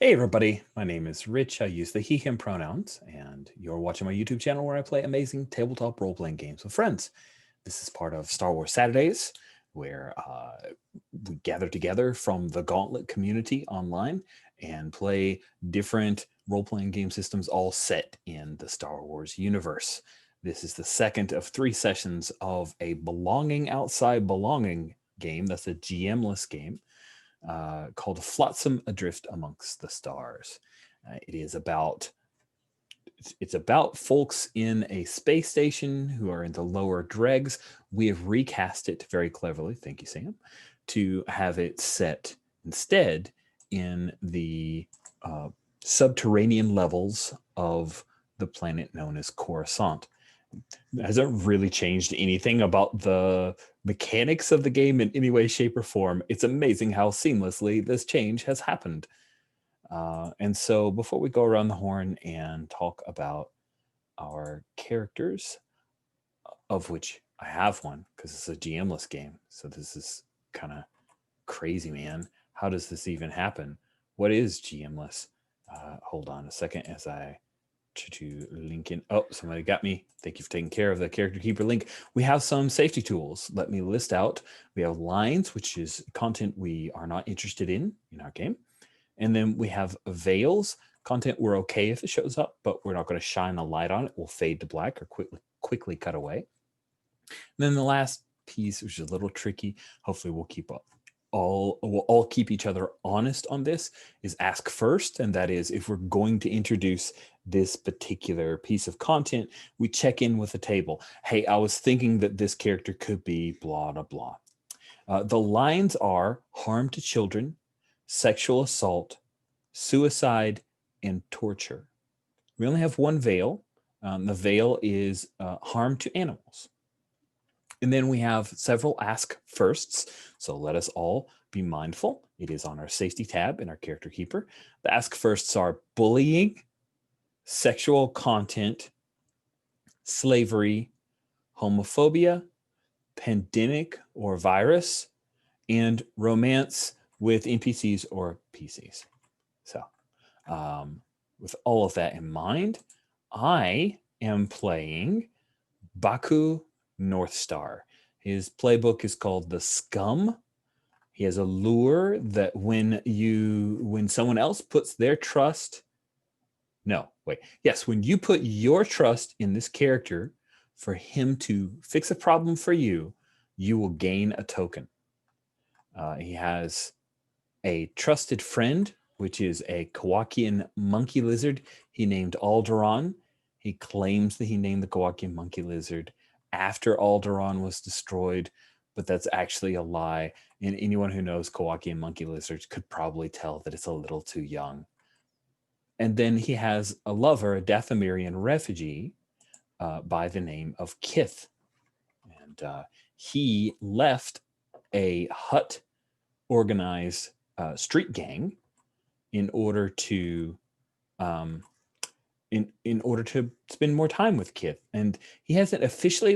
Hey everybody, my name is Rich. I use the he, him pronouns, and you're watching my YouTube channel where I play amazing tabletop role-playing games with friends. This is part of Star Wars Saturdays, where we gather together from the Gauntlet community online and play different role-playing game systems all set in the Star Wars universe. This is the second of 3 sessions of a Belonging Outside Belonging game. That's a GMless game called Flotsam, Adrift Amongst the Stars. It's about folks in a space station who are in the lower dregs. We have recast it very cleverly, thank you, Sam, to have it set instead in the subterranean levels of the planet known as Coruscant. It hasn't really changed anything about the mechanics of the game in any way, shape, or form. It's amazing how seamlessly this change has happened. And so before we go around the horn and talk about our characters, of which I have one because it's a GMless game. So this is kind of crazy, man. How does this even happen? What is GMless? Hold on a second as I to link in. Oh, somebody got me. Thank you for taking care of the character keeper link. We have some safety tools. Let me list out. We have lines, which is content we are not interested in our game. And then we have veils, content we're okay if it shows up, but we're not going to shine a light on it. We'll fade to black or quickly cut away. And then the last piece, which is a little tricky, hopefully we'll we'll all keep each other honest on this, is ask first. And that is, if we're going to introduce this particular piece of content, we check in with the table. Hey, I was thinking that this character could be blah, blah, blah. The lines are harm to children, sexual assault, suicide, and torture. We only have one veil. The veil is harm to animals. And then we have several ask firsts. So let us all be mindful. It is on our safety tab in our character keeper. The ask firsts are bullying, sexual content, slavery, homophobia, pandemic or virus, and romance with NPCs or PCs. So with all of that in mind, I am playing Baku Northstar. His playbook is called The Scum. He has a lure that when someone else puts their trust, when you put your trust in this character for him to fix a problem for you, you will gain a token. He has a trusted friend, which is a Kowakian monkey lizard he named Alderaan. He claims that he named the Kowakian monkey lizard after Alderaan was destroyed, but that's actually a lie. And anyone who knows Kowakian monkey lizards could probably tell that it's a little too young. And then he has a lover, a Dathomirian refugee by the name of Kith. And he left a hut organized street gang in order to in order to spend more time with Kith. And he hasn't officially,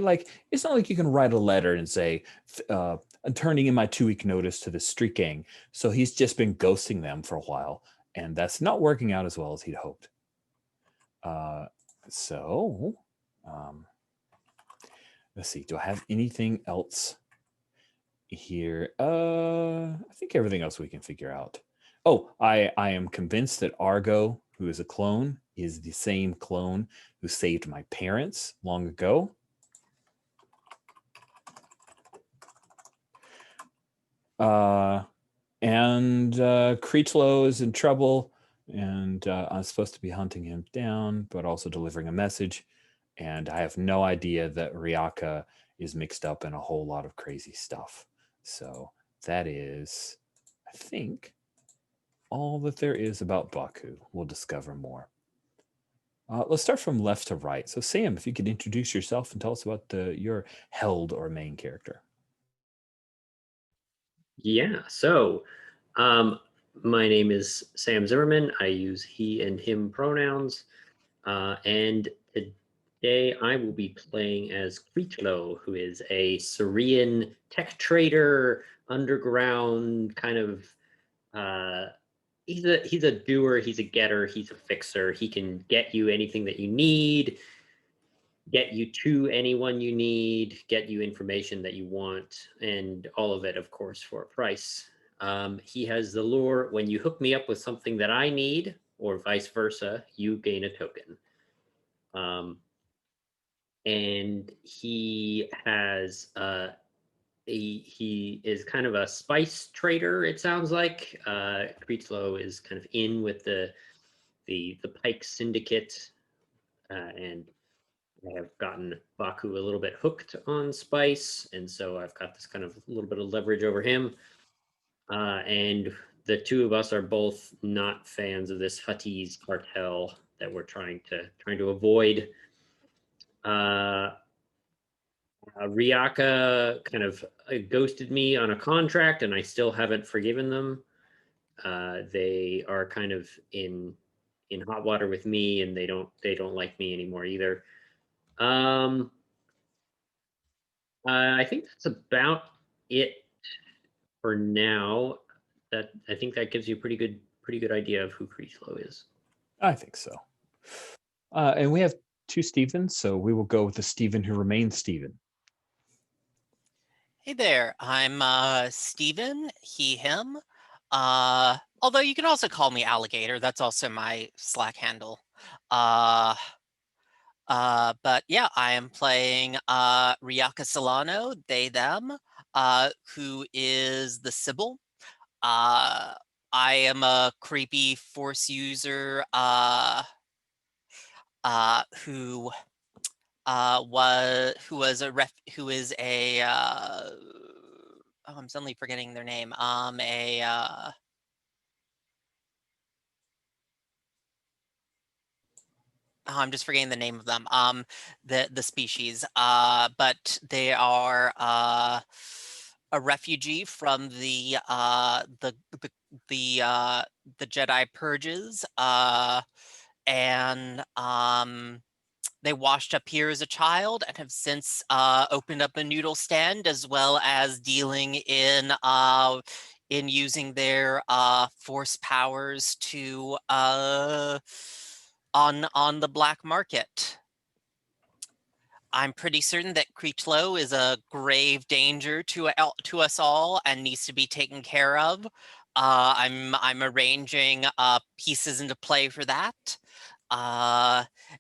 it's not like you can write a letter and say, I'm turning in my 2-week notice to the street gang. So he's just been ghosting them for a while, and that's not working out as well as he'd hoped. Let's see, do I have anything else here? I think everything else we can figure out. Oh, I am convinced that Argo, who is a clone, is the same clone who saved my parents long ago. And Kreetlo is in trouble, and I'm supposed to be hunting him down, but also delivering a message. And I have no idea that Ryaka is mixed up in a whole lot of crazy stuff. So that is, I think, all that there is about Baku. We'll discover more. Let's start from left to right. So Sam, if you could introduce yourself and tell us about your held or main character. Yeah, so my name is Sam Zimmerman. I use he and him pronouns. And today I will be playing as Kreetlo, who is a Syrian tech trader, underground kind of he's a doer, he's a getter, he's a fixer. He can get you anything that you need, get you to anyone you need, get you information that you want, and all of it, of course, for a price. He has the lure: when you hook me up with something that I need, or vice versa, you gain a token. Um, and he has he is kind of a spice trader. It sounds like Kreetzlow is kind of in with the Pike Syndicate, and I have gotten Baku a little bit hooked on spice, and so I've got this kind of a little bit of leverage over him. And the two of us are both not fans of this Huttese cartel that we're trying to avoid. Riaka kind of ghosted me on a contract, and I still haven't forgiven them. They are kind of in hot water with me, and they don't like me anymore either. Um, I think that's about it for now. That I think that gives you a pretty good idea of who Kreeslow is. I think so. And we have two Stevens, so we will go with the Steven who remains Steven. Hey there, I'm Steven, he, him. Although you can also call me Alligator, that's also my Slack handle. But yeah, I am playing Riaka Solano, they, them, who is the Sybil. I am a creepy force user who is a oh, I'm suddenly forgetting their name. Oh, I'm just forgetting the name of them. The species. But they are a refugee from the Jedi purges. And they washed up here as a child and have since opened up a noodle stand, as well as dealing in using their force powers to on the black market. I'm pretty certain that Kreechlow is a grave danger to us all and needs to be taken care of. I'm arranging pieces into play for that.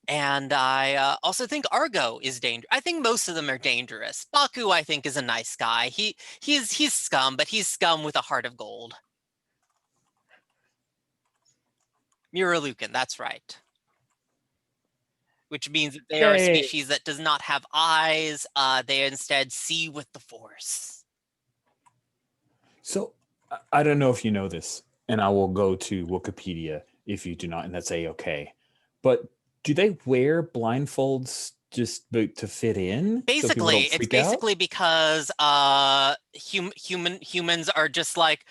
And I also think Argo is dangerous. I think most of them are dangerous. Baku, I think, is a nice guy. He's scum, but he's scum with a heart of gold. Muralukan, that's right. Which means that they are a species that does not have eyes. They instead see with the Force. So I don't know if you know this, and I will go to Wikipedia if you do not, and that's A-okay. But do they wear blindfolds just to fit in? Basically, so it's basically because humans are just like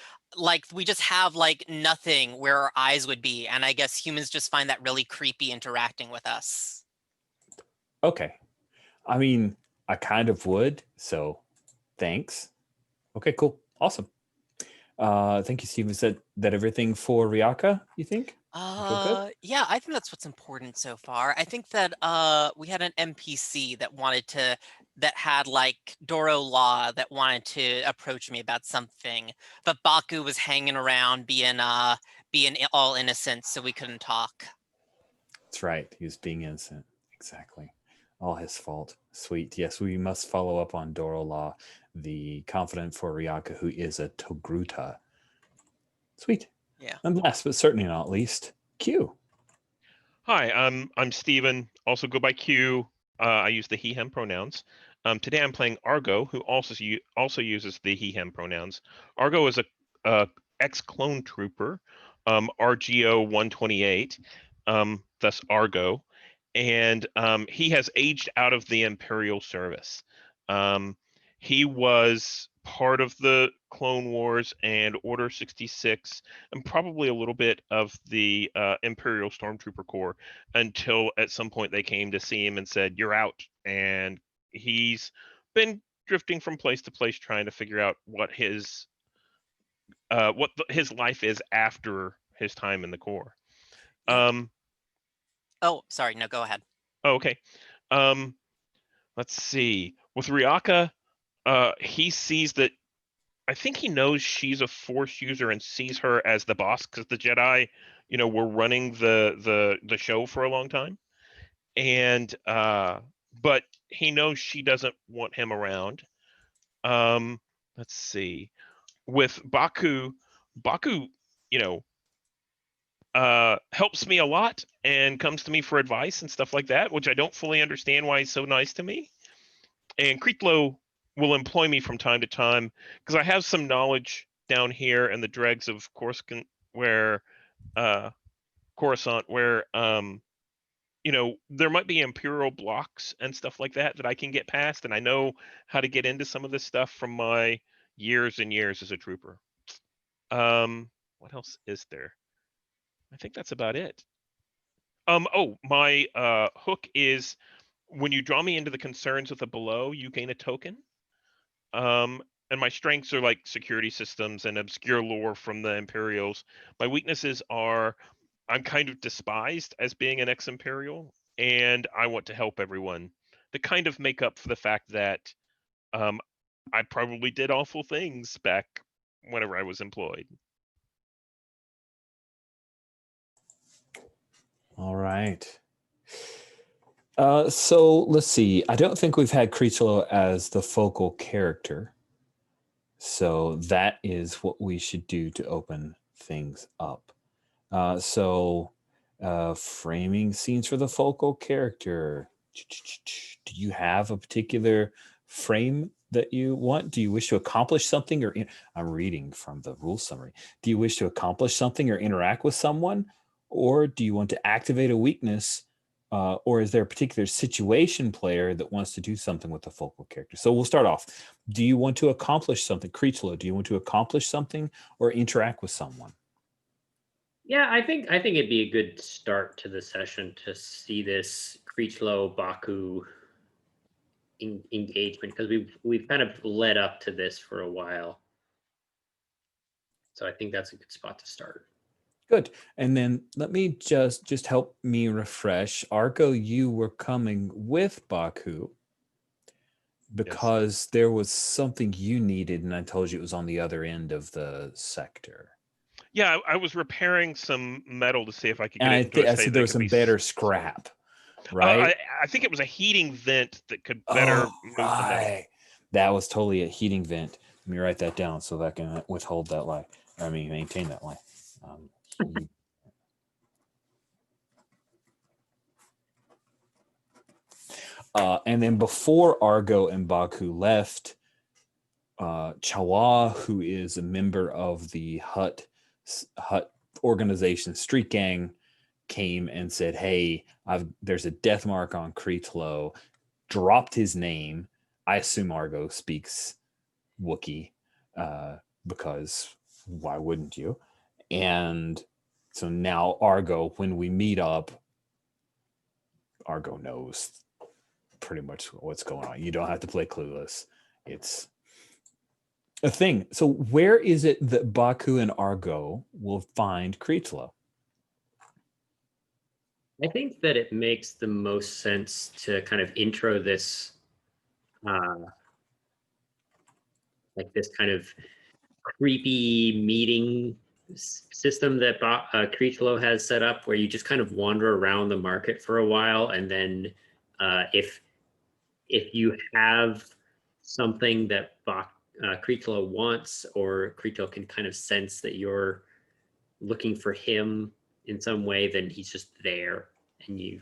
we just have like nothing where our eyes would be, and I guess humans just find that really creepy interacting with us. Okay. I mean, I kind of would, so thanks. Okay, cool. Awesome. Thank you, Steve. Is that everything for Riaka, you think? Yeah, I think that's what's important so far. I think that we had an NPC that had like Doro Law that wanted to approach me about something, but Baku was hanging around being all innocent, so we couldn't talk. That's right. He was being innocent. Exactly. All his fault. Sweet. Yes, we must follow up on Doro Law, the confidant for Riaka, who is a Togruta. Sweet. Yeah. And last but certainly not least, Q. Hi, I'm Steven, also go by Q. I use the he, him pronouns. Today I'm playing Argo, who also uses the he, him pronouns. Argo is a ex-clone trooper, RGO 128, thus Argo, and he has aged out of the Imperial service. He was part of the Clone Wars and Order 66, and probably a little bit of the Imperial Stormtrooper Corps, until at some point they came to see him and said, "You're out." And he's been drifting from place to place, trying to figure out what his life is after his time in the Corps. Yeah. Oh, sorry. No, go ahead. Oh, okay. Let's see. With Ryaka, he sees that. I think he knows she's a Force user and sees her as the boss because the Jedi, were running the show for a long time, and but he knows she doesn't want him around. Let's see. With Baku, helps me a lot and comes to me for advice and stuff like that, which I don't fully understand why he's so nice to me. And Kritlo will employ me from time to time because I have some knowledge down here in the dregs of Coruscant, where Coruscant, where there might be Imperial blocks and stuff like that I can get past, and I know how to get into some of this stuff from my years and years as a trooper. What else is there? I think that's about it. Oh, my hook is when you draw me into the concerns with the below, you gain a token. And my strengths are like security systems and obscure lore from the Imperials. My weaknesses are I'm kind of despised as being an ex-Imperial, and I want to help everyone to kind of make up for the fact that I probably did awful things back whenever I was employed. All right. So let's see. I don't think we've had Creechlo as the focal character. So that is what we should do to open things up. Framing scenes for the focal character. Do you have a particular frame that you want? Do you wish to accomplish something I'm reading from the rule summary. Do you wish to accomplish something or interact with someone? Or do you want to activate a weakness? Or is there a particular situation player that wants to do something with the focal character? So we'll start off. Do you want to accomplish something? Creechlo, do you want to accomplish something or interact with someone? Yeah, I think it'd be a good start to the session to see this Creechlo Baku engagement, because we've kind of led up to this for a while. So I think that's a good spot to start. Good. And then let me just help me refresh. Argo, you were coming with Baku because there was something you needed, and I told you it was on the other end of the sector. Yeah, I was repairing some metal to see if I could get And it into a I state said that there was could some be better scrap, right? I think it was a heating vent that could better move the metal. That was totally a heating vent. Let me write that down so that I can withhold that lie. I mean, maintain that lie. And then before Argo and Baku left, Chawa, who is a member of the Hut organization Street Gang, came and said, "Hey, there's a death mark on Creetlo." Dropped his name. I assume Argo speaks Wookiee, because why wouldn't you? And so now Argo, when we meet up, Argo knows pretty much what's going on. You don't have to play clueless. It's a thing. So where is it that Baku and Argo will find Creetlo? I think that it makes the most sense to kind of intro this, like this kind of creepy meeting system that Creechlo has set up, where you just kind of wander around the market for a while, and then if you have something that Creechlo wants, or Creechlo can kind of sense that you're looking for him in some way, then he's just there, and he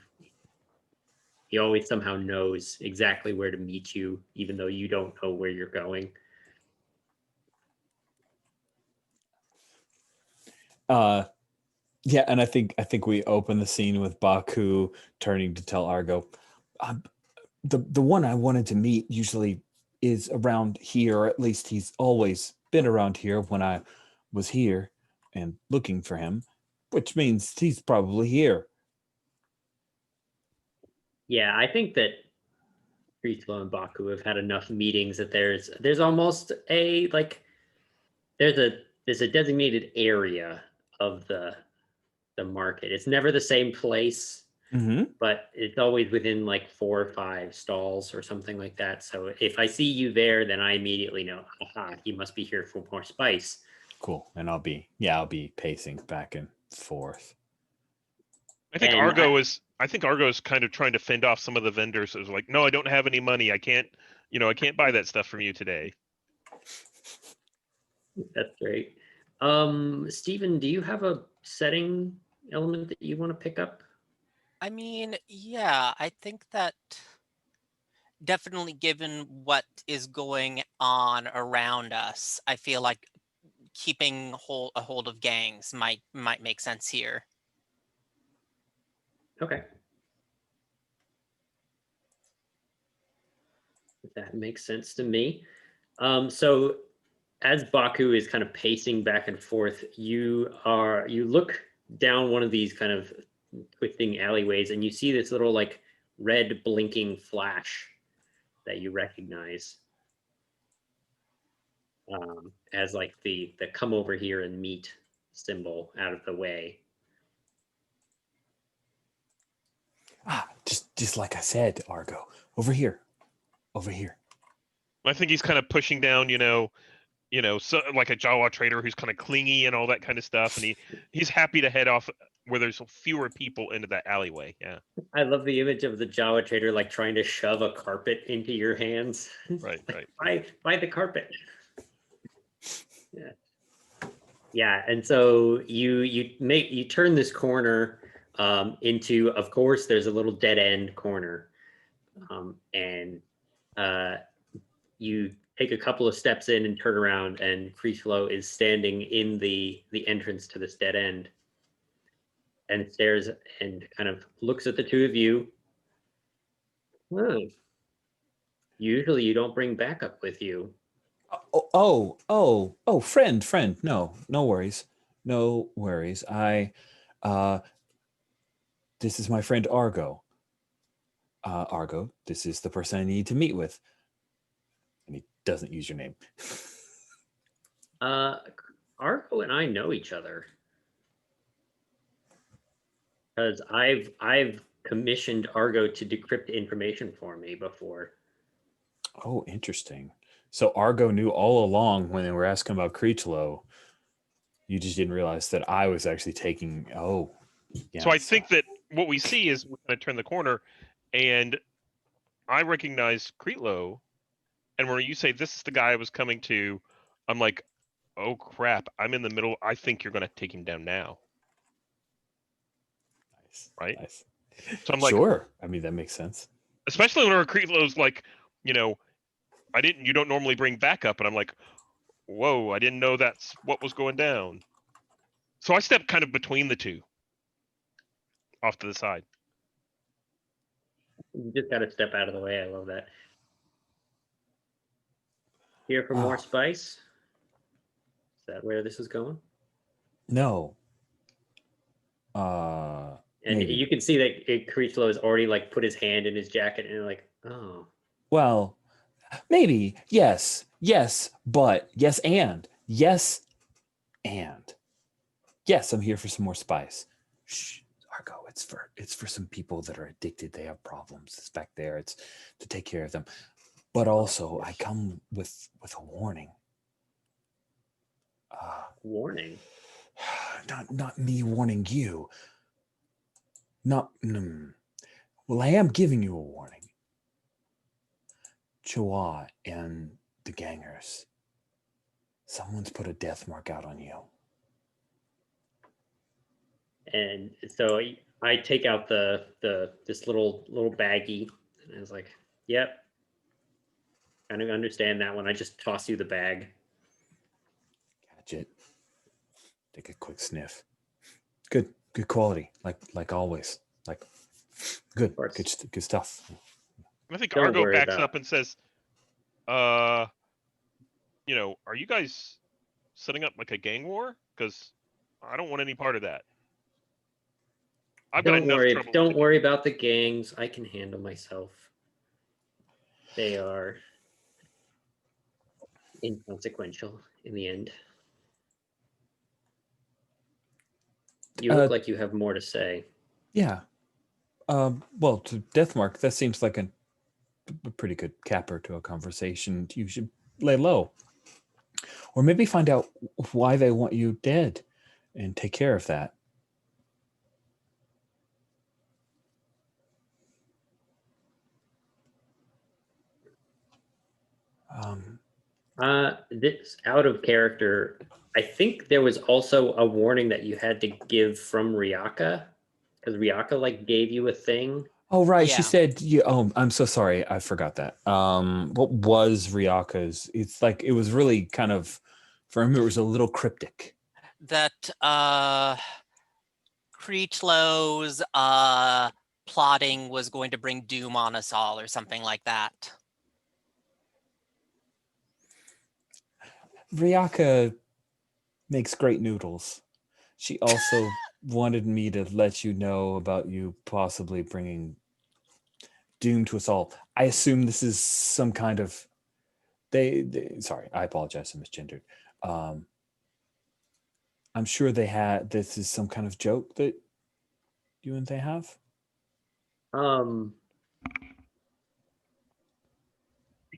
always somehow knows exactly where to meet you, even though you don't know where you're going. Yeah, and I think we open the scene with Baku turning to tell Argo, the one I wanted to meet usually is around here, or at least he's always been around here when I was here and looking for him, which means he's probably here. Yeah, I think that Creechlo and Baku have had enough meetings that there's almost a, like, there's a designated area of the the market. It's never the same place, but it's always within like 4 or 5 stalls or something like that. So if I see you there, then I immediately know, aha, he must be here for more spice. Cool. And I'll be pacing back and forth. I think Argo is kind of trying to fend off some of the vendors. It's like, no, I don't have any money. I can't buy that stuff from you today. That's great. Stephen, do you have a setting element that you want to pick up? I mean, yeah, I think that definitely given what is going on around us, I feel like keeping a hold of gangs might make sense here. Okay. That makes sense to me. So as Baku is kind of pacing back and forth, you look down one of these kind of twisting alleyways and you see this little like red blinking flash that you recognize as like the come over here and meet symbol out of the way. Just like I said, Argo, over here. I think he's kind of pushing down, so like a Jawa trader who's kind of clingy and all that kind of stuff, and he's happy to head off where there's fewer people into that alleyway. Yeah. I love the image of the Jawa trader like trying to shove a carpet into your hands. Right, right. Buy the carpet. Yeah, and so you turn this corner into, of course, there's a little dead end corner, and you take a couple of steps in and turn around, and Creeflow is standing in the entrance to this dead end, and stares and kind of looks at the two of you. Oh, usually you don't bring backup with you. Friend. No worries. This is my friend Argo. Argo, this is the person I need to meet with. And he doesn't use your name. Argo and I know each other because I've commissioned Argo to decrypt information for me before. Oh, interesting. So Argo knew all along when they were asking about Creechlow. You just didn't realize that I was actually taking. Oh, yeah. So I think that what we see is when I turn the corner, and I recognize Creetlow, and when you say this is the guy I was coming to, I'm like, oh crap! I'm in the middle. I think you're going to take him down now. Nice. Right. Nice. So I'm like, sure. I mean, that makes sense. Especially when our Creetlow's like, you don't normally bring backup, and I'm like, whoa, I didn't know that's what was going down. So I stepped kind of between the two, off to the side. You just got to step out of the way. I love that. Here for more spice? Is that where this is going? No. And maybe. You can see that Creechlow has already like put his hand in his jacket and like, oh. Well, maybe. Yes, but yes, and yes, I'm here for some more spice. Shh, Argo, it's for some people that are addicted. They have problems. It's back there. It's to take care of them. But also, I come with a warning. Warning? Not me warning you. Well, I am giving you a warning. Chua and the gangers. Someone's put a death mark out on you. And so I take out this little baggie, and I was like, yep. Kind of understand that one. I just toss you the bag. Catch it. Take a quick sniff. Good quality, like always. Like good stuff. I think Argo backs up and says, are you guys setting up like a gang war? Because I don't want any part of that. Don't worry about the gangs. I can handle myself. They are inconsequential in the end. You look like you have more to say. Yeah. Well, to Deathmark, that seems like a pretty good capper to a conversation. You should lay low. Or maybe find out why they want you dead and take care of that. This out of character. I think there was also a warning that you had to give from Ryaka, because Ryaka like gave you a thing. Oh, right. She Yeah. said, oh, I'm so sorry. I forgot that. What was Ryaka's? It's like, it was really kind of, for him, it was a little cryptic. That Creetlow's plotting was going to bring doom on us all or something like that. Ryaka makes great noodles. She also wanted me to let you know about you possibly bringing doom to us all. I assume this is some kind of sorry, I apologize, I'm misgendered. I'm sure this is some kind of joke that you and they have. I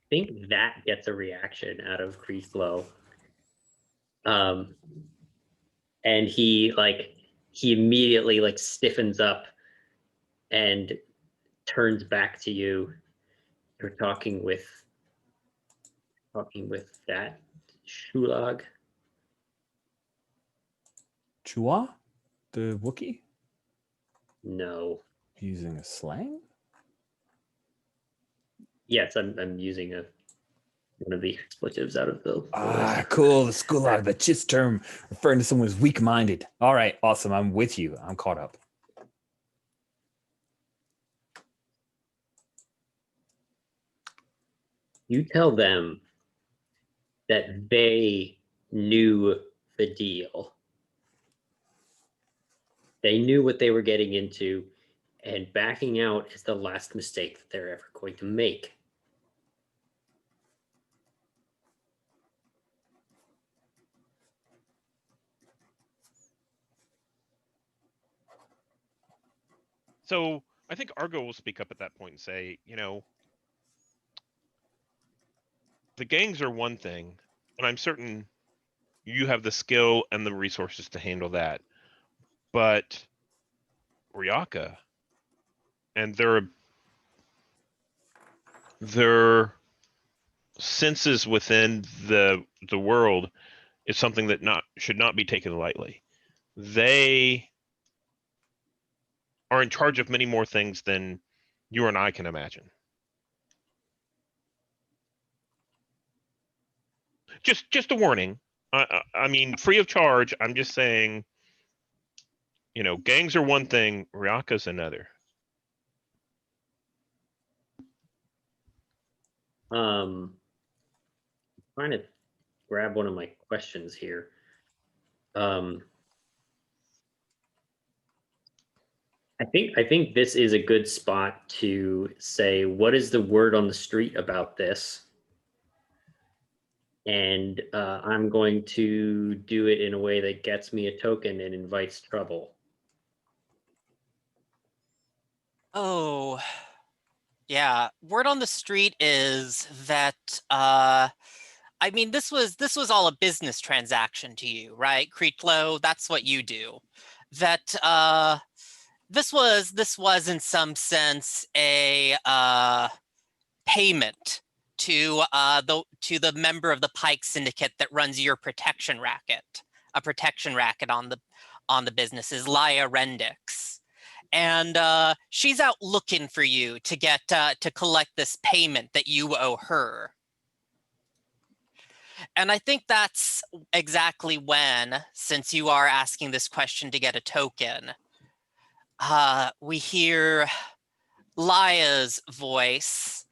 think that gets a reaction out of Creeflow. And he immediately like stiffens up and turns back to you. You're talking with that Shulag. Chua? The Wookiee? No. Using a slang? Yes, I'm using one of the expletives out of the Cool. The Skulag, the Chis term referring to someone who's weak-minded. All right, awesome. I'm with you. I'm caught up. You tell them that they knew the deal. They knew what they were getting into, and backing out is the last mistake that they're ever going to make. So I think Argo will speak up at that point and say, the gangs are one thing, and I'm certain you have the skill and the resources to handle that. But Ryaka and their senses within the world is something that should not be taken lightly. They are in charge of many more things than you and I can imagine. Just a warning. I mean, free of charge. I'm just saying, gangs are one thing, Ryaka's another. I'm trying to grab one of my questions here. I think this is a good spot to say, what is the word on the street about this? And I'm going to do it in a way that gets me a token and invites trouble. Oh, yeah. Word on the street is that I mean, this was all a business transaction to you, right? Creetlow, that's what you do. That this was in some sense a payment to the member of the Pike Syndicate that runs your protection racket. A protection racket on the business is Laia Rendix. And she's out looking for you to get to collect this payment that you owe her. And I think that's exactly when, since you are asking this question to get a token, we hear Laia's voice.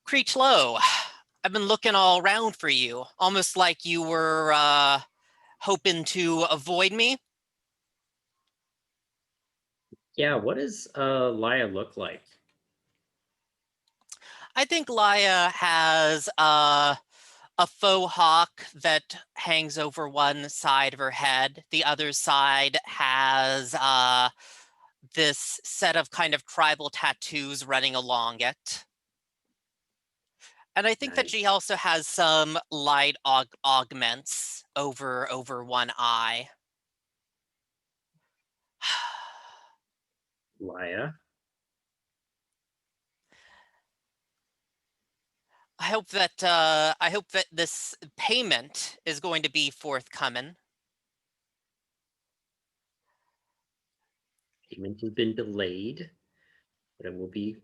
Creechlow, I've been looking all around for you, almost like you were hoping to avoid me. Yeah, what does Laia look like? I think Laia has a faux hawk that hangs over one side of her head. The other side has this set of kind of tribal tattoos running along it. And I think that she Nice. also has some light augments over one eye. Laya. I hope that this payment is going to be forthcoming. Payment has been delayed, but it will be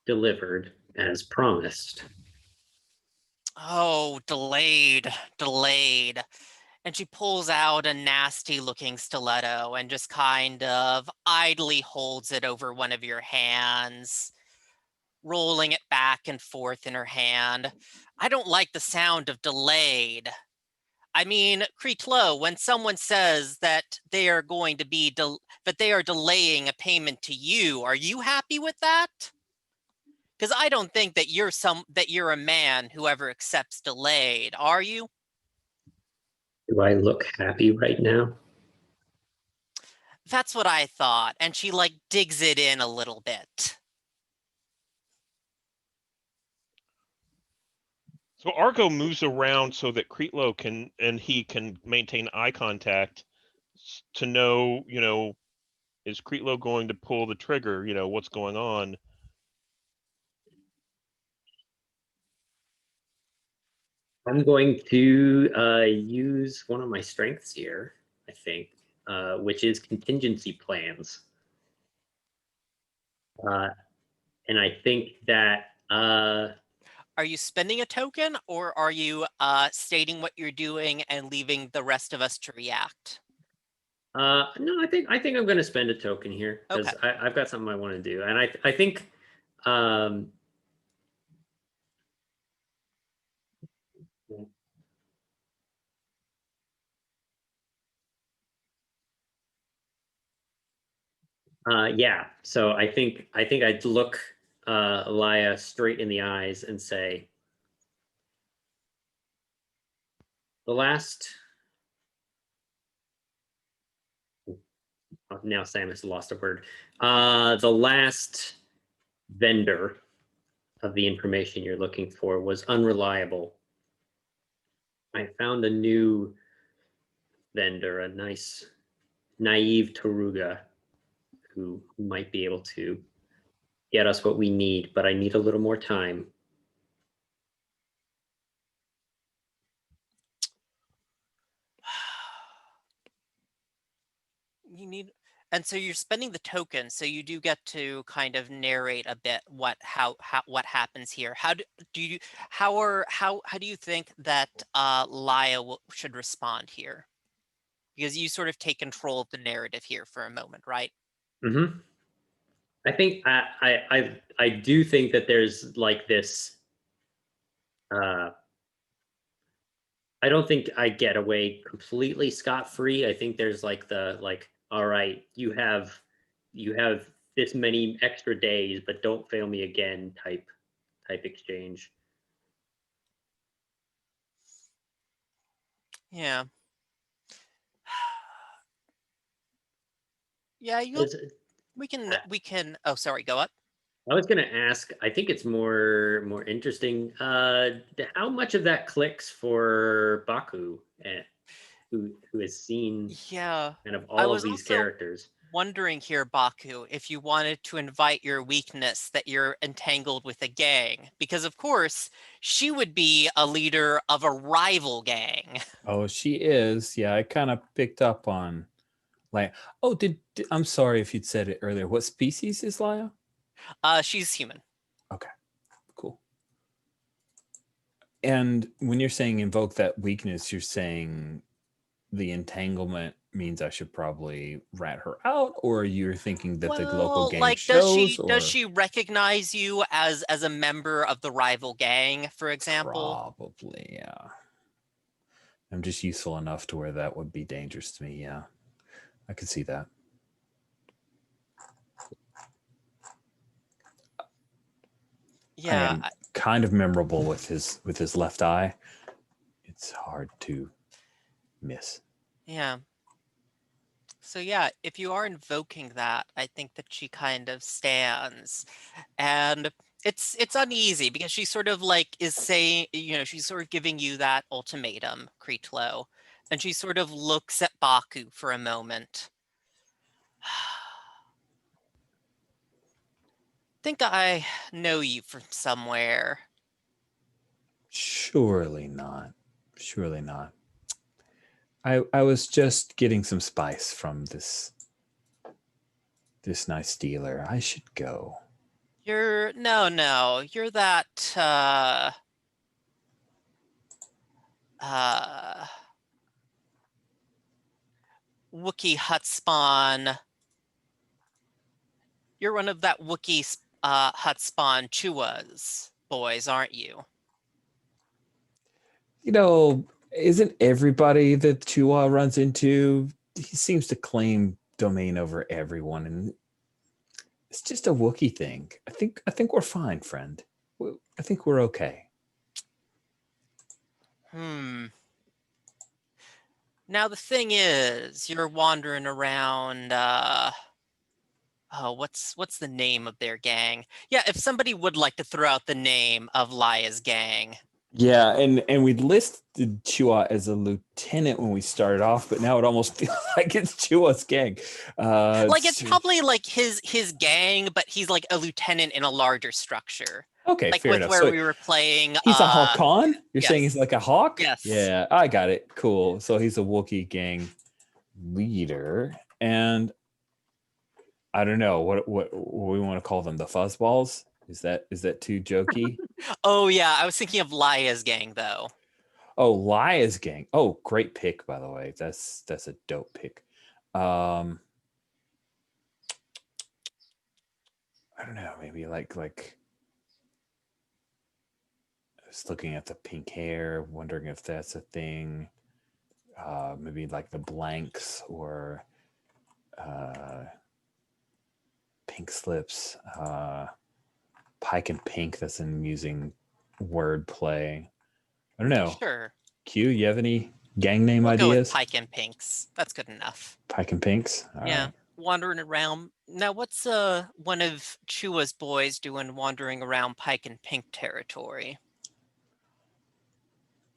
delivered as promised. Oh, delayed. And she pulls out a nasty looking stiletto and just kind of idly holds it over one of your hands, rolling it back and forth in her hand. I don't like the sound of delayed. I mean, Creetlow, when someone says that they are going to be that they are delaying a payment to you, are you happy with that? Because I don't think that you're a man who ever accepts delayed, are you? Do I look happy right now? That's what I thought. And she like digs it in a little bit. So Argo moves around so that Creetlow can maintain eye contact to know, is Creetlow going to pull the trigger? What's going on? I'm going to use one of my strengths here, I think, which is contingency plans. And I think that Are you spending a token, or are you stating what you're doing and leaving the rest of us to react? no, I think I'm going to spend a token here because Okay. I've got something I want to do, and I think yeah. So I think I'd look Laya straight in the eyes and say, the last. Now Sam has lost a word. The last vendor of the information you're looking for was unreliable. I found a new vendor, a nice, naive Taruga, who might be able to get us what we need, but I need a little more time. You need, and so you're spending the token, so you do get to kind of narrate a bit what happens here. How do you how do you think that Laya should respond here? Because you sort of take control of the narrative here for a moment, right? Mm-hmm. I think I do think that there's like this. I don't think I get away completely scot-free. I think there's like all right, you have this many extra days, but don't fail me again type exchange. Yeah. Yeah, we can, oh, sorry, go up. I was going to ask, I think it's more interesting. How much of that clicks for Baku, who has seen Yeah. kind of I all of was these also characters? wondering here, Baku, if you wanted to invite your weakness that you're entangled with a gang, because of course she would be a leader of a rival gang. Oh, she is. Yeah, I kind of picked up on like, oh, I'm sorry if you'd said it earlier. What species is Laya? She's human. Okay, cool. And when you're saying invoke that weakness, you're saying the entanglement means I should probably rat her out, or you're thinking that the local Well, gang like, shows, does or she recognize you as a member of the rival gang, for example? probably, yeah. I'm just useful enough to where that would be dangerous to me. Yeah, I could see that. Yeah, kind of memorable with his left eye. It's hard to miss. Yeah. So yeah, if you are invoking that, I think that she kind of stands, and it's uneasy because she sort of like is saying, she's sort of giving you that ultimatum, Kreetlo, and she sort of looks at Baku for a moment. Think I know you from somewhere. Surely not. Surely not. I was just getting some spice from this nice dealer. I should go. You're no, you're that Wookiee hut spawn. You're one of that Wookiee hut spawn Chua's boys, aren't you? Isn't everybody that Chua runs into, he seems to claim domain over everyone, and it's just a Wookiee thing. I think we're fine, friend. I think we're okay. Now the thing is, you're wandering around what's the name of their gang? Yeah, if somebody would like to throw out the name of Laya's gang. Yeah, and we listed Chua as a lieutenant when we started off, but now it almost feels like it's Chua's gang. It's probably like his gang, but he's like a lieutenant in a larger structure. Okay, like fair with enough. Where So we were playing. He's a Hawkon? You're yes. saying he's like a hawk? Yes. Yeah, I got it. Cool. So he's a Wookiee gang leader, and I don't know what we want to call them. The fuzzballs? Is that too jokey? Oh yeah, I was thinking of Laya's gang though. Oh, Laya's gang. Oh, great pick, by the way. That's a dope pick. I don't know, maybe like I was looking at the pink hair, wondering if that's a thing. Maybe like the blanks or pink slips. Pike and pink, that's an amusing word play. I don't know. Sure. Q, you have any gang name We'll ideas? go with Pike and Pinks. That's good enough. Pike and Pinks? All yeah. right. Wandering around. Now, what's one of Chua's boys doing wandering around Pike and Pink territory?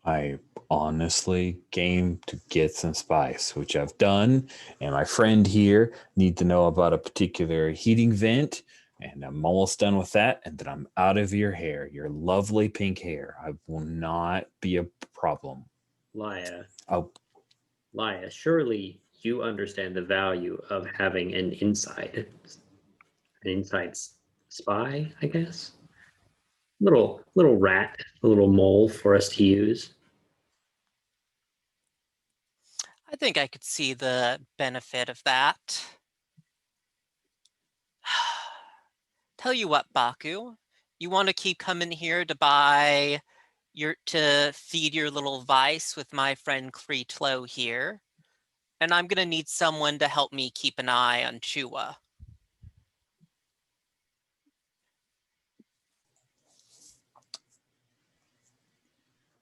I honestly game to get some spice, which I've done, and my friend here need to know about a particular heating vent, and I'm almost done with that, and then I'm out of your hair, your lovely pink hair. I will not be a problem. Laya. Oh, Laya, surely you understand the value of having an inside spy, I guess. Little rat, a little mole for us to use. I think I could see the benefit of that. Tell you what, Baku, you want to keep coming here to feed your little vice with my friend Kreetlo here, and I'm gonna need someone to help me keep an eye on Chua.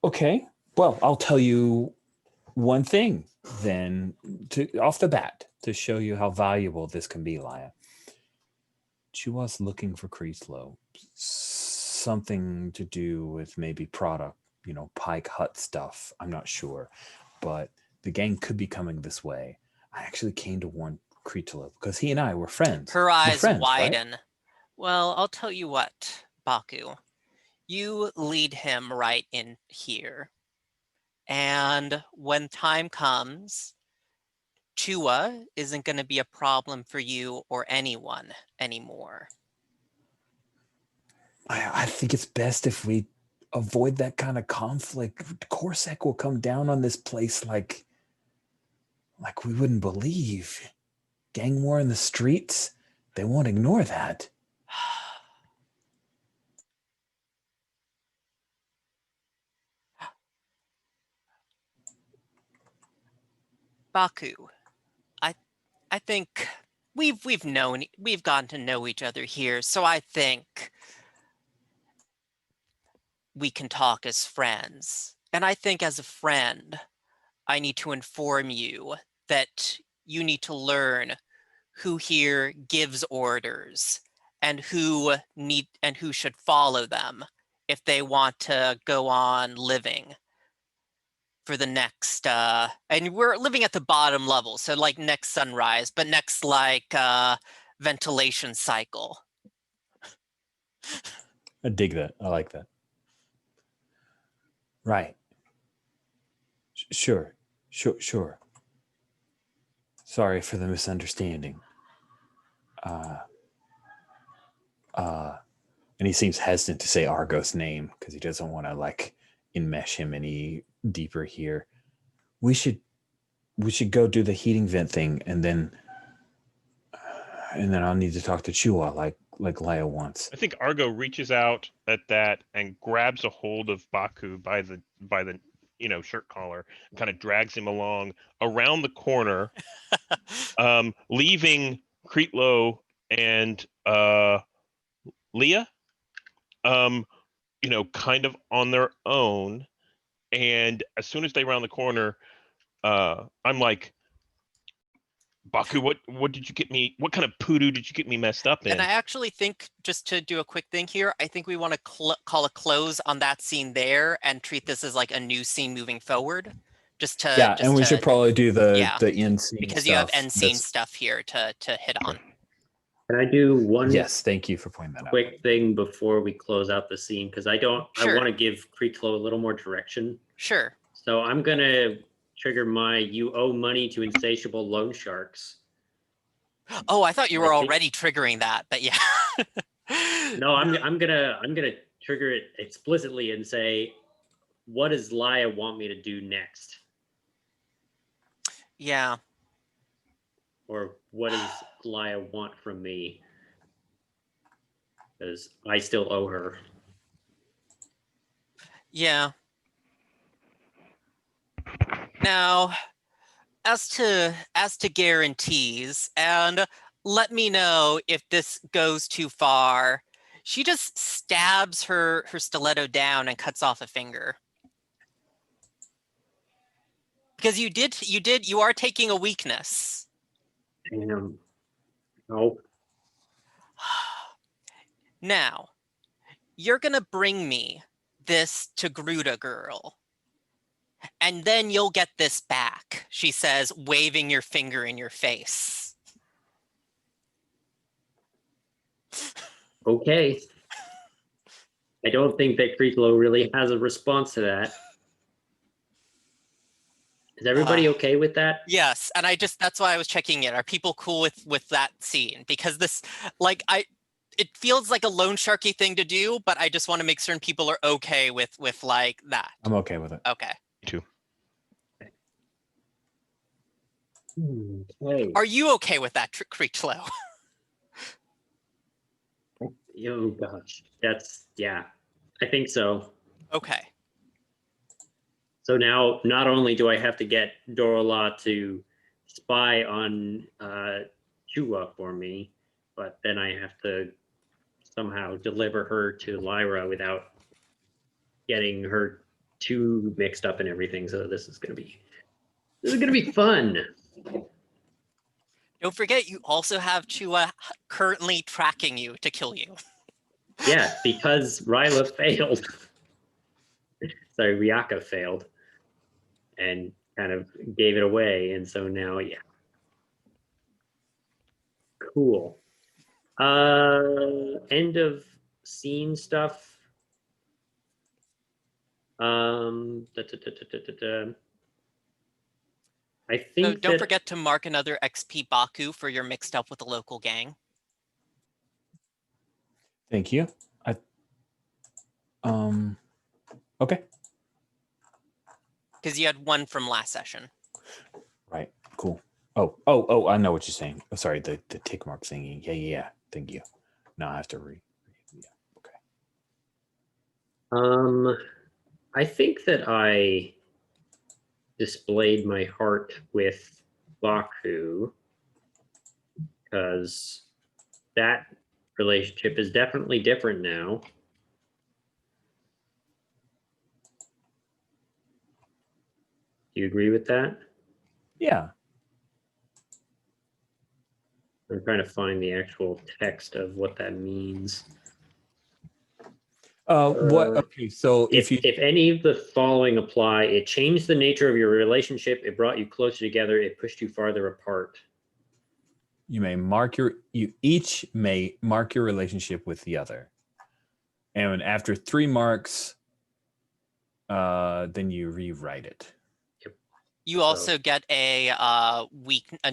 okay. Well, I'll tell you one thing then, off the bat, to show you how valuable this can be, Laya. Chua's looking for Kreetlo. Something to do with maybe product, Pike Hut stuff. I'm not sure. But the gang could be coming this way. I actually came to warn Kreetlo because he and I were friends. Her eyes widen. Right? Well, I'll tell you what, Baku. You lead him right in here. And when time comes, Chua isn't going to be a problem for you or anyone anymore. I think it's best if we avoid that kind of conflict. Corsac will come down on this place like we wouldn't believe. Gang war in the streets, they won't ignore that. Baku, I think we've gotten to know each other here, so I think we can talk as friends. And I think as a friend, I need to inform you that you need to learn who here gives orders and who should follow them if they want to go on living for the next and we're living at the bottom level, so like next sunrise, but next like ventilation cycle. I dig that. I like that. Right. Sure. Sorry for the misunderstanding. And he seems hesitant to say Argo's name because he doesn't want to like enmesh him any deeper here. We should go do the heating vent thing, and then I'll need to talk to Chua like Leia wants. I think Argo reaches out at that and grabs a hold of Baku by the shirt collar and kind of drags him along around the corner, leaving Kreetlo and Leah, kind of on their own. And as soon as they round the corner, I'm like, Baku, what did you get me? What kind of poodoo did you get me messed up in? And I actually think, just to do a quick thing here, I think we want to call a close on that scene there and treat this as like a new scene moving forward. We should probably do the end scene because stuff. You have end scene stuff here to hit on. Can I do one? Yes, thank you for pointing that out. Quick thing before we close out the scene, because I want to give Kreetlo a little more direction. Sure. So I'm gonna trigger my "you owe money to insatiable loan sharks." Oh, I thought you were already triggering that, but yeah. No, I'm gonna trigger it explicitly and say, what does Leia want me to do next? Yeah. Or what does Leia want from me? Because I still owe her. Yeah. Now, as to guarantees, and let me know if this goes too far. She just stabs her stiletto down and cuts off a finger. Because you are taking a weakness. Damn. No. Now, you're gonna bring me this to Gruda Girl. And then you'll get this back, she says, waving your finger in your face. Okay. I don't think that Kreetlo really has a response to that. Is everybody okay with that? Yes, and that's why I was checking in. Are people cool with that scene? Because this, it feels like a loan sharky thing to do, but I just want to make certain people are okay with like that. I'm okay with it. Okay. Me too. Okay. Are you okay with that, Kreetlo? Oh gosh, I think so. Okay. So now, not only do I have to get Dorola to spy on Chua for me, but then I have to somehow deliver her to Lyra without getting her too mixed up in everything. So this is gonna be fun. Don't forget, you also have Chua currently tracking you to kill you. Yeah, because Ryla failed. Sorry, Ryaka failed and kind of gave it away. And so now, yeah. Cool. End of scene stuff. I think so don't forget to mark another XP Baku for your mixed up with the local gang. Thank you. Okay. Because you had one from last session. Right. Cool. Oh, I know what you're saying. Oh, sorry, the tick mark thingy. Yeah. Thank you. Now I have to read. Yeah. Okay. I think that I displayed my heart with Baku because that relationship is definitely different now. Do you agree with that? Yeah. I'm trying to find the actual text of what that means. What? Okay, so If any of the following apply, it changed the nature of your relationship, it brought you closer together, it pushed you farther apart. you each may mark your relationship with the other, and after 3 marks, then you rewrite it. You also get a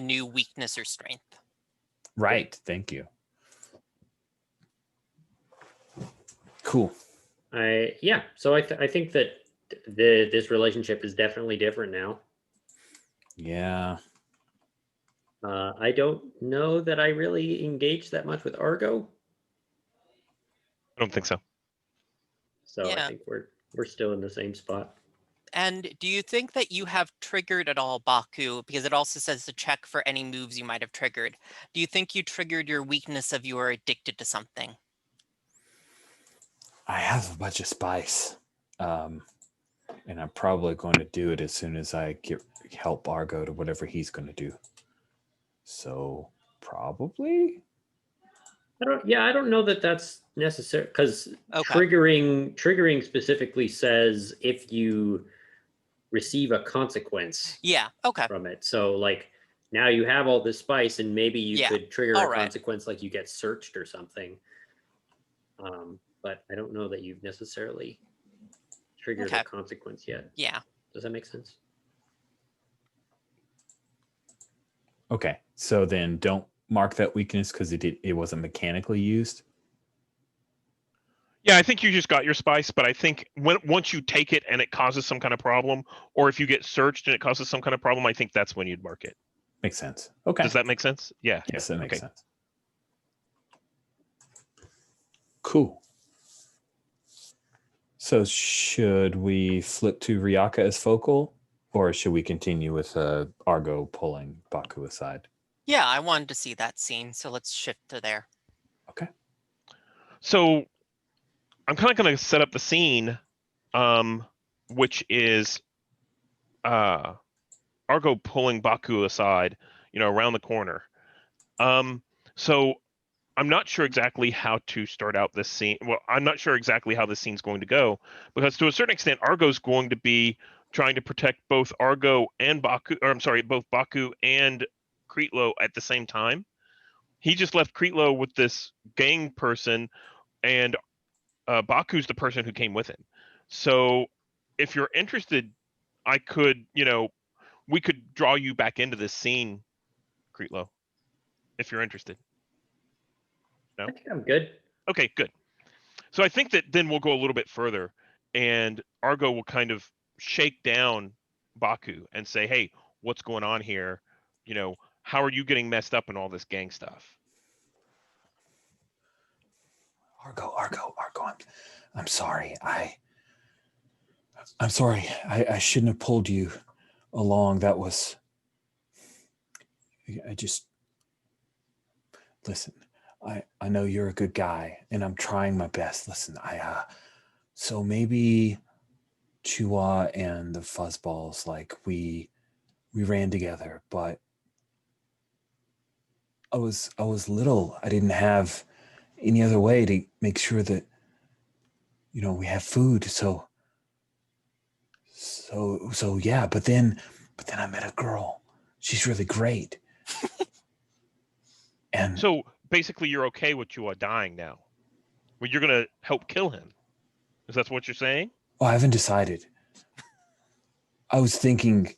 new weakness or strength. Right. Thank you. Cool. Yeah. So I think that this relationship is definitely different now. Yeah. I don't know that I really engaged that much with Argo. I don't think so. So Yeah. I think we're still in the same spot. And do you think that you have triggered at all Baku? Because it also says to check for any moves you might have triggered. Do you think you triggered your weakness of you are addicted to something? I have a bunch of spice. And I'm probably going to do it as soon as I help Argo to whatever he's going to do. So probably. I don't know that that's necessary, because Okay. triggering specifically says if you receive a consequence Yeah. Okay. from it. So like now you have all this spice, and maybe you Yeah. could trigger All a right. consequence, like you get searched or something. But I don't know that you've necessarily triggered Okay. a consequence yet. Yeah. Does that make sense? Okay. So then don't mark that weakness because it wasn't mechanically used. Yeah, I think you just got your spice, but I think once you take it and it causes some kind of problem, or if you get searched and it causes some kind of problem, I think that's when you'd mark it. Makes sense. Okay. Does that make sense? Yeah. Yes, yeah. that makes sense. Cool. So should we flip to Ryaka as focal, or should we continue with Argo pulling Baku aside? Yeah, I wanted to see that scene, so let's shift to there. Okay. So I'm kind of going to set up the scene, which is Argo pulling Baku aside, around the corner. So I'm not sure exactly how to start out this scene. Well, I'm not sure exactly how this scene's going to go, because to a certain extent, Argo's going to be trying to protect both Argo and Baku, or I'm sorry, both Baku and Kreetlo at the same time. He just left Kreetlo with this gang person, and Baku's the person who came with him. So if you're interested, I could, we could draw you back into this scene, Kreetlo, if you're interested. No? I think I'm good. Okay, good. So I think that then we'll go a little bit further, and Argo will kind of shake down Baku and say, hey, what's going on here? How are you getting messed up in all this gang stuff? Argo, I'm sorry. I'm sorry. I shouldn't have pulled you along. That was, listen, I know you're a good guy and I'm trying my best. Listen, so maybe Chua and the Fuzzballs, like we ran together, but I was little. I didn't have any other way to make sure that, we have food. So yeah, but then I met a girl. She's really great. And so basically you're okay with Chua dying now. Well, you're going to help kill him. Is that what you're saying? I haven't decided. I was thinking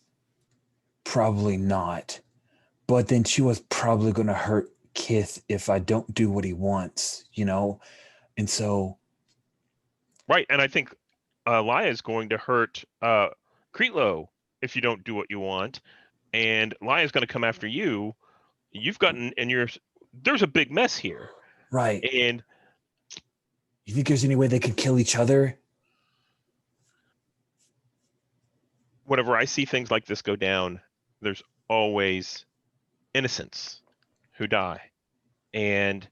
probably not. But then she was probably going to hurt Kith if I don't do what he wants, And so. Right. And I think Laya is going to hurt Kreetlo if you don't do what you want. And Laya is going to come after you. You've gotten, and there's a big mess here. Right. And you think there's any way they could kill each other? Whenever I see things like this go down, there's always innocents who die. And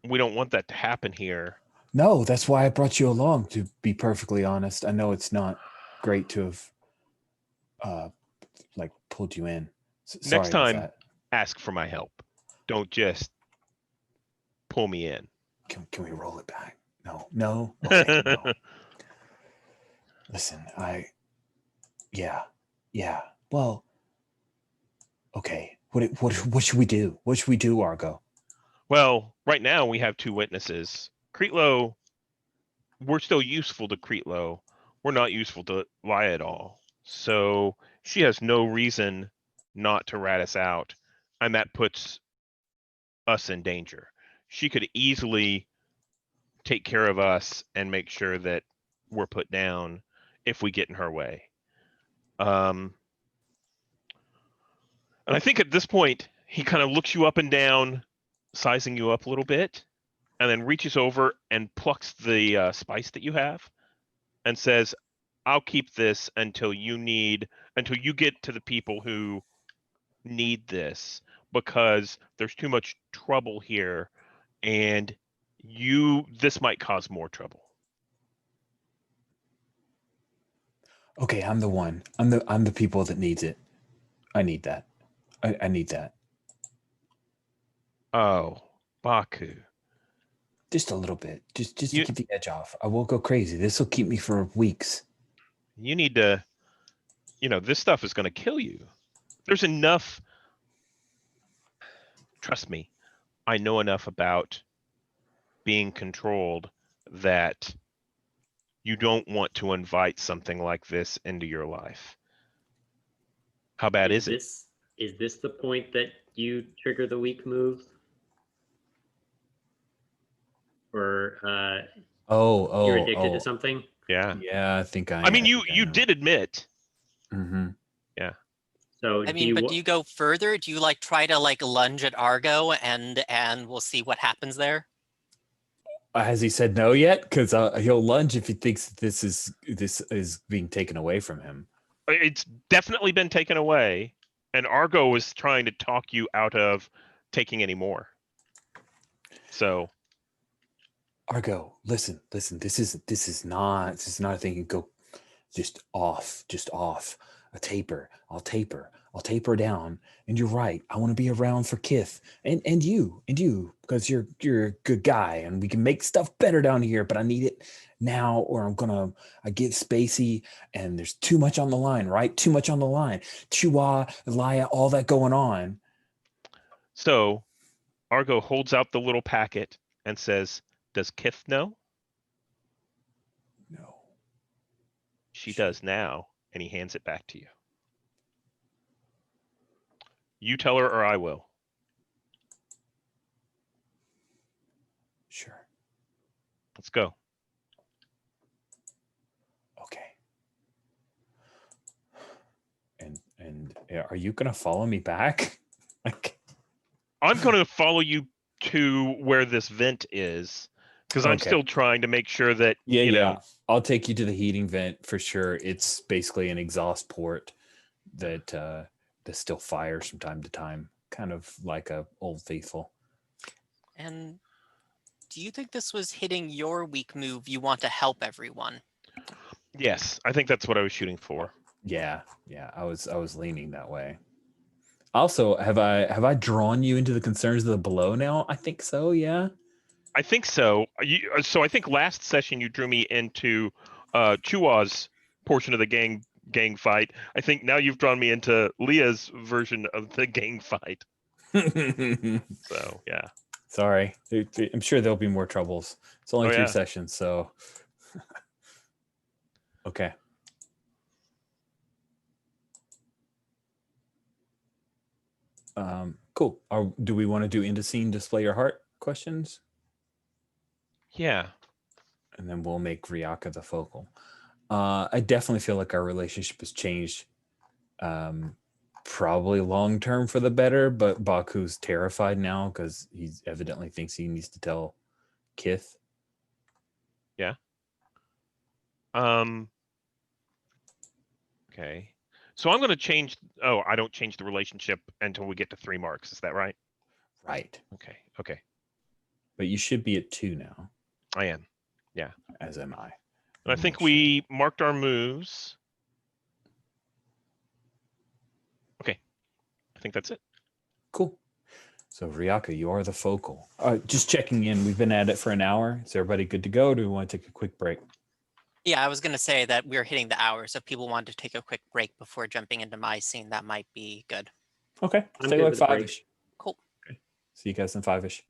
we don't want that to happen here. No, that's why I brought you along, to be perfectly honest. I know it's not great to have like pulled you in. Next Sorry about time, that. ask for my help. Don't just pull me in. Can we roll it back? No. Okay, no. Listen, yeah. Well, okay. What should we do? What should we do, Argo? Well, right now we have 2 witnesses. Creetlow, we're still useful to Creetlow. We're not useful to Lia at all. So she has no reason not to rat us out, and that puts us in danger. She could easily take care of us and make sure that we're put down if we get in her way. And I think at this point, he kind of looks you up and down, sizing you up a little bit, and then reaches over and plucks the spice that you have and says, I'll keep this until you get to the people who need this, because there's too much trouble here, and this might cause more trouble. Okay, I'm the one. I'm the people that needs it. I need that. I need that. Oh, Baku. Just a little bit. Just to keep the edge off. I won't go crazy. This will keep me for weeks. You need to, this stuff is going to kill you. There's enough. Trust me, I know enough about being controlled that you don't want to invite something like this into your life. How bad is it? Is this the point that you trigger the weak move? Or you're addicted to something? Yeah. Yeah, I think I. I mean, you did admit. Mm-hmm. Yeah. So I mean, but do you go further? Do you try to lunge at Argo and we'll see what happens there? Has he said no yet? Because he'll lunge if he thinks this is being taken away from him. It's definitely been taken away, and Argo is trying to talk you out of taking any more. So, Argo, listen. This is not a thing you go just off. A taper. I'll taper down. And you're right. I want to be around for Kith and you because you're a good guy and we can make stuff better down here. But I need it now, or I get spacey and there's too much on the line. Right? Too much on the line. Chua, Lia, all that going on. So, Argo holds out the little packet and says, "Does Kith know?" No. She does now, and he hands it back to you. You tell her, or I will. Sure. Let's go. Okay. And are you gonna follow me back? I'm gonna follow you to where this vent is, because I'm still trying to make sure that you know. I'll take you to the heating vent for sure. It's basically an exhaust port that still fires from time to time, kind of like a Old Faithful. And do you think this was hitting your weak move? You want to help everyone? Yes, I think that's what I was shooting for. Yeah, I was leaning that way. Also, have I drawn you into the concerns of the below now? I think so. Yeah. I think so. So I think last session you drew me into Chua's portion of the gang fight. I think now you've drawn me into Leah's version of the gang fight. So yeah. Sorry, I'm sure there'll be more troubles. It's only 3 sessions, so okay. Cool. Do we want to do end of scene display your heart questions? Yeah. And then we'll make Ryaka the focal. I definitely feel like our relationship has changed. Probably long term for the better, but Baku's terrified now because he evidently thinks he needs to tell Kith. Yeah. Okay. So I'm going to change. Oh, I don't change the relationship until we get to 3 marks. Is that right? Right. Okay. But you should be at 2 now. I am. Yeah. As am I. And I think we marked our moves. think that's it. Cool. So Ryaka, you are the focal. Just checking in. We've been at it for an hour. Is everybody good to go? Or do we want to take a quick break? Yeah, I was going to say that we're hitting the hour, so if people wanted to take a quick break before jumping into my scene, that might be good. Okay, I'm let's take good like with the break. five-ish. Cool. Okay. See you guys in five-ish.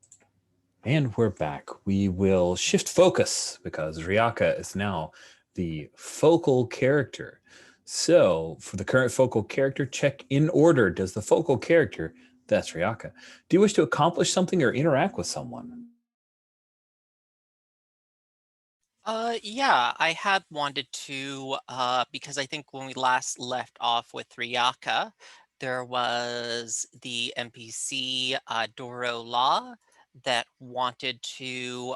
And we're back. We will shift focus because Ryaka is now the focal character. So for the current focal character, check in order. Does the focal character, that's Ryaka, do you wish to accomplish something or interact with someone? Yeah, I had wanted to, because I think when we last left off with Ryaka, there was the NPC Doro Law that wanted to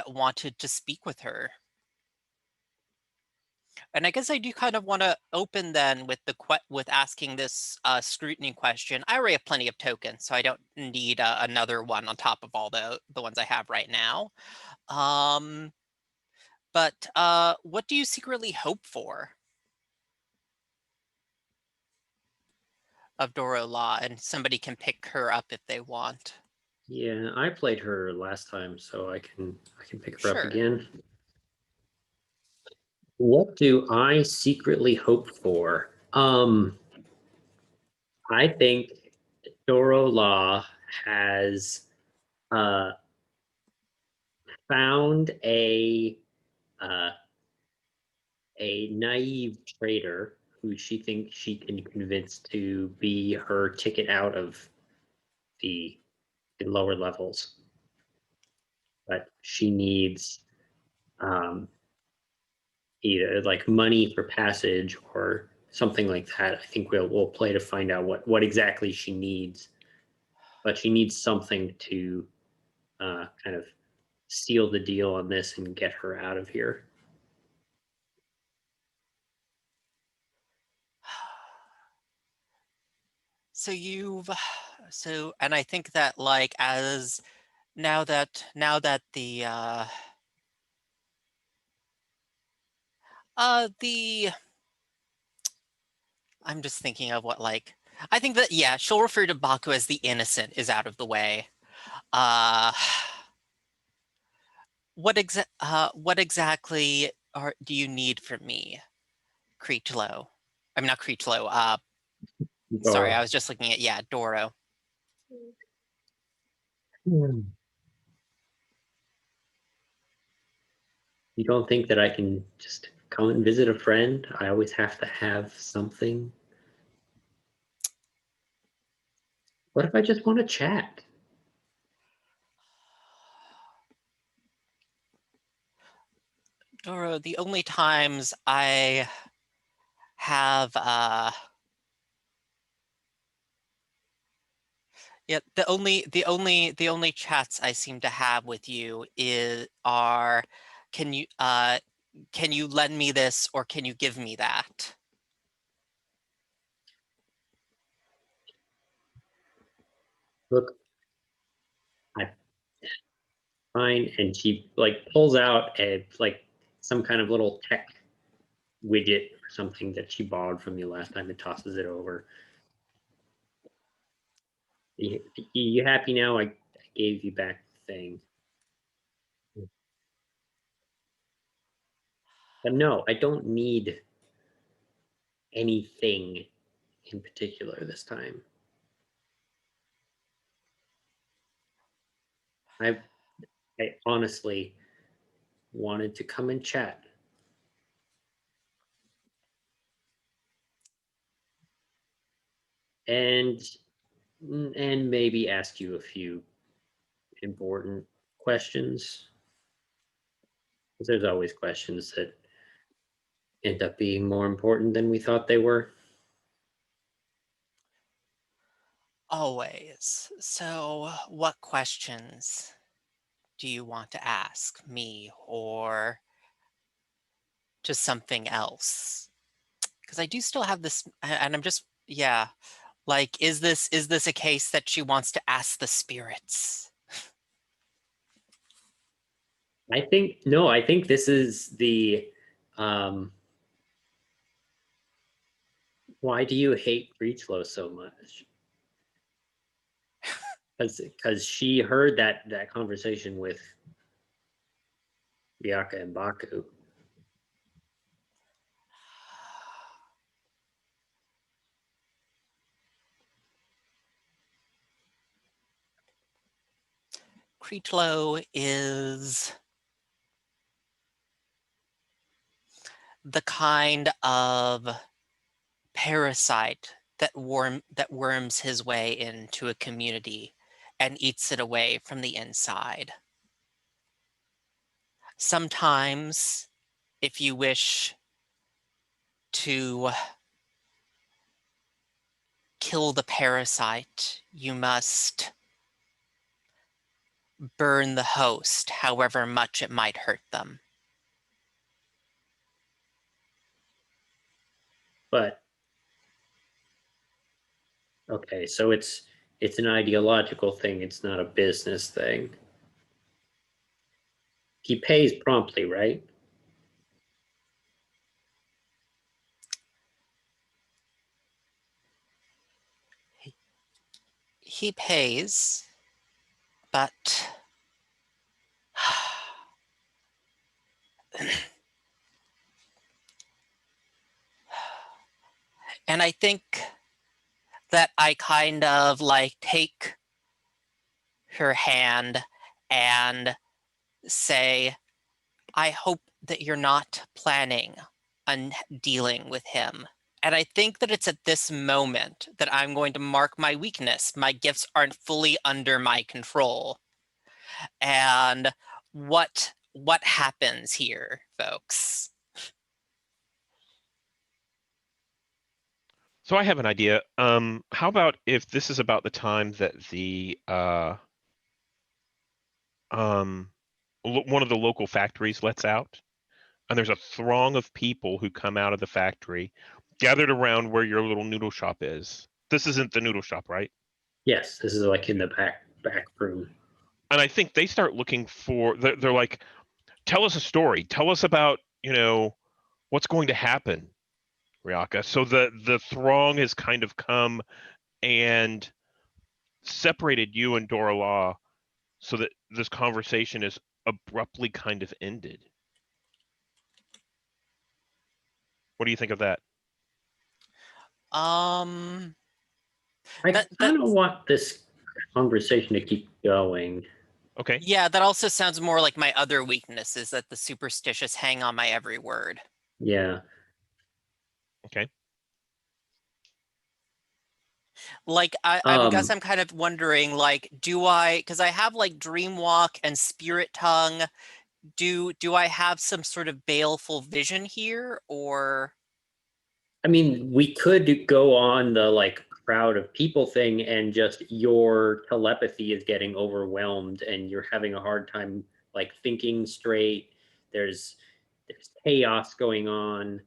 wanted to speak with her. And I guess I do kind of want to open then with with asking this scrutiny question. I already have plenty of tokens, so I don't need another one on top of all the ones I have right now. But what do you secretly hope for of Doro Law? And somebody can pick her up if they want. Yeah, I played her last time, so I can pick her up Sure. again. What do I secretly hope for? I think Doro Law has found uh, a naive trader who she thinks she can convince to be her ticket out of the lower levels. But she needs either like money for passage or something like that. I think we'll play to find out what exactly she needs. But she needs something to kind of seal the deal on this and get her out of here. And I think that like as now that the I'm just thinking of what like I think that yeah, she'll refer to Baku as the innocent is out of the way. What exactly do you need from me, Creechlow? I mean not Creechlow, sorry, I was just looking at Doro. You don't think that I can just come and visit a friend? I always have to have something. What if I just want to chat? Doro, the only times I have yeah, the only chats I seem to have with you are can you lend me this or can you give me that? Look, I fine, and she like pulls out like some kind of little tech widget or something that she borrowed from you last time and tosses it over. You happy now? I gave you back the thing. But no, I don't need anything in particular this time. I honestly wanted to come and chat. And maybe ask you a few important questions. Because there's always questions that end up being more important than we thought they were. Always. So what questions do you want to ask me or just something else? Because I do still have this and I'm just yeah, like is this a case that she wants to ask the spirits? I think this is the Why do you hate Breechlow so much? Because she heard that conversation with Biaka and Baku. Creetlow is the kind of parasite that worms his way into a community and eats it away from the inside. Sometimes, if you wish to kill the parasite, you must burn the host, however much it might hurt them. But okay, so it's an ideological thing. It's not a business thing. He pays promptly, right? He pays, but and I think that I kind of like take her hand and say, I hope that you're not planning on dealing with him. And I think that it's at this moment that I'm going to mark my weakness. My gifts aren't fully under my control. And what happens here, folks? So I have an idea. How about if this is about the time that the one of the local factories lets out, and there's a throng of people who come out of the factory, gathered around where your little noodle shop is. This isn't the noodle shop, right? Yes, this is like in the back room. And I think they start looking for. They're like, tell us a story. Tell us about what's going to happen, Ryaka. So the throng has kind of come and separated you and Dora Law, so that this conversation is abruptly kind of ended. What do you think of that? I kind of want this conversation to keep going. Okay. Yeah, that also sounds more like my other weakness, is that the superstitious hang on my every word. Yeah. Okay. Like, I guess I'm kind of wondering, like, because I have like dream walk and spirit tongue. Do I have some sort of baleful vision here, or? I mean, we could go on the like crowd of people thing, and just your telepathy is getting overwhelmed and you're having a hard time like thinking straight. There's chaos going on.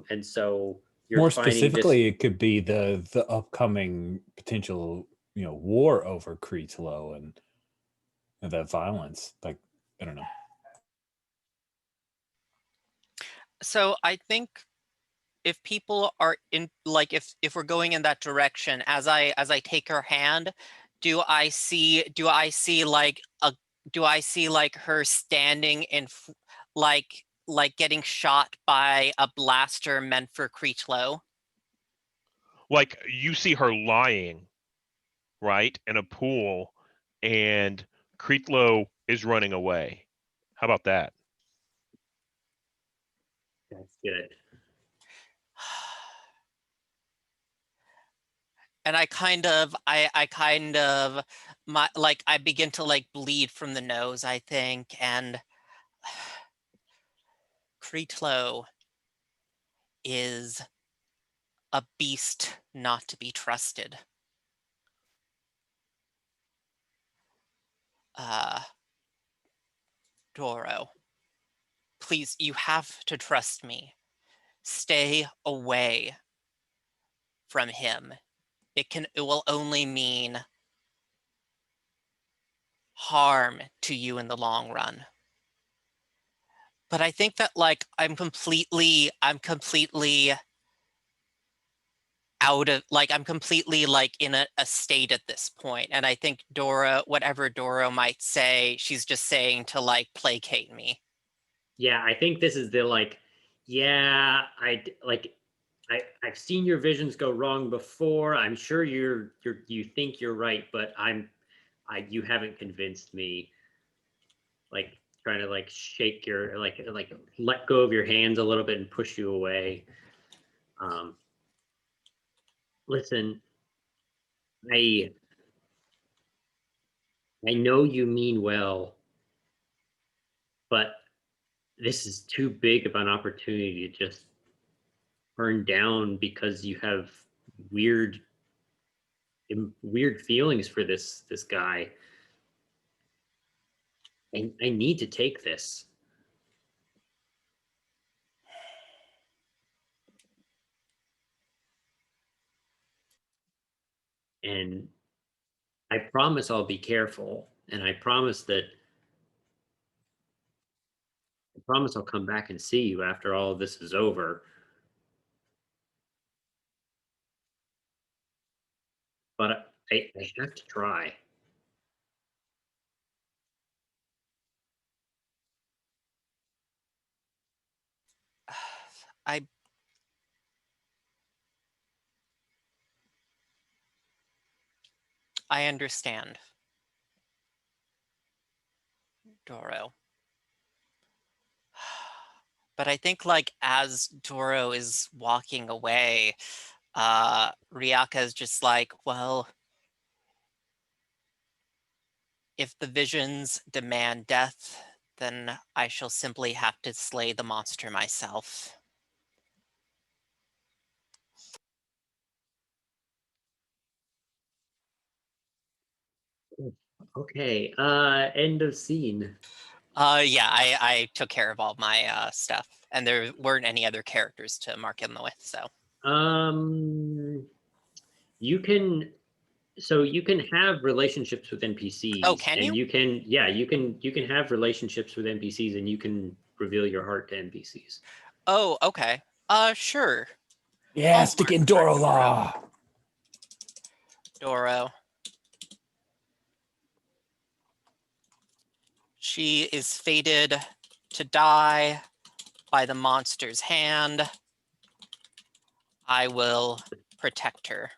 And so you're More finding specifically, this. it could be the upcoming potential, war over Creetlow and the violence. Like, I don't know. So I think if people are in, like, if we're going in that direction, as I take her hand, do I see like her standing in like getting shot by a blaster meant for Creetlow? Like, you see her lying, right, in a pool, and Creetlow is running away. How about that? That's good. And I kind of I begin to like bleed from the nose, I think, and Creetlow is a beast not to be trusted. Doro, please, you have to trust me. Stay away from him. It will only mean harm to you in the long run. But I think that like I'm completely out of, like, I'm completely like in a state at this point. And I think Doro, whatever Doro might say, she's just saying to like placate me. Yeah, I think this is the like, yeah, I've seen your visions go wrong before. I'm sure you think you're right, but you haven't convinced me. Like trying to like shake your like let go of your hands a little bit and push you away. Listen, I know you mean well, but this is too big of an opportunity to just turn down because you have weird weird feelings for this guy. I need to take this. And I promise I'll be careful. And I promise I'll come back and see you after all of this is over. But I have to try. I understand, Doro. But I think like as Doro is walking away, Ryaka is just like, well, if the visions demand death, then I shall simply have to slay the monster myself. Okay, end of scene. Yeah, I took care of all my stuff, and there weren't any other characters to mark in with, so. You can have relationships with NPCs. Oh, can you? You can have relationships with NPCs and you can reveal your heart to NPCs. Oh, okay. Sure. Yeah, stick in Doro Law. Doro. She is fated to die by the monster's hand. I will protect her.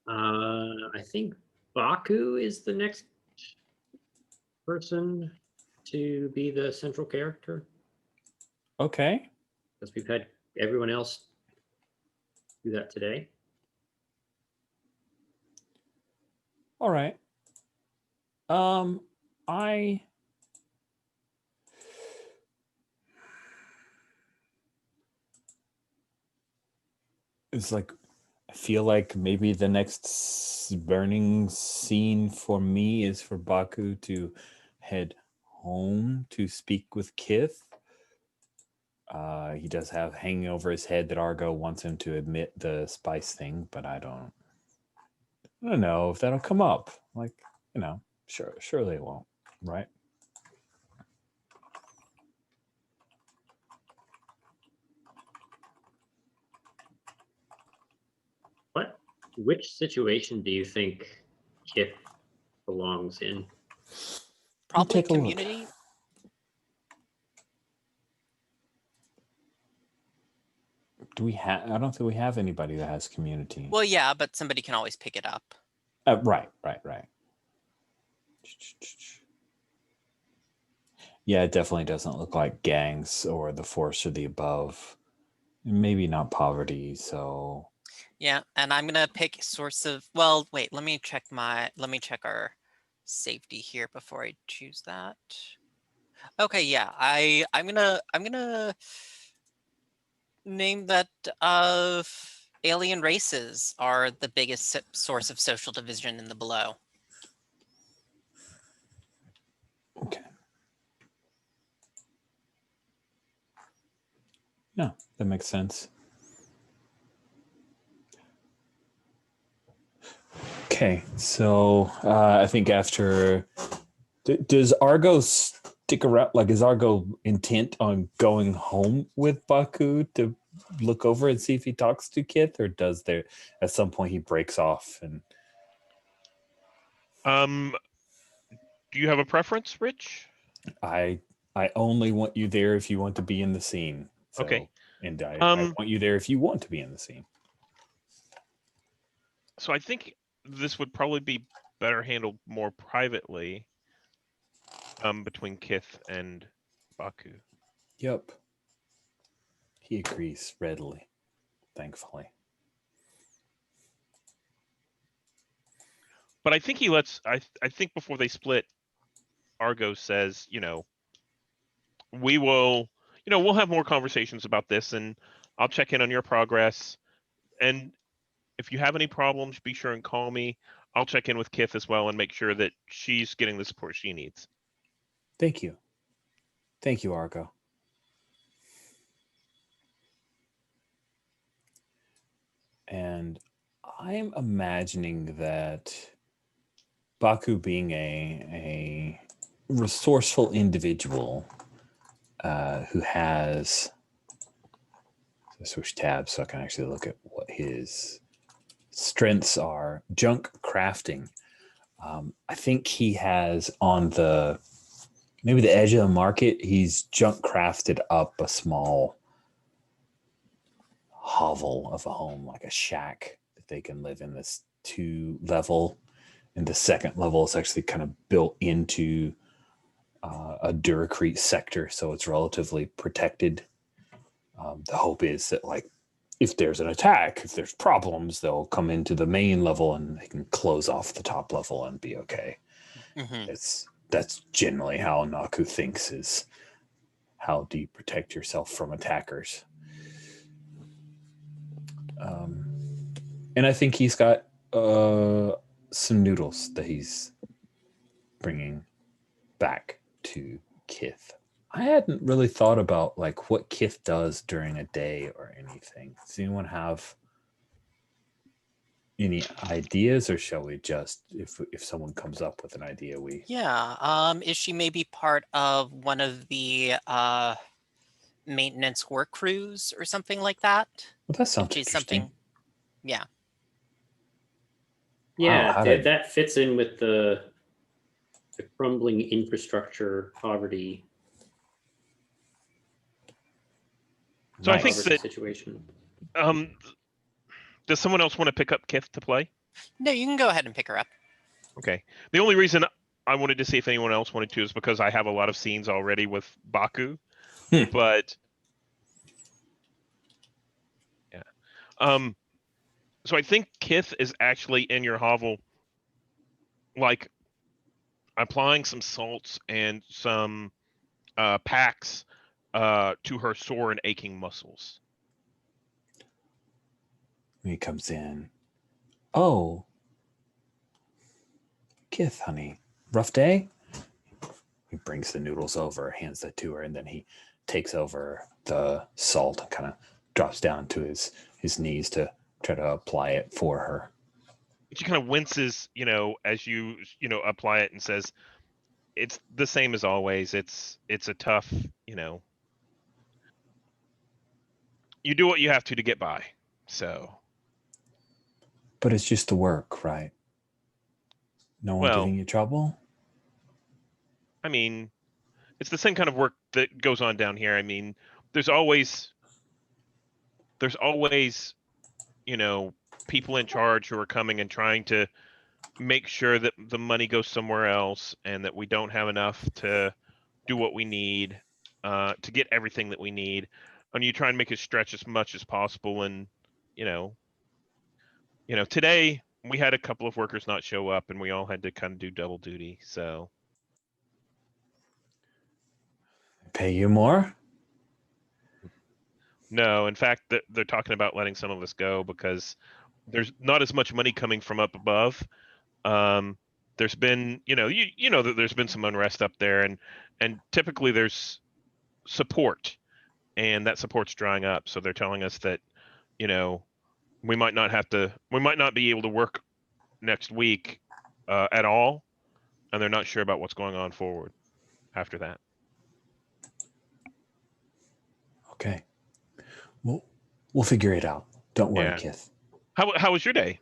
I think Baku is the next person to be the central character. Okay. Because we've had everyone else do that today. All right. I it's like I feel like maybe the next burning scene for me is for Baku to head home to speak with Kith. He does have hanging over his head that Argo wants him to admit the spice thing, but I don't know if that'll come up. Like, sure they won't, right? Which situation do you think Kith belongs in? Probably Take a look. community. Do we have? I don't think we have anybody that has community. Well, yeah, but somebody can always pick it up. Right. Yeah, it definitely doesn't look like gangs or the force or the above. Maybe not poverty, so Yeah, and I'm gonna pick source of, well, wait, let me check our safety here before I choose that. Okay, yeah, I'm gonna name that alien races are the biggest source of social division in the below. okay. Yeah, that makes sense. Okay. Okay, so I think after does Argo stick around? Like, is Argo intent on going home with Baku to look over and see if he talks to Kith, or does there at some point he breaks off? And Do you have a preference, Rich? I only want you there if you want to be in the scene. So, Okay. and I want you there if you want to be in the scene. So I think this would probably be better handled more privately, between Kith and Baku. Yep. He agrees readily, thankfully. But I think he lets. I think before they split, Argo says, we will, we'll have more conversations about this, and I'll check in on your progress. And if you have any problems, be sure and call me. I'll check in with Kith as well and make sure that she's getting the support she needs. Thank you. Thank you, Argo. And I'm imagining that Baku being a resourceful individual who has, so switch tabs so I can actually look at what his strengths are. Junk crafting. I think he has on maybe the edge of the market, he's junk crafted up a small hovel of a home, like a shack that they can live in. This 2-level, and the second level is actually kind of built into a Duracrete sector, so it's relatively protected. The hope is that, like, if there's an attack, if there's problems, they'll come into the main level and they can close off the top level and be okay. Mm-hmm. That's generally how Naku thinks, is how do you protect yourself from attackers. And I think he's got some noodles that he's bringing back to Kith. I hadn't really thought about like what Kith does during a day or anything. Does anyone have any ideas, or shall we just, if someone comes up with an idea, we... Yeah. Is she maybe part of one of the maintenance work crews or something like that? Well, that sounds If she's interesting. something. Yeah. Yeah, how did- that fits in with the crumbling infrastructure poverty. So I think poverty that situation. Does someone else want to pick up Kith to play? No, you can go ahead and pick her up. Okay. The only reason I wanted to see if anyone else wanted to is because I have a lot of scenes already with Baku. But yeah. So I think Kith is actually in your hovel, like applying some salts and some packs to her sore and aching muscles. When he comes in, oh, Kith, honey, rough day? He brings the noodles over, hands that to her, and then he takes over the salt and kind of drops down to his knees to try to apply it for her. She kind of winces, as you apply it, and says, "It's the same as always. It's a tough, you do what you have to get by." So, but it's just the work, right? No one giving you trouble? I mean, it's the same kind of work that goes on down here. I mean, there's always, people in charge who are coming and trying to make sure that the money goes somewhere else and that we don't have enough to do what we need, to get everything that we need. And you try and make it stretch as much as possible. And, today we had a couple of workers not show up and we all had to kind of do double duty. So. Pay you more? No, in fact, they're talking about letting some of us go because there's not as much money coming from up above. There's been, that there's been some unrest up there, and typically there's support, and that support's drying up. So they're telling us that, we might not be able to work next week at all, and they're not sure about what's going on forward after that. Okay. We'll figure it out. Don't worry, Yeah. Kith. How was your day?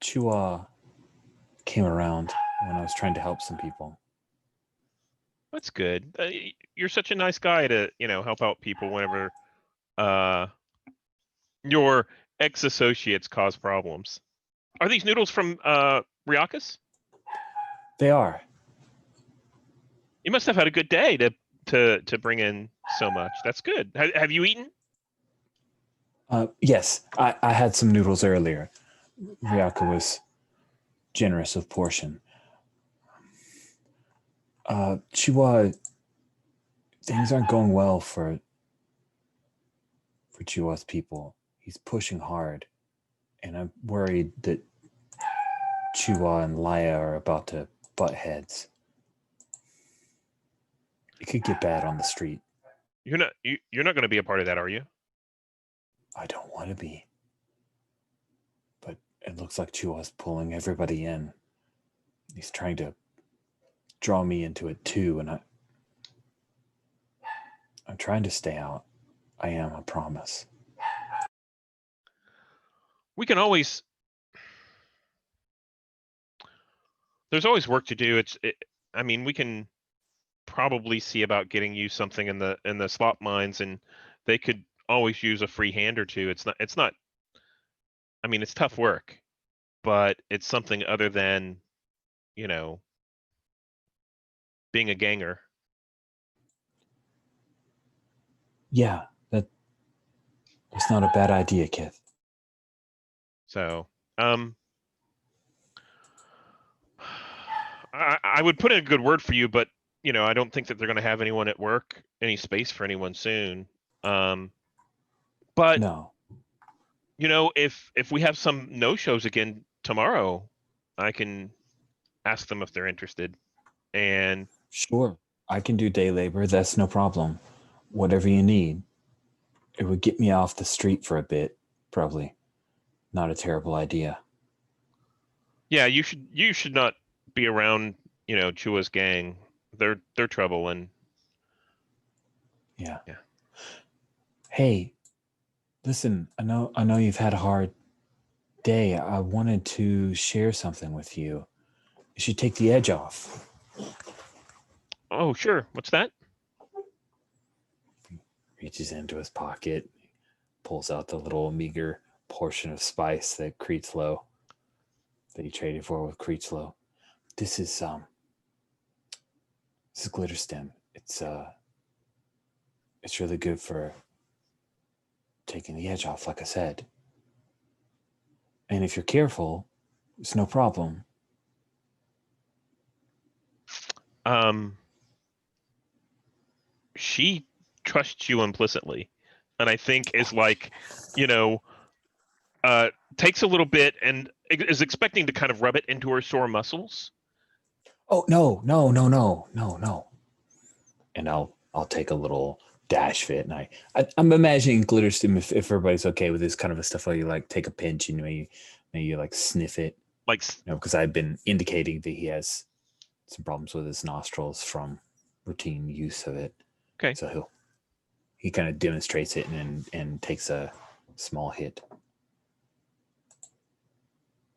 Chua came around when I was trying to help some people. That's good. You're such a nice guy to, help out people whenever your ex-associates cause problems. Are these noodles from Riakas? They are. You must have had a good day to bring in so much. That's good. Have you eaten? Yes, I had some noodles earlier. Ryaka was generous of portion. Chua, things aren't going well for Chua's people. He's pushing hard, and I'm worried that Chua and Laya are about to butt heads. It could get bad on the street. You're not going to be a part of that, are you? I don't want to be. But it looks like Chua's pulling everybody in. He's trying to draw me into it too, and I'm trying to stay out. I am, I promise. We can always... There's always work to do. We can probably see about getting you something in the slot mines, and they could always use a free hand or two. It's not it's tough work, but it's something other than being a ganger. Yeah, that's not a bad idea, Kith. So I would put in a good word for you, but I don't think that they're going to have anyone at work, any space for anyone soon. But no, if we have some no-shows again tomorrow, I can ask them if they're interested. And sure, I can do day labor. That's no problem. Whatever you need. It would get me off the street for a bit, probably. Not a terrible idea. Yeah, you should not be around, Chua's gang. They're trouble, and Yeah. Yeah. Hey, listen, I know you've had a hard day. I wanted to share something with you. You should take the edge off. Oh, sure. What's that? Reaches into his pocket, pulls out the little meager portion of spice that Creetslow that he traded for with Creetslow. This is glitter stem. It's really good for taking the edge off, like I said. And if you're careful, it's no problem. She trusts you implicitly, and I think is takes a little bit and is expecting to kind of rub it into her sore muscles. Oh, no. And I'll take a little dash fit, and I'm imagining glitter stem, if everybody's okay with this kind of a stuff, where you like take a pinch and maybe you like sniff it, because I've been indicating that he has some problems with his nostrils from routine use of it. Okay. So he kind of demonstrates it and takes a small hit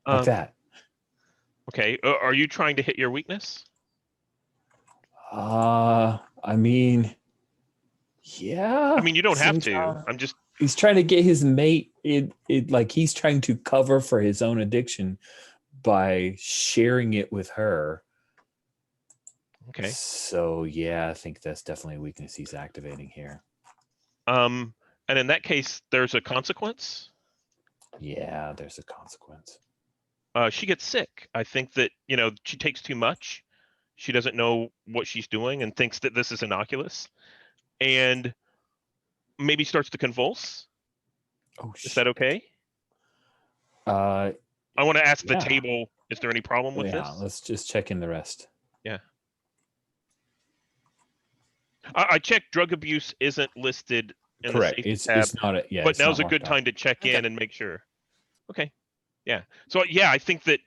like that. Okay. Are you trying to hit your weakness? Yeah. You don't have to. He's trying to get his mate. He's trying to cover for his own addiction by sharing it with her. Okay. So yeah, I think that's definitely a weakness he's activating here. And in that case, there's a consequence. Yeah, there's a consequence. She gets sick. I think that she takes too much. She doesn't know what she's doing and thinks that this is innocuous, and maybe starts to convulse. Oh, is that okay? I want to ask the table, is there any problem with this? Let's just check in the rest. Yeah. I checked. Drug abuse isn't listed in the Correct. safety It's tab. not a yeah. But it's now's not a good locked out. time to check Okay. in and make sure. Okay. Yeah. So yeah, I think that,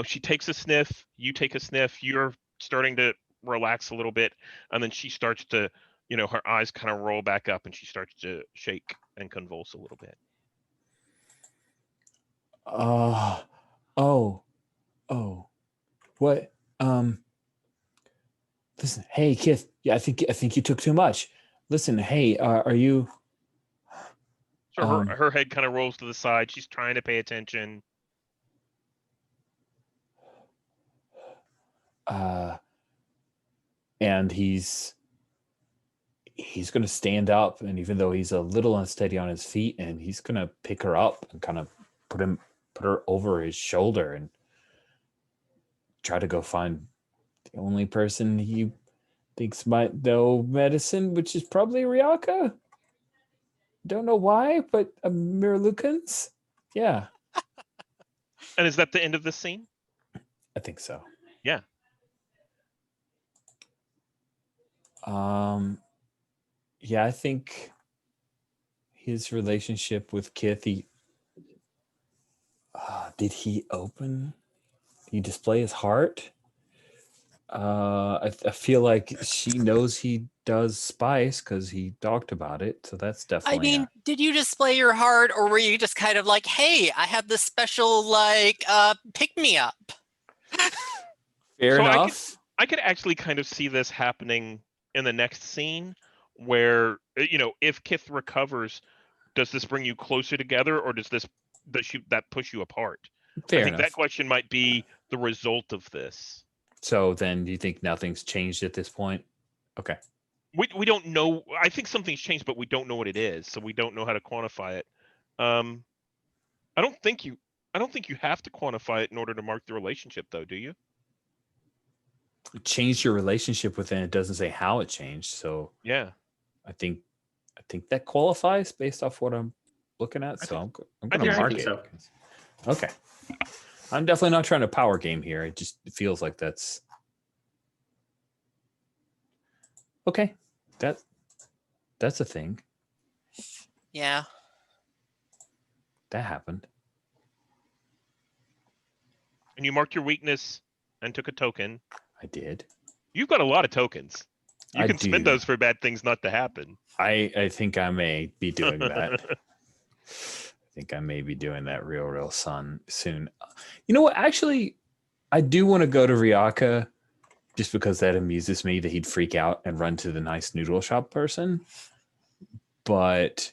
she takes a sniff, you take a sniff, you're starting to relax a little bit, and then she starts to, her eyes kind of roll back up and she starts to shake and convulse a little bit. Oh. What? Listen, hey, Kith. Yeah, I think you took too much. Listen, hey, are you? So her head kind of rolls to the side. She's trying to pay attention. And he's going to stand up, and even though he's a little unsteady on his feet, and he's going to pick her up and kind of put her over his shoulder and try to go find the only person he thinks might know medicine, which is probably Ryaka. Don't know why, but Mirlukans. Yeah, And is that the end of the scene? I think so. Yeah. Yeah, I think his relationship with Kith, did he display his heart? I feel like she knows he does spice because he talked about it. So that's I definitely. mean, did you display your heart, or were you just kind of like, hey, I have this special pick me up? Fair So enough. I could actually kind of see this happening in the next scene where, if Kith recovers, does this bring you closer together, or does that push you apart? Fair I think enough. that question might be the result of this. So then you think nothing's changed at this point? Okay. We don't know. I think something's changed, but we don't know what it is, so we don't know how to quantify it. I don't think you have to quantify it in order to mark the relationship, though, do you? Changed your relationship with it. It doesn't say how it changed. So Yeah. I think that qualifies based off what I'm looking at. So I'm going to mark it. So. Okay. I'm definitely not trying to power game here. It feels like that's okay. That's a thing. Yeah. That happened. And you marked your weakness and took a token. I did. You've got a lot of tokens. You I can spend do. those for bad things not to happen. I think I may be doing that. I think I may be doing that real soon. You know what? Actually, I do want to go to Ryaka just because that amuses me that he'd freak out and run to the nice noodle shop person. But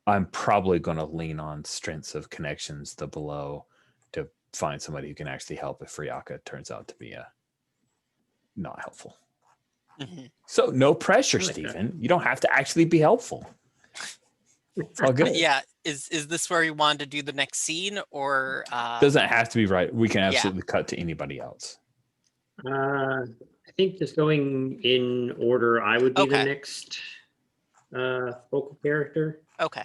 I'm probably going to lean on strengths of connections, the below, to find somebody who can actually help if Ryaka turns out to be not helpful. Mm-hmm. So no pressure, Stephen. You don't have to actually be helpful. It's all good. Yeah. Is this where you wanted to do the next scene, or Doesn't have to be right. We can absolutely cut to anybody else. I think just going in order, I would be the next focal character. Okay.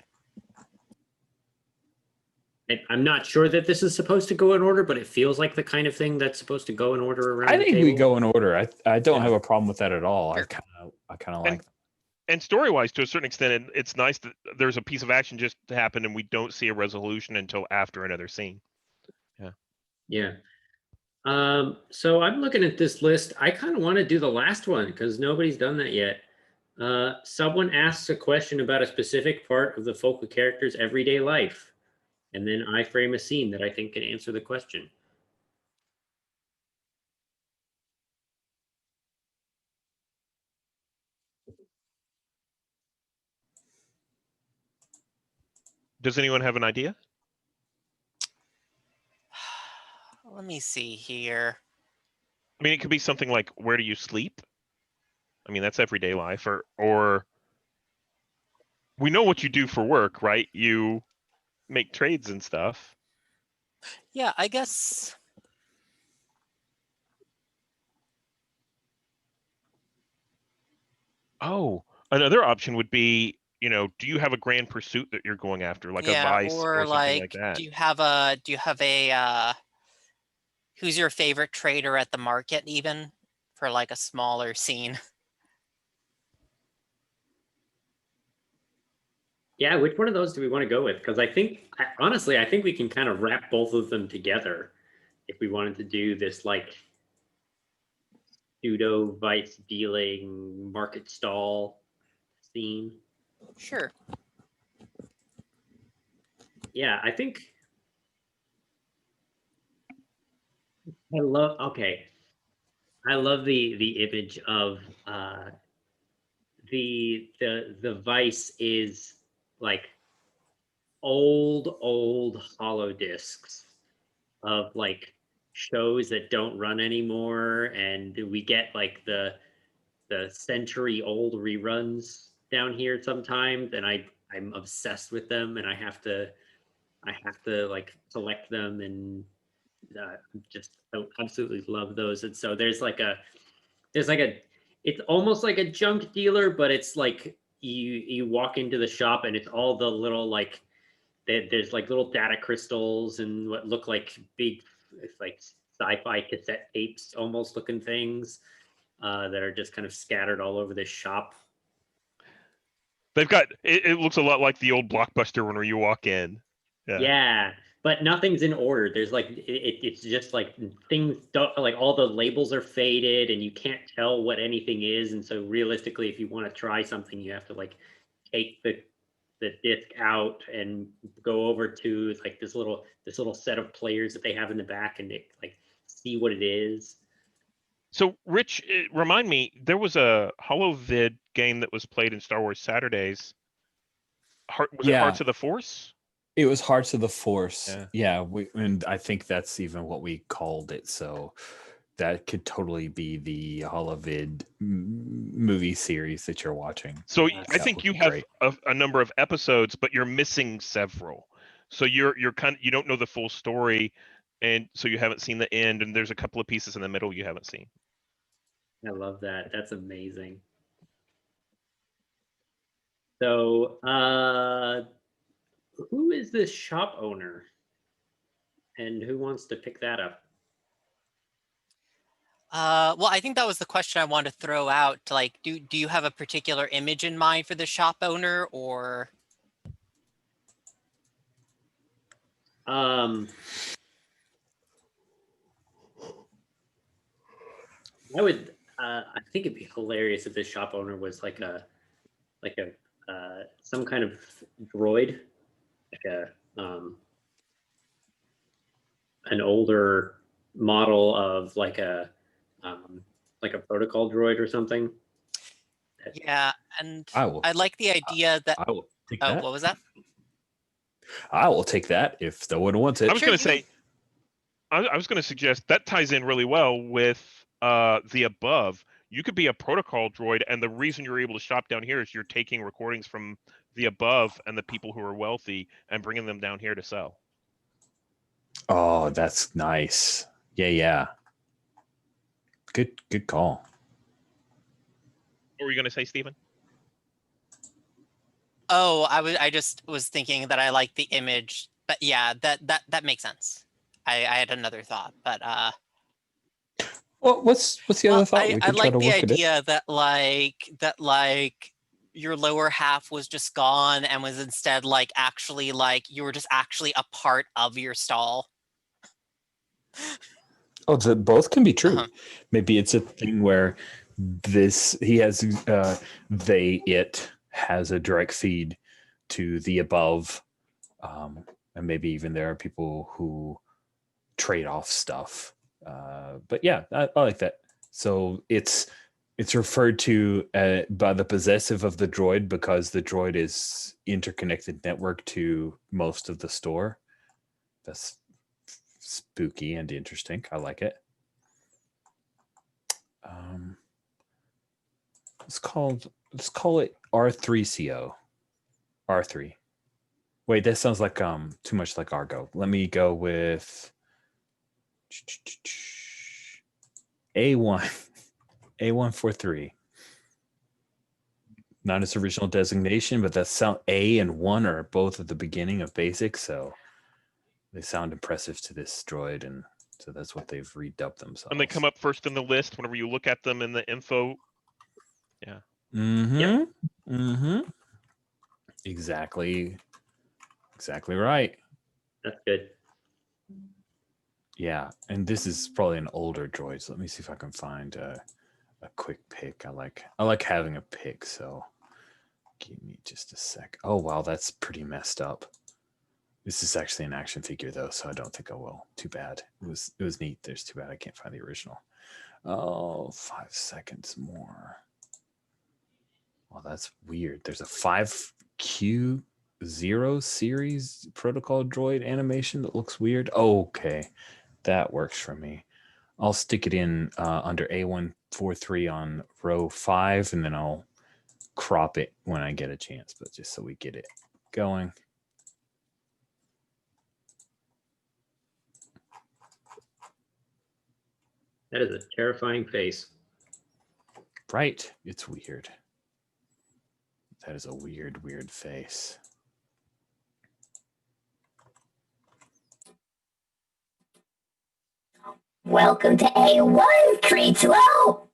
I'm not sure that this is supposed to go in order, but it feels like the kind of thing that's supposed to go in order around. I think the we table. go in order. I don't have a problem with that at all. Sure. I kind of like. And story-wise, to a certain extent, it's nice that there's a piece of action just happened and we don't see a resolution until after another scene. Yeah. So I'm looking at this list. I kind of want to do the last one because nobody's done that yet. Someone asks a question about a specific part of the focal character's everyday life, and then I frame a scene that I think can answer the question. Does anyone have an idea? Let me see here. I mean, it could be something like, where do you sleep? I mean, that's everyday life. Or we know what you do for work, right? You make trades and stuff. Yeah, I guess. Oh, another option would be, do you have a grand pursuit that you're going after, like a vice or something like that? Do you have a who's your favorite trader at the market, even for like a smaller scene? Yeah, which one of those do we want to go with? Because honestly, I think we can kind of wrap both of them together if we wanted to do this like pseudo vice dealing market stall scene. Sure. Yeah, I think I love the image of the vice is like old hollow discs of like shows that don't run anymore, and we get like the century old reruns down here sometimes, and I'm obsessed with them, and I have to like collect them, and just I absolutely love those. And so there's like a it's almost like a junk dealer, but it's like you walk into the shop and it's all the little like there's like little data crystals and what look like big, it's like sci-fi cassette tapes almost looking things that are just kind of scattered all over this shop. They've got it looks a lot like the old Blockbuster when you walk in. Yeah, but nothing's in order. There's like it's just like things don't like all the labels are faded and you can't tell what anything is. And so realistically, if you want to try something, you have to like take the disc out and go over to like this little set of players that they have in the back and like see what it is. So, Rich, remind me, there was a HoloVid game that was played in Star Wars Saturdays. Was it Hearts of the Force? It was Hearts of the Force. Yeah. And I think that's even what we called it. So that could totally be the HoloVid movie series that you're watching. So I think you have a number of episodes, but you're missing several. So you're kind of, you don't know the full story, and so you haven't seen the end, and there's a couple of pieces in the middle you haven't seen. I love that. That's amazing. So who is this shop owner? And who wants to pick that up? Well, I think that was the question I wanted to throw out. To like, do you have a particular image in mind for the shop owner, or? I think it'd be hilarious if this shop owner was like a some kind of droid, like an older model of like a protocol droid or something. Yeah, and I like the idea that. I will take that. What was that? I will take that if no one wants it. I was going to say, I was going to suggest that ties in really well with the above. You could be a protocol droid, and the reason you're able to shop down here is you're taking recordings from the above and the people who are wealthy and bringing them down here to sell. Oh, that's nice. Yeah. Good call. What were you going to say, Stephen? Oh, I just was thinking that I like the image, but yeah, that makes sense. I had another thought, but well, what's the other thought? I like the idea that like your lower half was just gone and was instead like actually like you were just actually a part of your stall. Oh, both can be true. Maybe it's a thing where it has a direct feed to the above, and maybe even there are people who trade off stuff. But yeah, I like that. So it's referred to by the possessive of the droid because the droid is interconnected network to most of the store. That's spooky and interesting. I like it. Let's call it R3CO. R3. Wait, that sounds like too much like Argo. Let me go with A1. A143. Not its original designation, but that sound A and 1 are both at the beginning of basic, so they sound impressive to this droid, and so that's what they've redubbed themselves. And they come up first in the list whenever you look at them in the info. Yeah. Mm-hmm. Yep. Mm-hmm. Exactly right. That's good. Yeah, and this is probably an older droid. So let me see if I can find a quick pick. I like having a pick. So give me just a sec. Oh wow, that's pretty messed up. This is actually an action figure though, so I don't think I will. Too bad. It was neat. There's too bad I can't find the original. Oh, 5 seconds more. Well, that's weird. There's a 5Q0 series protocol droid animation that looks weird. Oh, okay. That works for me. I'll stick it in under A143 on row 5, and then I'll crop it when I get a chance, but just so we get it going. That is a terrifying face. Right. It's weird. That is a weird, weird face. Welcome to A1, Creetuo.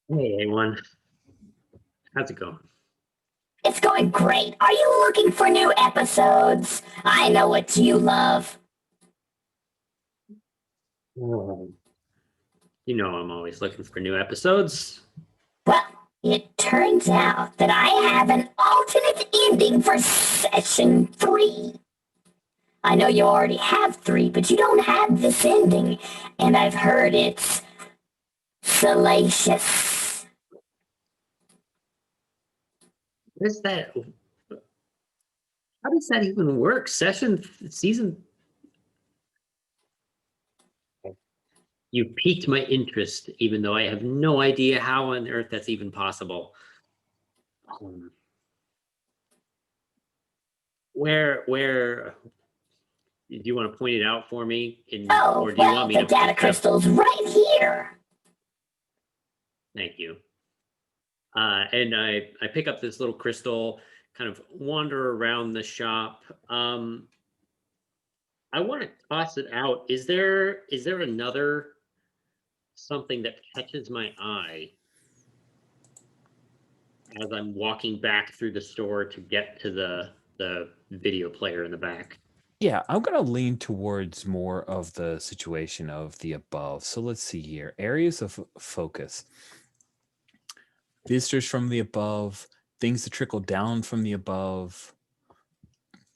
Hey, A1. How's it going? It's going great. Are you looking for new episodes? I know what you love. You know I'm always looking for new episodes. Well, it turns out that I have an alternate ending for session 3. I know you already have 3, but you don't have this ending, and I've heard it's salacious. What is that? How does that even work? Season. You piqued my interest, even though I have no idea how on earth that's even possible. Where do you want to point it out for me? Oh, or do you well, want me the to data crystal's right here. Thank you. And I pick up this little crystal, kind of wander around the shop. I want to toss it out. Is there another something that catches my eye as I'm walking back through the store to get to the video player in the back? Yeah, I'm going to lean towards more of the situation of the above. So let's see here. Areas of focus. Visitors from the above, things that trickle down from the above,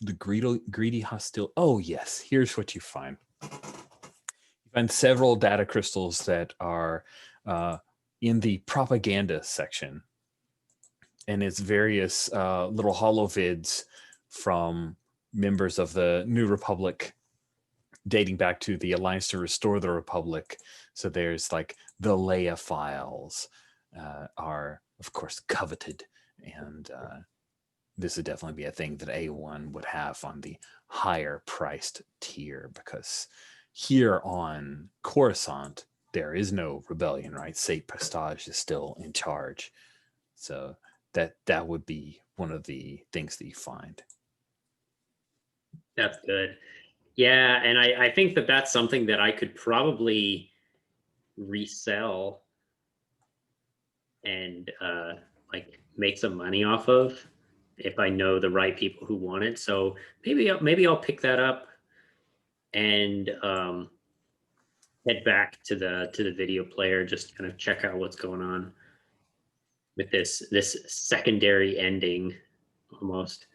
the greedy hostile. Oh, yes. Here's what you find. You find several data crystals that are in the propaganda section. And it's various little holovids from members of the New Republic dating back to the Alliance to Restore the Republic. So there's like the Leia files are, of course, coveted. And this would definitely be a thing that A1 would have on the higher priced tier, because here on Coruscant, there is no rebellion, right? Saint Prestige is still in charge. So that would be one of the things that you find. That's good. Yeah, and I think that that's something that I could probably resell and like make some money off of if I know the right people who want it. So maybe I'll pick that up and head back to the video player, just kind of check out what's going on with this secondary ending almost.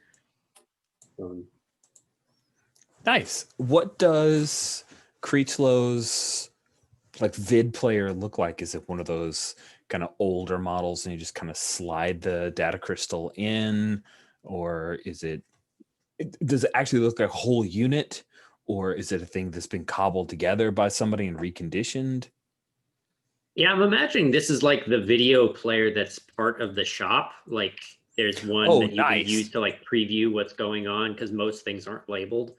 Nice. What does Creechlow's like vid player look like? Is it one of those kind of older models and you just kind of slide the data crystal in, or does it actually look like a whole unit, or is it a thing that's been cobbled together by somebody and reconditioned? Yeah, I'm imagining this is like the video player that's part of the shop. Like there's one that you can use to like preview what's going on, because most things aren't labeled.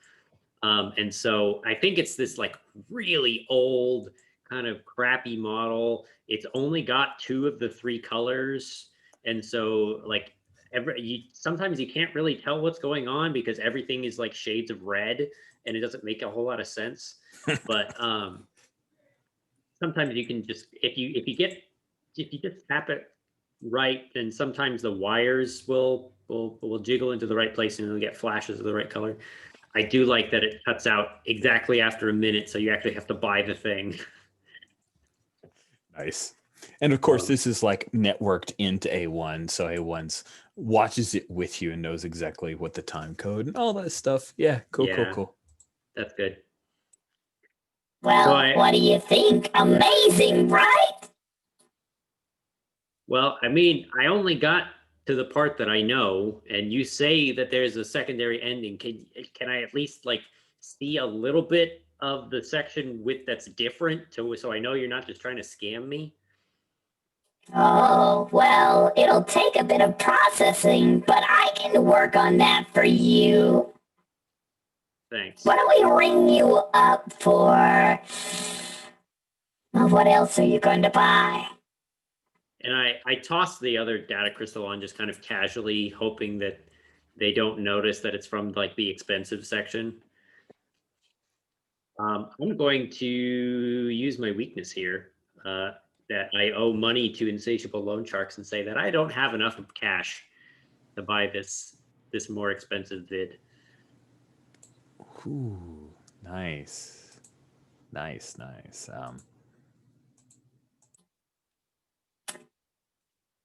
And so I think it's this like really old kind of crappy model. It's only got 2 of the 3 colors. And so like sometimes you can't really tell what's going on because everything is like shades of red and it doesn't make a whole lot of sense. But sometimes you can just if you just tap it right, then sometimes the wires will jiggle into the right place and you'll get flashes of the right color. I do like that it cuts out exactly after a minute, so you actually have to buy the thing. Nice. And of course, this is like networked into A1, so A1's watches it with you and knows exactly what the time code and all that stuff. Yeah, cool, Yeah. cool. That's good. Well, what do you think? Amazing, right? Well, I mean, I only got to the part that I know, and you say that there's a secondary ending. Can I at least like see a little bit of the section with that's different so I know you're not just trying to scam me? Oh, well, it'll take a bit of processing, but I can work on that for you. Thanks. What do we ring you up for? Well, what else are you going to buy? And I tossed the other data crystal on just kind of casually, hoping that they don't notice that it's from like the expensive section. I'm going to use my weakness here, that I owe money to insatiable loan sharks, and say that I don't have enough cash to buy this more expensive vid. Ooh, nice. Nice.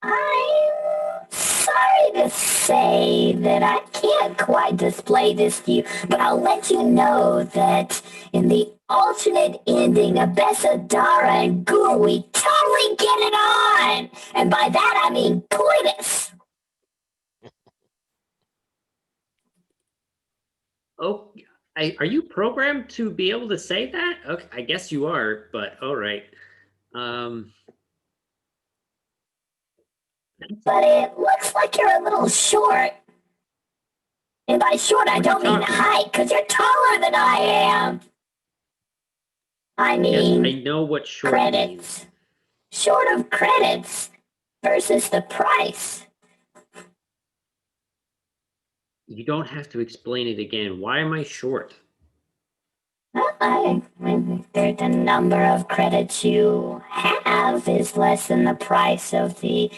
I'm sorry to say that I can't quite display this to you, but I'll let you know that in the alternate ending of Bessadara and Gur, we totally get it on! And by that I mean coitus! Oh, are you programmed to be able to say that? Okay, I guess you are, but all right. But it looks like you're a little short. And by short, I don't mean height, because you're taller than I am. I mean, yes, I know what short credits. means. Short of credits versus the price. You don't have to explain it again. Why am I short? The number of credits you have is less than the price of the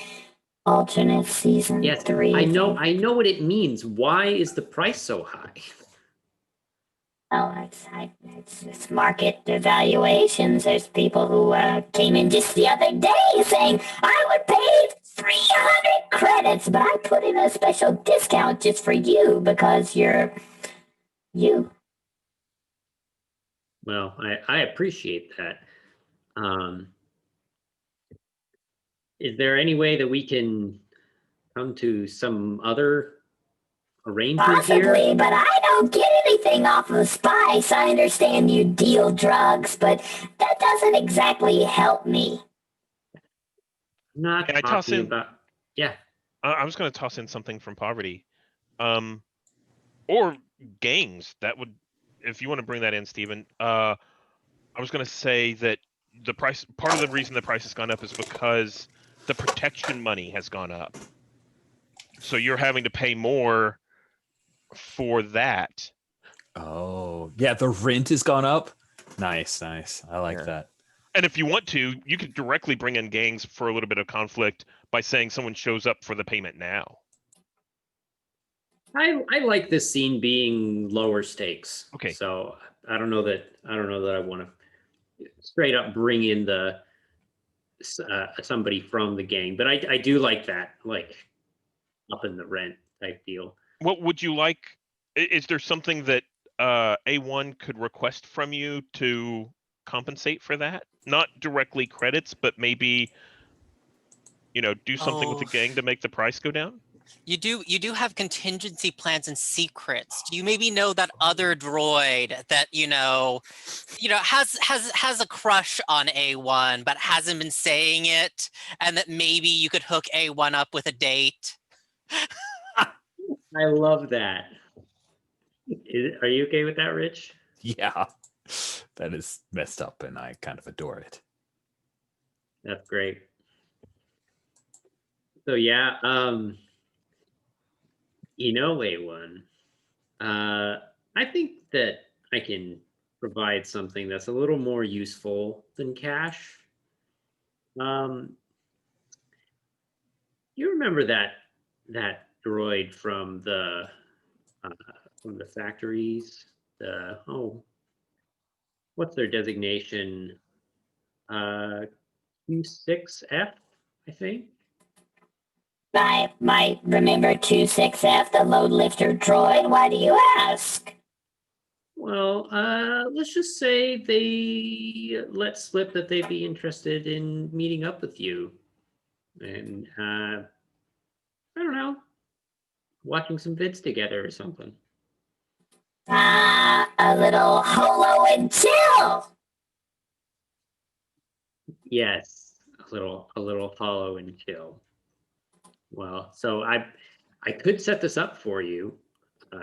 alternate season 3. I know what it means. Why is the price so high? Oh, it's market evaluations. There's people who came in just the other day saying, I would pay 300 credits, but I put in a special discount just for you because you're you. Well, I appreciate that. Is there any way that we can come to some other arrangement Possibly, here? but I don't get anything off of spice. I understand you deal drugs, but that doesn't exactly help me. Not Can I toss talking in? about. Yeah. I'm just going to toss in something from poverty, or gangs. That would, if you want to bring that in, Stephen. I was going to say that the price. Part of the reason the price has gone up is because the protection money has gone up. So you're having to pay more for that. Oh, yeah, the rent has gone up. Nice. I like that. And if you want to, you could directly bring in gangs for a little bit of conflict by saying someone shows up for the payment now. I like this scene being lower stakes. Okay. So I don't know that I want to straight up bring in the somebody from the gang, but I do like that, like up in the rent type deal. What would you like? Is there something that A1 could request from you to compensate for that? Not directly credits, but maybe, do something with the gang to make the price go down? You do have contingency plans and secrets. Do you maybe know that other droid that has a crush on A1 but hasn't been saying it, and that maybe you could hook A1 up with a date? I love that. Are you okay with that, Rich? Yeah, that is messed up, and I kind of adore it. That's great. So yeah, A1. I think that I can provide something that's a little more useful than cash. you remember that droid from the factories? What's their designation? Q6F, I think. I might remember 26F, the load lifter droid. Why do you ask? Well, let's just say they let slip that they'd be interested in meeting up with you. And, I don't know, watching some vids together or something. A little holo and chill. Yes, a little hollow and chill. Well, so I could set this up for you,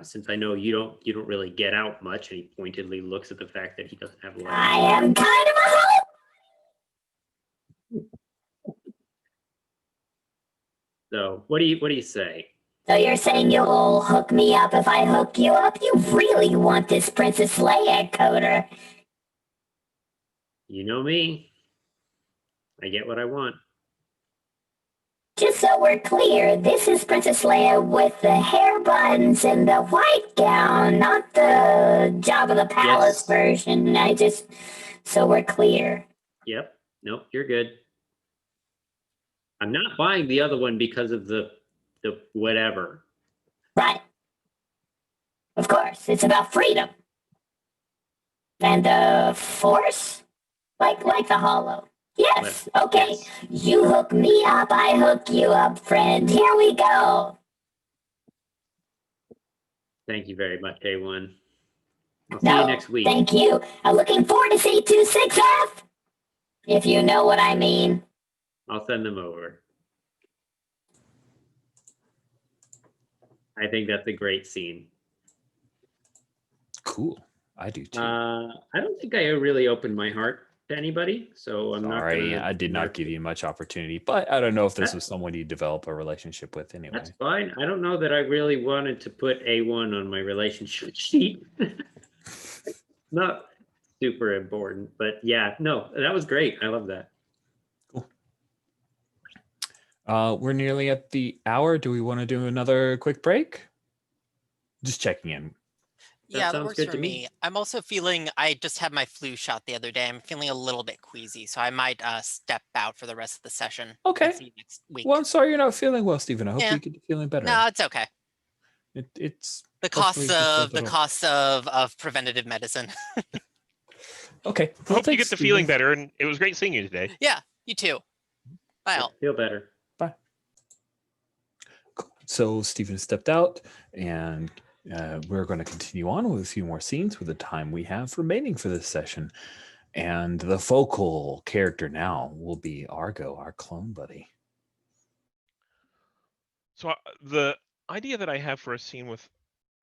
since I know you don't really get out much, and he pointedly looks at the fact that he doesn't have legs. I am kind of a holo. So what do you say? So you're saying you'll hook me up if I hook you up? You really want this Princess Leia coder? You know me. I get what I want. Just so we're clear, this is Princess Leia with the hair buns and the white gown, not the Jabba the Palace version. So we're clear. Yep. Nope, you're good. I'm not buying the other one because of the whatever. Right. Of course, it's about freedom. And the Force? Like the Hollow. Yes, okay. Yes. You hook me up, I hook you up, friend. Here we go. Thank you very much, A1. I'll see you next week. Thank you. I'm looking forward to C26F. If you know what I mean. I'll send them over. I think that's a great scene. Cool. I do too. I don't think I really opened my heart to anybody, so I'm not Sorry, gonna. I did not give you much opportunity, but I don't know if this was someone you develop a relationship with anyway. That's fine. I don't know that I really wanted to put A1 on my relationship sheet. Not super important, but yeah, no, that was great. I love that. Cool. We're nearly at the hour. Do we want to do another quick break? Just checking in. Yeah, that works for me. I'm also feeling, I just had my flu shot the other day. I'm feeling a little bit queasy, so I might step out for the rest of the session. Okay. See you next week. Well, I'm sorry you're not feeling well, Stephen. I hope you get feeling better. No, it's okay. It's the costs of preventative medicine. Okay. I hope you get the feeling better, and it was great seeing you today. Yeah, you too. Bye all. Feel better. Bye. Cool. So Stephen stepped out, and we're going to continue on with a few more scenes with the time we have remaining for this session. And the focal character now will be Argo, our clone buddy. So the idea that I have for a scene with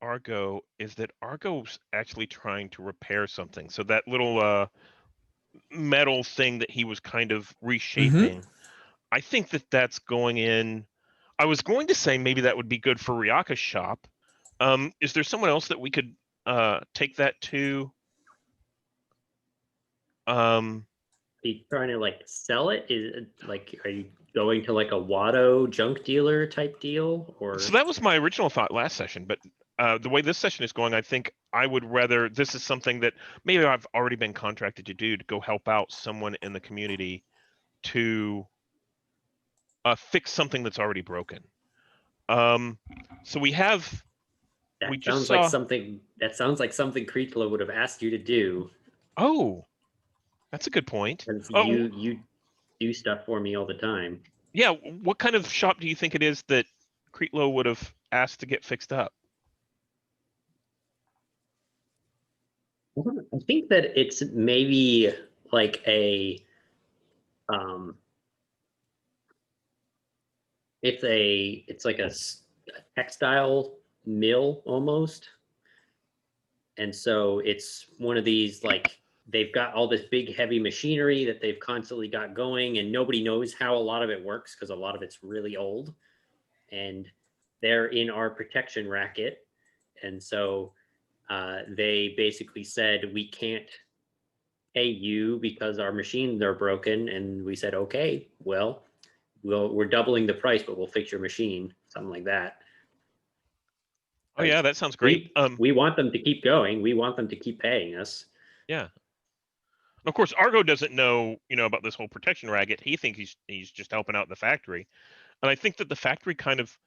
Argo is that Argo's actually trying to repair something. So that little metal thing that he was kind of reshaping, I think that's going in. I was going to say maybe that would be good for Ryaka's shop. Is there someone else that we could take that to? Are you trying to like sell it? Is it like, are you going to like a Watto junk dealer type deal? Or so that was my original thought last session, but the way this session is going, I think I would rather, this is something that maybe I've already been contracted to do, to go help out someone in the community to fix something that's already broken. So we have. That sounds like something Creekla would have asked you to do. Oh, that's a good point. You do stuff for me all the time. Yeah, what kind of shop do you think it is that Creekla would have asked to get fixed up? I think that it's maybe like a it's like a textile mill almost. And so it's one of these, like, they've got all this big heavy machinery that they've constantly got going, and nobody knows how a lot of it works because a lot of it's really old, and they're in our protection racket. And so they basically said, we can't pay you because our machines are broken. And we said, okay, well, we're doubling the price, but we'll fix your machine, something like that. Oh yeah, that sounds great. We want them to keep going. We want them to keep paying us. Yeah. Of course, Argo doesn't know, about this whole protection racket. He thinks he's just helping out the factory, and I think that the factory kind of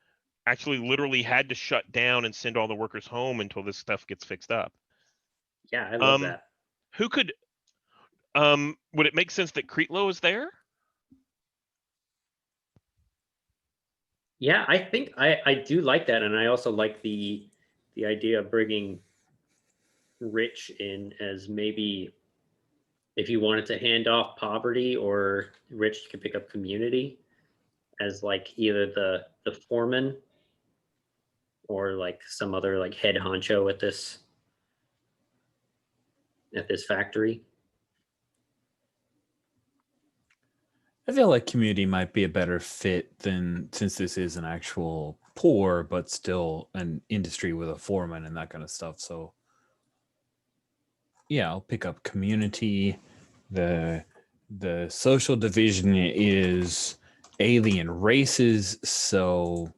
actually literally had to shut down and send all the workers home until this stuff gets fixed up. Yeah, I love that. Who could? Would it make sense that Creetlow is there? Yeah, I think I do like that, and I also like the idea of bringing Rich in as maybe if you wanted to hand off poverty, or Rich could pick up community as like either the foreman or like some other like head honcho at this factory. I feel like community might be a better fit than, since this is an actual poor but still an industry with a foreman and that kind of stuff. So yeah, I'll pick up community. The social division is alien races, so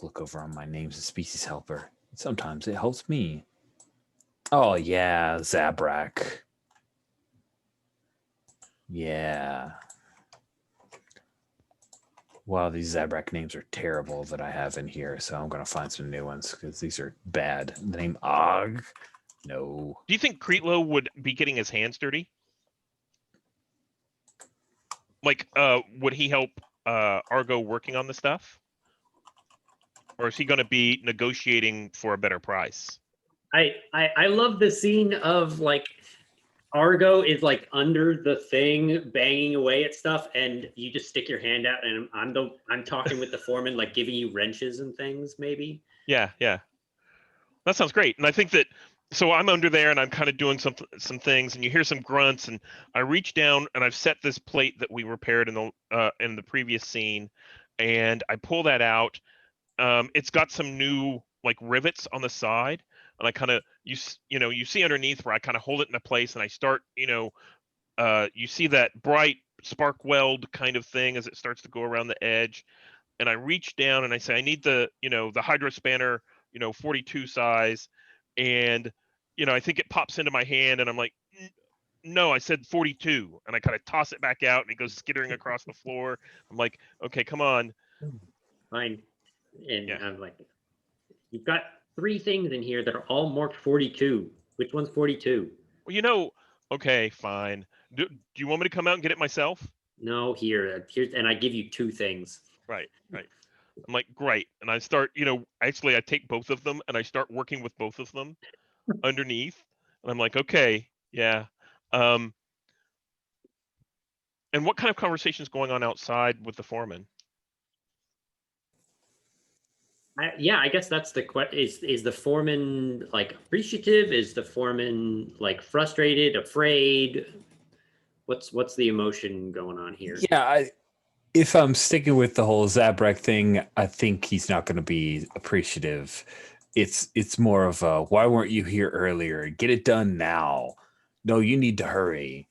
look over on my names and species helper. Sometimes it helps me. Oh yeah, Zabrak. Yeah. Wow, these Zabrak names are terrible that I have in here, so I'm going to find some new ones because these are bad. The name Og? No. Do you think Creetlow would be getting his hands dirty? Like, would he help Argo working on the stuff? Or is he going to be negotiating for a better price? I love the scene of like Argo is like under the thing banging away at stuff, and you just stick your hand out, and I'm talking with the foreman, like giving you wrenches and things, maybe. Yeah. That sounds great. And I think that, so I'm under there and I'm kind of doing some things, and you hear some grunts, and I reach down and I've set this plate that we repaired in the previous scene, and I pull that out. It's got some new like rivets on the side, and I kind of you see underneath where I kind of hold it into place, and I start you see that bright spark weld kind of thing as it starts to go around the edge, and I reach down and I say I need the the hydro spanner 42 size, and I think it pops into my hand, and I'm like, no, I said 42, and I kind of toss it back out, and it goes skittering across the floor. I'm like, okay, come on. Fine. And Yeah. I'm like, you've got 3 things in here that are all marked 42. Which one's 42? Well, okay, fine. Do you want me to come out and get it myself? No, here's, and I give you 2 things. Right. I'm like, great. And I start, actually I take both of them and I start working with both of them underneath. And I'm like, okay, yeah. And what kind of conversation is going on outside with the foreman? I guess that's the question. Is the foreman like appreciative? Is the foreman like frustrated, afraid? What's the emotion going on here? Yeah, if I'm sticking with the whole Zabrak thing, I think he's not going to be appreciative. It's more of a, why weren't you here earlier? Get it done now. No, you need to hurry.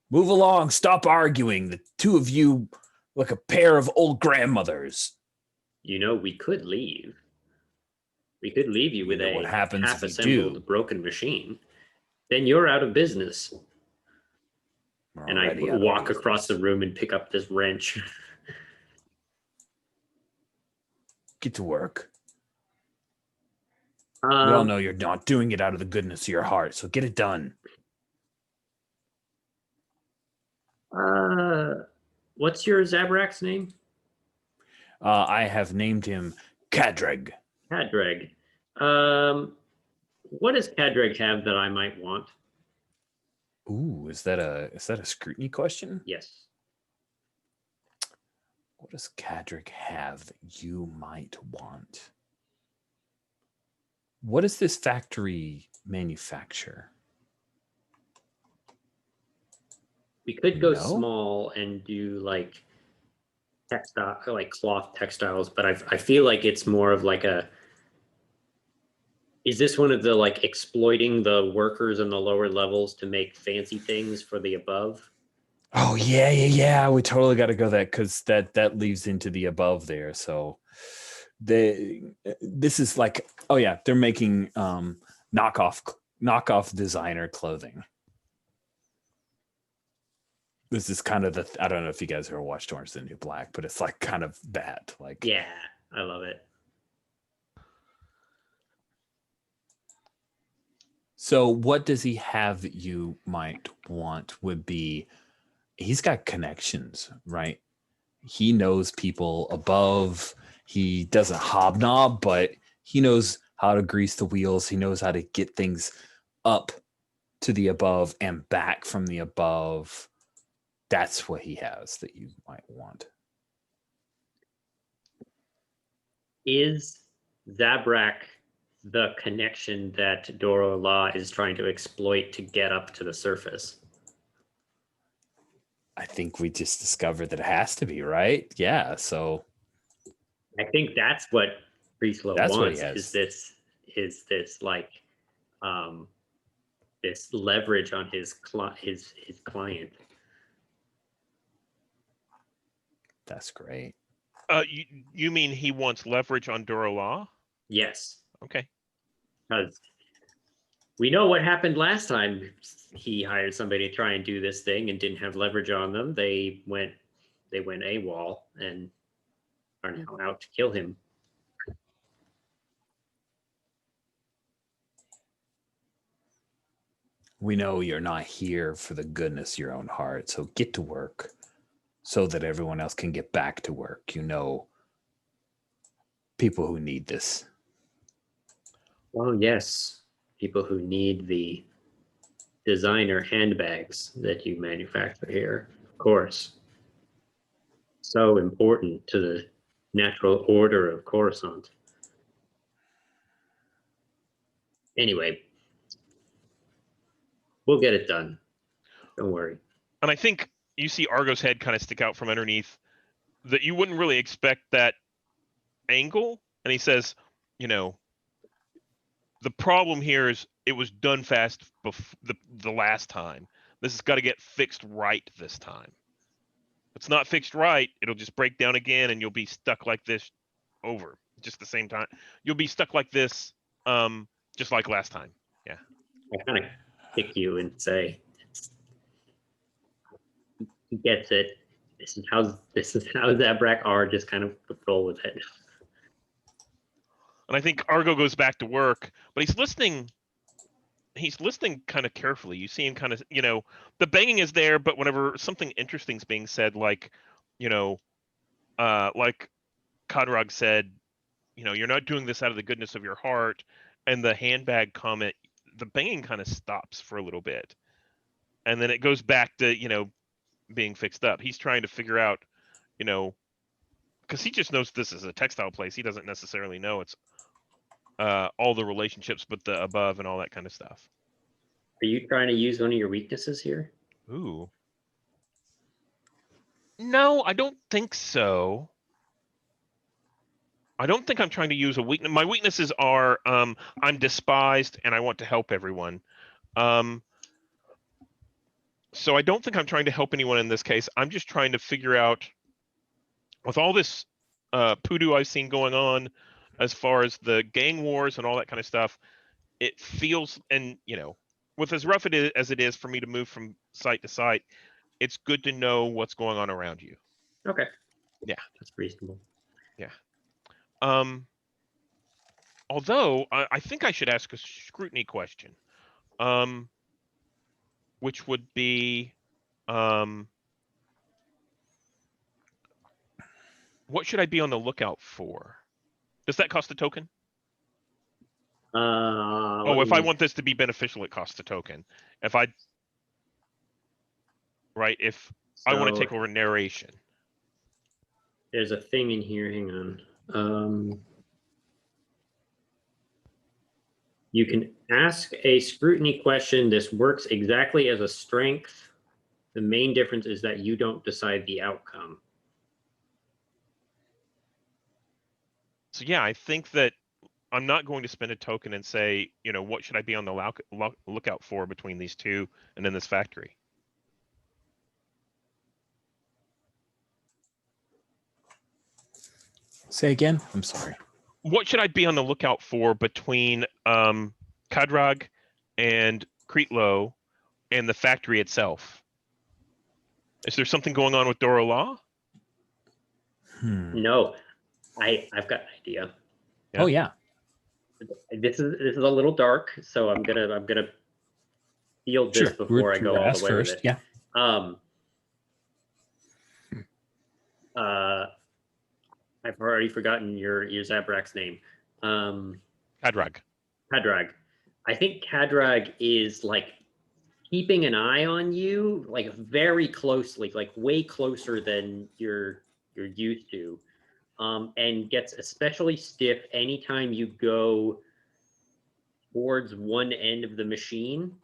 Move along. Stop arguing. The two of you like a pair of old grandmothers. We could leave. We could leave you with What a happens if you half-assembled do? broken machine. Then you're out of business. We're And I already out of walk business. across the room and pick up this wrench. Get to work. We all Um, know you're not doing it out of the goodness of your heart, so get it done. what's your Zabrak's name? I have named him Kadreg. Cadreg. What does Cadreg have that I might want? Ooh, is that a scrutiny question? Yes. What does Kadreg have that you might want? What does this factory manufacture? We could go No? small and do like textile, like cloth textiles, but I feel like it's more of like a. Is this one of the like exploiting the workers in the lower levels to make fancy things for the above? Oh yeah. We totally got to go that because that leads into the above there. So this is like, oh yeah, they're making knockoff designer clothing. This is kind of I don't know if you guys ever watched Orange is the New Black, but it's like kind of that. Like, Yeah, I love it. so what does he have that you might want would be, he's got connections, right? He knows people above. He doesn't hobnob, but he knows how to grease the wheels. He knows how to get things up to the above and back from the above. That's what he has that you might want. Is Zabrak the connection that Doro La is trying to exploit to get up to the surface? I think we just discovered that it has to be, right? Yeah. So I think that's what Priestlow That's what he wants. has. Is this like this leverage on his client? that's great. You mean he wants leverage on Doro Law? Yes, Okay. because we know what happened last time he hired somebody to try and do this thing and didn't have leverage on them. They went AWOL and are now out to kill him. We know you're not here for the goodness of your own heart, so get to work so that everyone else can get back to work. You know, people who need this. Oh yes, people who need the designer handbags that you manufacture here, of course. So important to the natural order of Coruscant. Anyway, we'll get it done. Don't worry. And I think you see Argo's head kind of stick out from underneath that you wouldn't really expect that angle. And he says, you know, the problem here is it was done fast the last time. This has got to get fixed right this time. If it's not fixed right, it'll just break down again and you'll be stuck like this over just the same time. You'll be stuck like this just like last time. Yeah. I kind of kick you and say, he gets it. This is how Zabrak are. Just kind of roll with it. And I think Argo goes back to work, but he's listening. He's listening kind of carefully. You see him kind of, you know, the banging is there, but whenever something interesting is being said, like, you know, like Kadrag said, you know, you're not doing this out of the goodness of your heart, and the handbag comment, the banging kind of stops for a little bit, and then it goes back to, you know, being fixed up. He's trying to figure out, you know, because he just knows this is a textile place. He doesn't necessarily know it's all the relationships, but the above and all that kind of stuff. Are you trying to use one of your weaknesses here? Ooh. No, I don't think so. I don't think I'm trying to use a weakness. My weaknesses are I'm despised and I want to help everyone. So I don't think I'm trying to help anyone in this case. I'm just trying to figure out, with all this poodoo I've seen going on as far as the gang wars and all that kind of stuff, it feels, and you know, with as rough as it is for me to move from site to site, it's good to know what's going on around you. Okay. Yeah. That's reasonable. Yeah. Although I think I should ask a scrutiny question, which would be, what should I be on the lookout for? Does that cost a token? If I want this to be beneficial, it costs a token. If I want to take over narration. There's a thing in here. Hang on. You can ask a scrutiny question. This works exactly as a strength. The main difference is that you don't decide the outcome. So yeah, I think that I'm not going to spend a token and say, you know, what should I be on the lookout for between these two and then this factory? Say again? I'm sorry. What should I be on the lookout for between Kadrag and Kreetlo and the factory itself? Is there something going on with Doro Law? No, I've got an idea. Oh yeah. This is a little dark, so I'm gonna field this before I go all the way first. with it. Yeah. I've already forgotten your Zabrak's name. Kadrag. Kadrag. I think Kadrag is like keeping an eye on you, like very closely, like way closer than you're used to, and gets especially stiff anytime you go towards one end of the machine.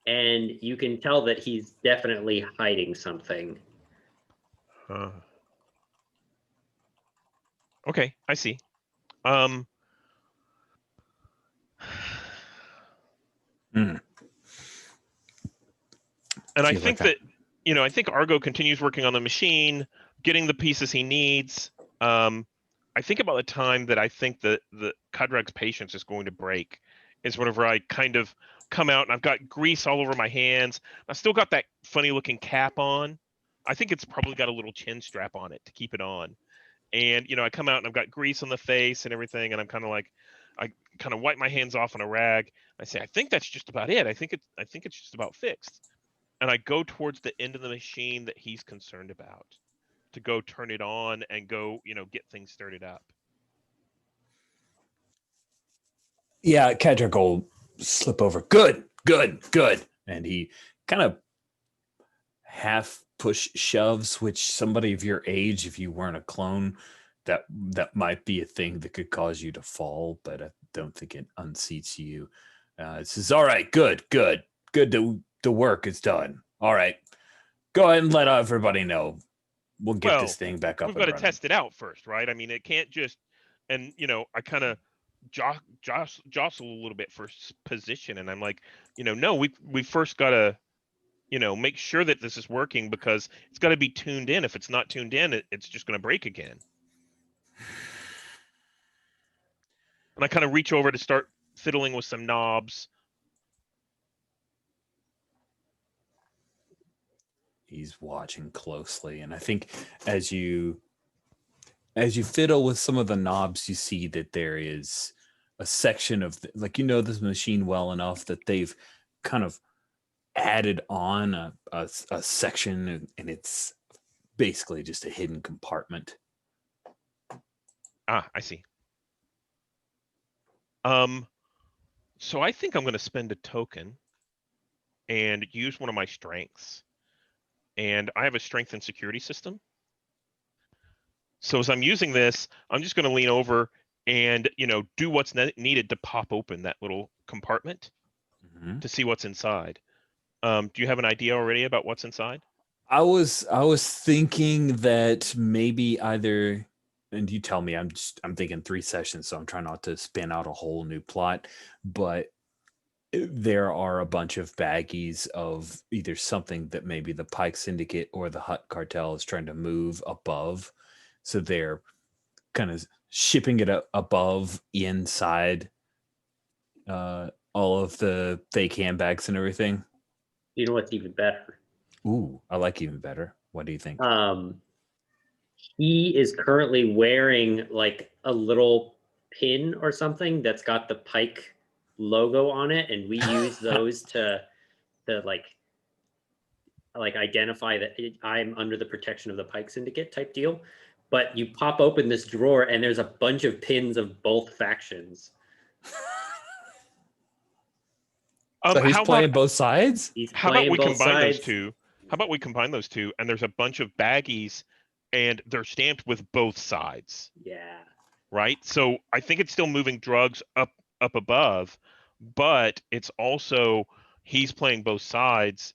And you can tell that he's definitely hiding something. Okay, I see. And I think that, I think Argo continues working on the machine, getting the pieces he needs. I think about the time that I think that the Kadrag's patience is going to break is whenever I kind of come out and I've got grease all over my hands. I've still got that funny looking cap on. I think it's probably got a little chin strap on it to keep it on. And, I come out and I've got grease on the face and everything. And I'm kind of like, I kind of wipe my hands off on a rag. I say, I think that's just about it. I think it's just about fixed. And I go towards the end of the machine that he's concerned about to go turn it on and go, get things started up. Yeah, Kadrag will slip over. Good. And he kind of half push shoves, which somebody of your age, if you weren't a clone, that might be a thing that could cause you to fall, but I don't think it unseats you. It says, all right, good. The work is done. All right, go ahead and let everybody know. We'll get this thing back up. We've got to test it out first, right? I mean, it can't just, and I kind of jostle a little bit for position, and I'm like, no, we first got to, make sure that this is working because it's got to be tuned in. If it's not tuned in, it's just going to break again. And I kind of reach over to start fiddling with some knobs. He's watching closely, and I think as you fiddle with some of the knobs, you see that there is a section of this machine well enough that they've kind of added on a section, and it's basically just a hidden compartment. I see. So I think I'm going to spend a token and use one of my strengths. And I have a strength and security system. So as I'm using this, I'm just going to lean over and, do what's needed to pop open that little compartment to see what's inside. Do you have an idea already about what's inside? I was thinking that maybe either, and you tell me, I'm thinking 3 sessions, so I'm trying not to spin out a whole new plot, but there are a bunch of baggies of either something that maybe the Pike Syndicate or the Hutt Cartel is trying to move above. So they're kind of shipping it above inside all of the fake handbags and everything. You know what's even better? Ooh, I like even better. What do you think? He is currently wearing like a little pin or something that's got the Pike logo on it, and we use those to like identify that I'm under the protection of the Pike Syndicate type deal. But you pop open this drawer and there's a bunch of pins of both factions. So he's playing both sides? How about we combine those two? How about we combine those two and there's a bunch of baggies and they're stamped with both sides. Yeah. Right? So I think it's still moving drugs up above, but it's also he's playing both sides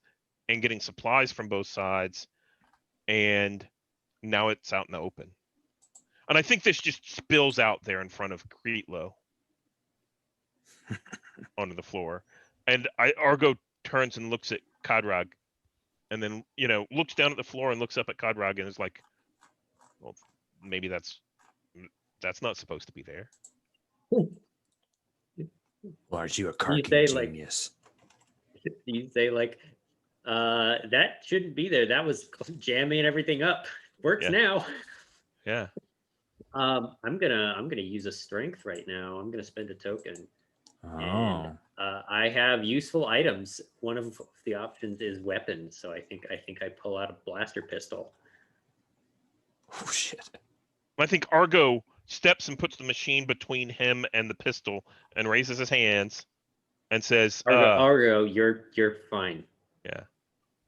and getting supplies from both sides, and now it's out in the open. And I think this just spills out there in front of Kreetlo onto the floor. And Argo turns and looks at Kadrag and then looks down at the floor and looks up at Kadrag and is like, well, maybe that's not supposed to be there. Well, aren't you a You carking say, genius? You say that shouldn't be there. That was jamming everything up. Works Yeah. now. Yeah. I'm gonna use a strength right now. I'm gonna spend a token. Oh. And I have useful items. One of the options is weapons, so I think I pull out a blaster pistol. Oh shit. I think Argo steps and puts the machine between him and the pistol and raises his hands and says, Argo, you're fine. Yeah. You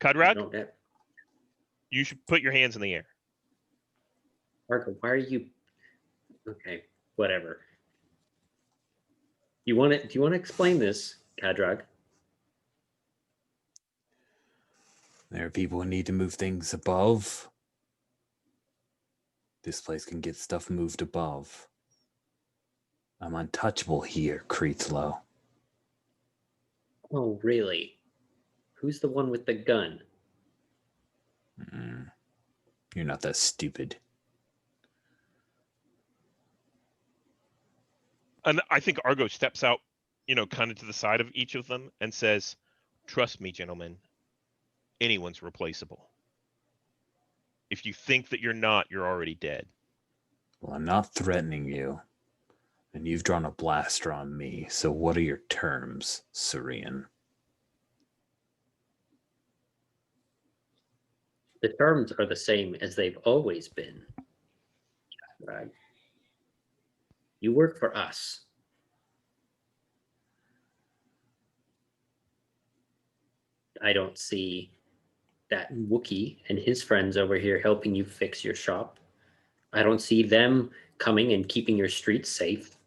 Kadrag, don't have- you should put your hands in the air. Argo, why are you? Okay, whatever. Do you want to explain this, Kadrag? There are people who need to move things above. This place can get stuff moved above. I'm untouchable here, Creetslow. Oh, really? Who's the one with the gun? You're not that stupid. And I think Argo steps out, kind of to the side of each of them and says, trust me, gentlemen, anyone's replaceable. If you think that you're not, you're already dead. Well, I'm not threatening you. And you've drawn a blaster on me, so what are your terms, Syrian? The terms are the same as they've always been. Right. You work for us. I don't see that Wookiee and his friends over here helping you fix your shop. I don't see them coming and keeping your streets safe.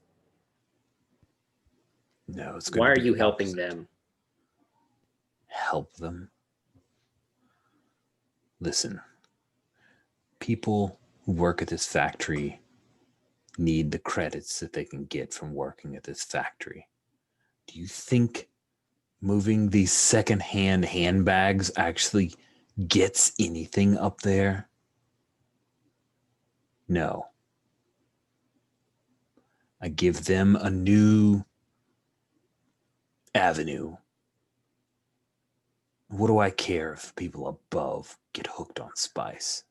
No, it's Why going are to be you the helping opposite. them? Help them? Listen, people who work at this factory need the credits that they can get from working at this factory. Do you think moving these secondhand handbags actually gets anything up there? No. I give them a new avenue. What do I care if people above get hooked on spice?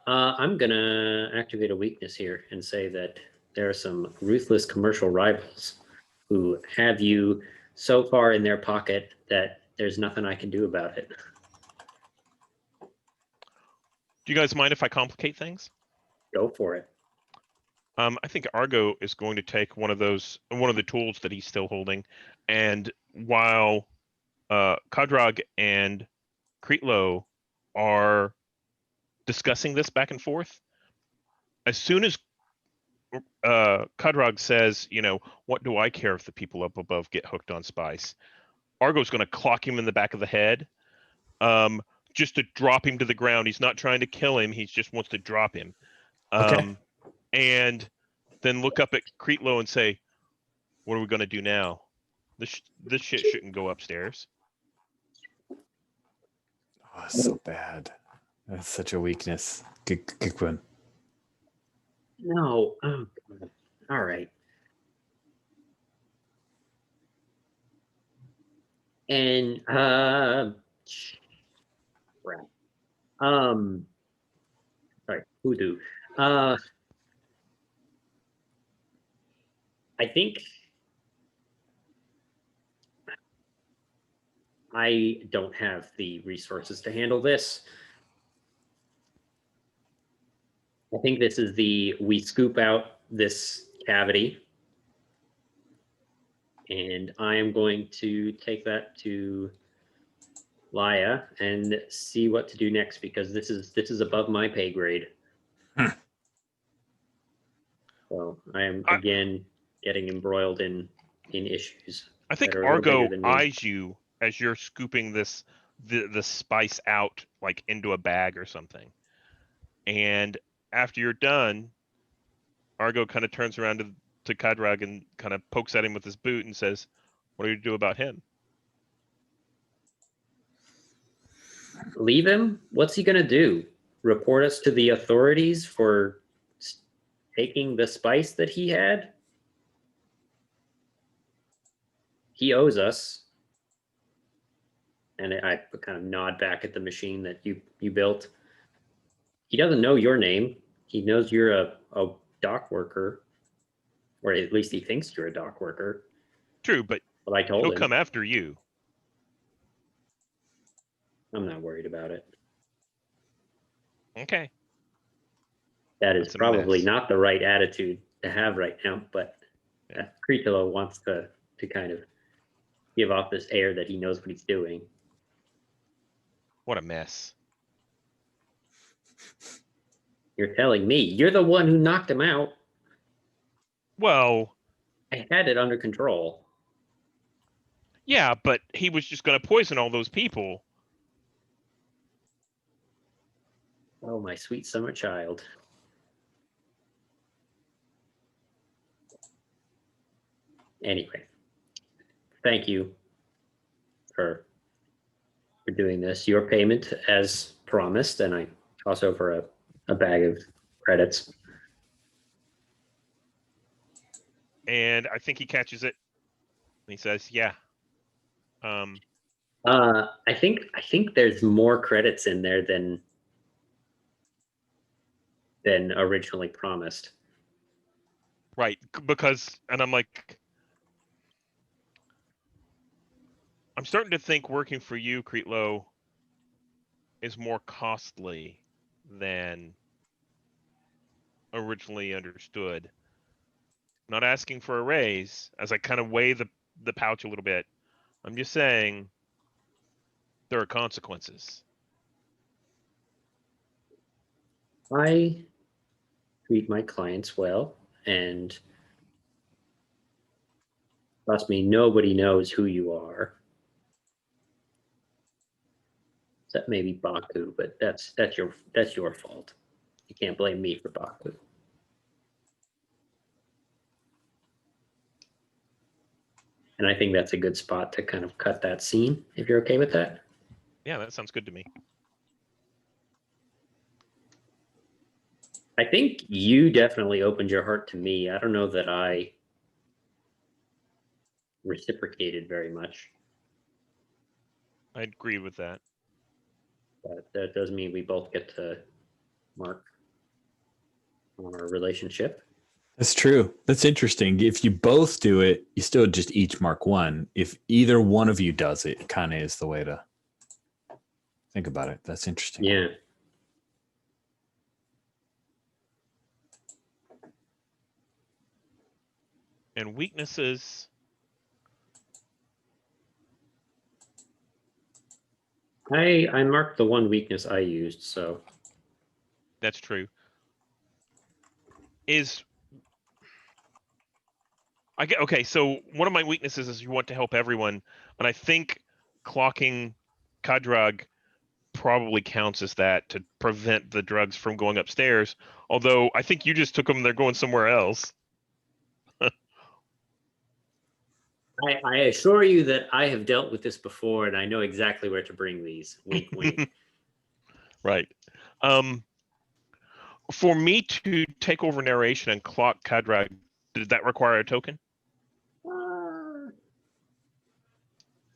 I'm gonna activate a weakness here and say that there are some ruthless commercial rivals who have you so far in their pocket that there's nothing I can do about it. Do you guys mind if I complicate things? Go for it. I think Argo is going to take one of the tools that he's still holding, and while Kadrag and Creetlow are discussing this back and forth, as soon as Kadrag says, what do I care if the people up above get hooked on spice? Argo's going to clock him in the back of the head, just to drop him to the ground. He's not trying to kill him. He just wants to drop him. Okay. And then look up at Creetlow and say, what are we going to do now? This shit shouldn't go upstairs. Oh, that's so bad. That's such a weakness. Good one. No. Oh, God. All right. And crap. Sorry, hoodoo. I think I don't have the resources to handle this. I think this is we scoop out this cavity, and I am going to take that to Laia and see what to do next, because this is above my pay grade. So I am again getting embroiled in issues. I think Argo eyes you as you're scooping the spice out, like into a bag or something. And after you're done, Argo kind of turns around to Kadrag and kind of pokes at him with his boot and says, What do you do about him? Leave him? What's he gonna do? Report us to the authorities for taking the spice that he had? He owes us. And I kind of nod back at the machine that you built. He doesn't know your name. He knows you're a dock worker, or at least he thinks you're a dock worker. True, but I told he'll him. come after you. I'm not worried about it. Okay. That is That's a probably mess. not the right attitude to have right now, but Yeah. Kritilo wants to kind of give off this air that he knows what he's doing. What a mess. You're telling me you're the one who knocked him out. Well, I had it under control. yeah, but he was just going to poison all those people. Oh, my sweet summer child. Anyway, thank you for doing this. Your payment as promised, and I also for a bag of credits. And I think he catches it. And he says, yeah. I think there's more credits in there than originally promised. Right, because, and I'm like, I'm starting to think working for you, Kritlo, is more costly than originally understood. Not asking for a raise, as I kind of weigh the pouch a little bit. I'm just saying there are consequences. I treat my clients well, and trust me, nobody knows who you are. Except maybe Baku, but that's your fault. You can't blame me for Baku. And I think that's a good spot to kind of cut that scene, if you're okay with that. Yeah, that sounds good to me. I think you definitely opened your heart to me. I don't know that I reciprocated very much. I agree with that. But that doesn't mean we both get to mark on our relationship. That's true. That's interesting. If you both do it, you still just each mark one. If either one of you does it, kind of is the way to think about it. That's interesting. Yeah. And weaknesses. I marked the one weakness I used, so. That's true. Okay, so one of my weaknesses is you want to help everyone, and I think clocking Kadrag probably counts as that to prevent the drugs from going upstairs. Although I think you just took them, they're going somewhere else. I assure you that I have dealt with this before, and I know exactly where to bring these. Wink, wink. Right. For me to take over narration and clock Kadrag, did that require a token?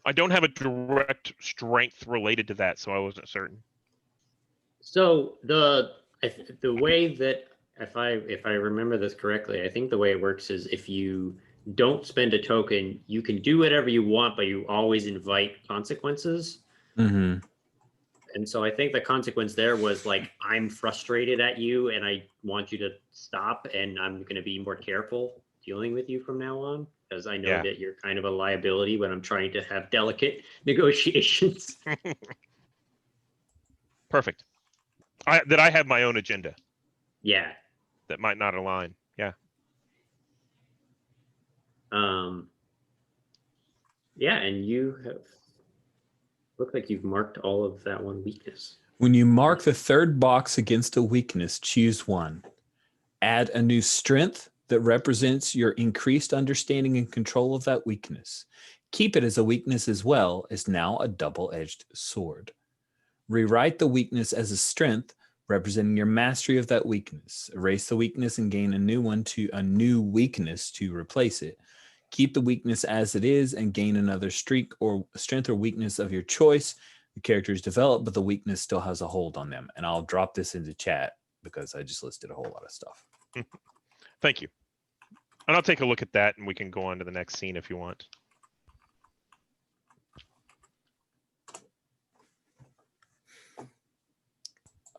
I don't have a direct strength related to that, so I wasn't certain. So the way that if I remember this correctly, I think the way it works is if you don't spend a token, you can do whatever you want, but you always invite consequences. Mm-hmm. And so I think the consequence there was like, I'm frustrated at you and I want you to stop, and I'm going to be more careful dealing with you from now on, because I know that you're kind of a liability when I'm trying to have delicate negotiations. Perfect. I have my own agenda. Yeah. That might not align. Yeah. Yeah, and you have look like you've marked all of that one weakness. When you mark the third box against a weakness, choose one. Add a new strength that represents your increased understanding and control of that weakness. Keep it as a weakness as well is now a double-edged sword. Rewrite the weakness as a strength, representing your mastery of that weakness. Erase the weakness and gain a new weakness to replace it. Keep the weakness as it is and gain another streak or strength or weakness of your choice. The character is developed, but the weakness still has a hold on them. And I'll drop this into chat because I just listed a whole lot of stuff. Thank you. And I'll take a look at that, and we can go on to the next scene if you want.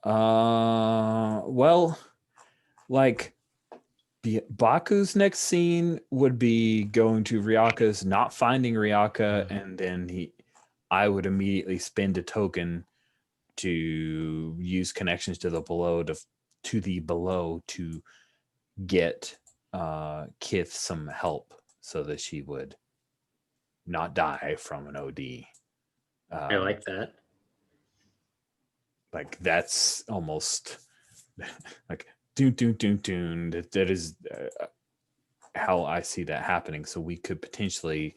Well, like Baku's next scene would be going to Ryaka's, not finding Ryaka, and then I would immediately spend a token to use connections to the below to get Kith some help so that she would not die from an OD. I like that. Like that's almost like doon. That is how I see that happening. So we could potentially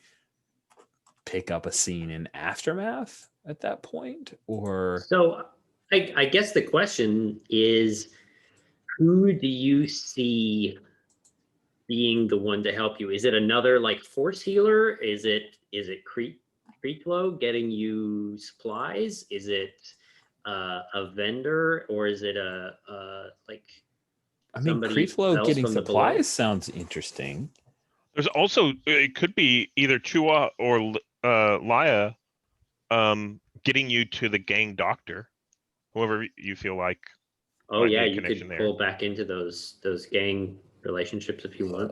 pick up a scene in Aftermath at that point, or so I guess the question is, who do you see being the one to help you? Is it another like force healer? Is it Creeklow getting you supplies? Is it a vendor, or is it a like? I mean, somebody Creeflow else getting from the below? supplies sounds interesting. There's also, it could be either Chua or Laya getting you to the gang doctor, whoever you feel like. Oh might yeah, be a you could connection there. pull back into those gang relationships if you want.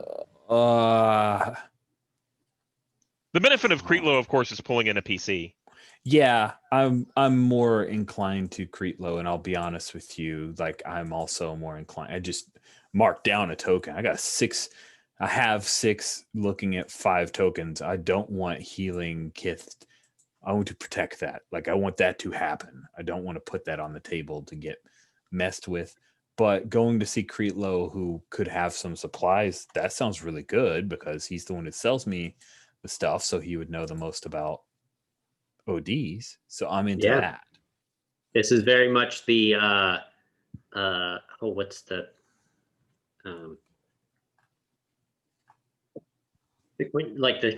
The benefit of Creetlow, of course, is pulling in a PC. Yeah, I'm more inclined to Creetlow, and I'll be honest with you, like I'm also more inclined. I just marked down a token. I got 6. I have 6 looking at 5 tokens. I don't want healing Kith. I want to protect that. Like I want that to happen. I don't want to put that on the table to get messed with. But going to see Creetlow, who could have some supplies, that sounds really good because he's the one that sells me the stuff, so he would know the most about ODs. So I'm into that. This is very much the what's the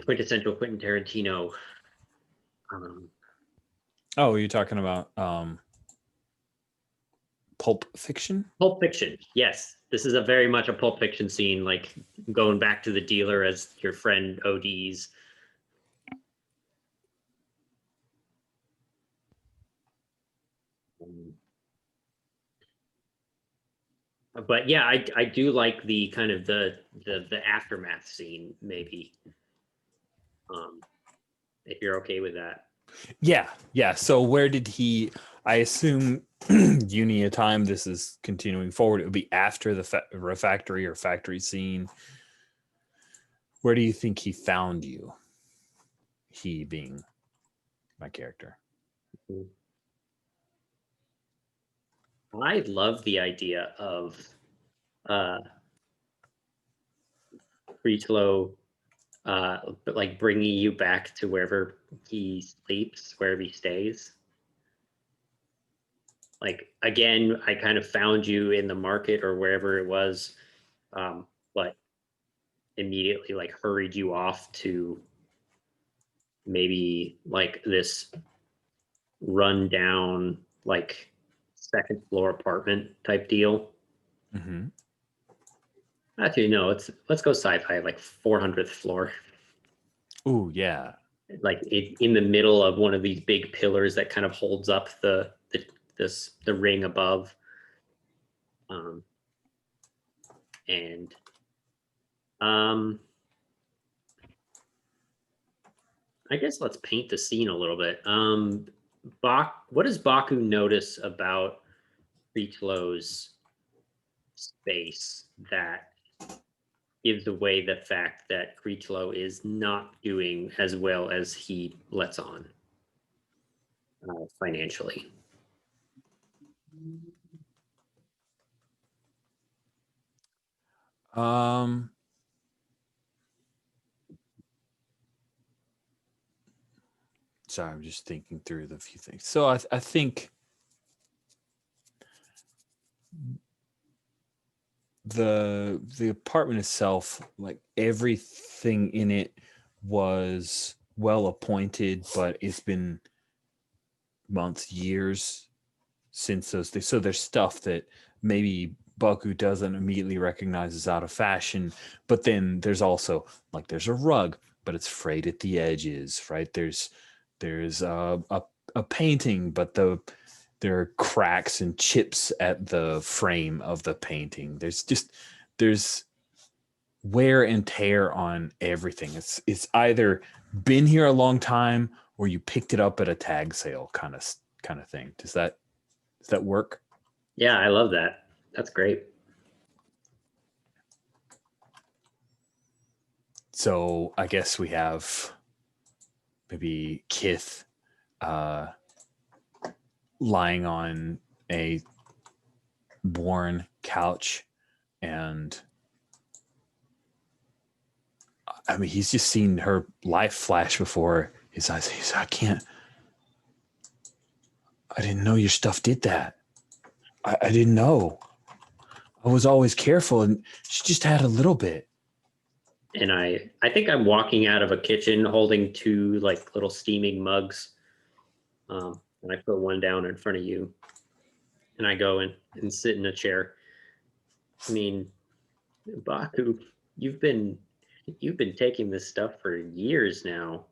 quintessential Quentin Tarantino. Oh, you're talking about Pulp Fiction? Pulp Fiction, yes. This is a very much a Pulp Fiction scene, like going back to the dealer as your friend ODs. But yeah, I do like the kind of the aftermath scene, maybe. If you're okay with that. Yeah. So where did he? I assume Unia time. This is continuing forward. It would be after the refactory or factory scene. Where do you think he found you? He being my character. I love the idea of Creetlow but like bringing you back to wherever he sleeps, wherever he stays. Like again, I kind of found you in the market or wherever it was, but immediately like hurried you off to maybe like this rundown like second floor apartment type deal. Mm-hmm. Actually, no, let's go sci-fi, like 400th floor. Oh yeah. Like in the middle of one of these big pillars that kind of holds up the ring above. I guess let's paint the scene a little bit. What does Baku notice about Creetlow's space that gives away the fact that Creetlow is not doing as well as he lets on financially? Sorry, I'm just thinking through the few things. So I think the apartment itself, like everything in it was well appointed, but it's been months, years since those things. So there's stuff that maybe Baku doesn't immediately recognize as out of fashion, but then there's also like there's a rug, but it's frayed at the edges, right? There's a painting, but there are cracks and chips at the frame of the painting. There's wear and tear on everything. It's either been here a long time or you picked it up at a tag sale kind of thing. Does that work? Yeah, I love that. That's great. So I guess we have maybe Kith lying on a worn couch, and I mean, he's just seen her life flash before his eyes. He's, I didn't know your stuff did that. I didn't know. I was always careful, and she just had a little bit. And I think I'm walking out of a kitchen holding two like little steaming mugs. And I put one down in front of you. And I go in and sit in a chair. I mean, Baku, you've been taking this stuff for years now.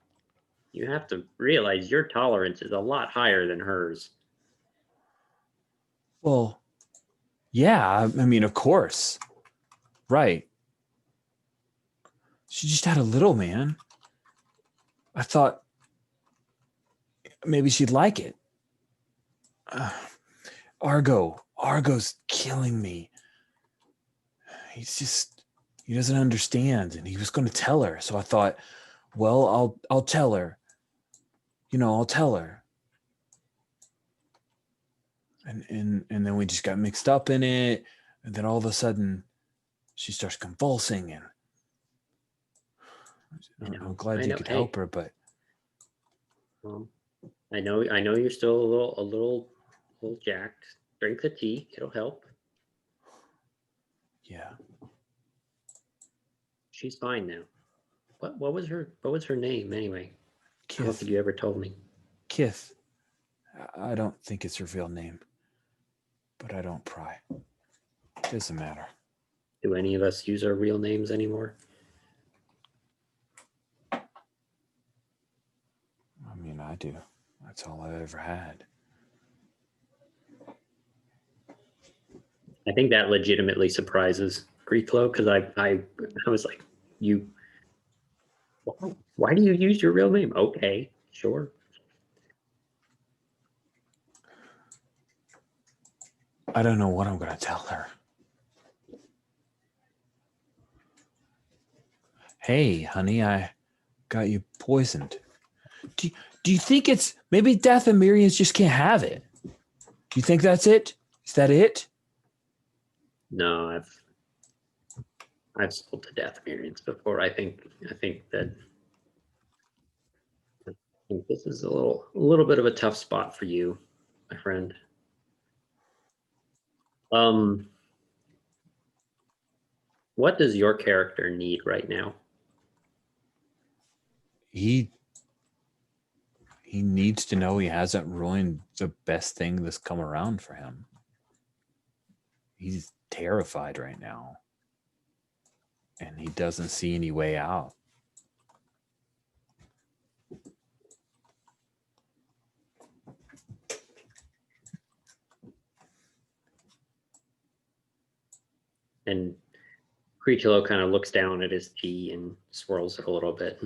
You have to realize your tolerance is a lot higher than hers. Well, yeah, I mean, of course. Right. She just had a little, man. I thought maybe she'd like it. Argo's killing me. He doesn't understand, and he was going to tell her. So I thought, well, I'll tell her. I'll tell her. And then we just got mixed up in it, and then all of a sudden she starts convulsing, and I'm glad you could help her, but I know you're still a little jacked. Drink the tea; it'll help. Yeah, she's fine now. What was her name anyway? Kith. I don't think you ever told me. Kith. I don't think it's her real name, but I don't pry. It doesn't matter. Do any of us use our real names anymore? I mean, I do. That's all I've ever had. I think that legitimately surprises Greeklo, because I was like, why do you use your real name? Okay, sure. I don't know what I'm going to tell her. Hey, honey, I got you poisoned. Do you think it's maybe Dathomirians just can't have it? Do you think that's it? Is that it? No, I've sold to Dathomirians before. I think this is a little bit of a tough spot for you, my friend. What does your character need right now? He needs to know he hasn't ruined the best thing that's come around for him. He's terrified right now, and he doesn't see any way out. And Creatulo kind of looks down at his tea and swirls it a little bit.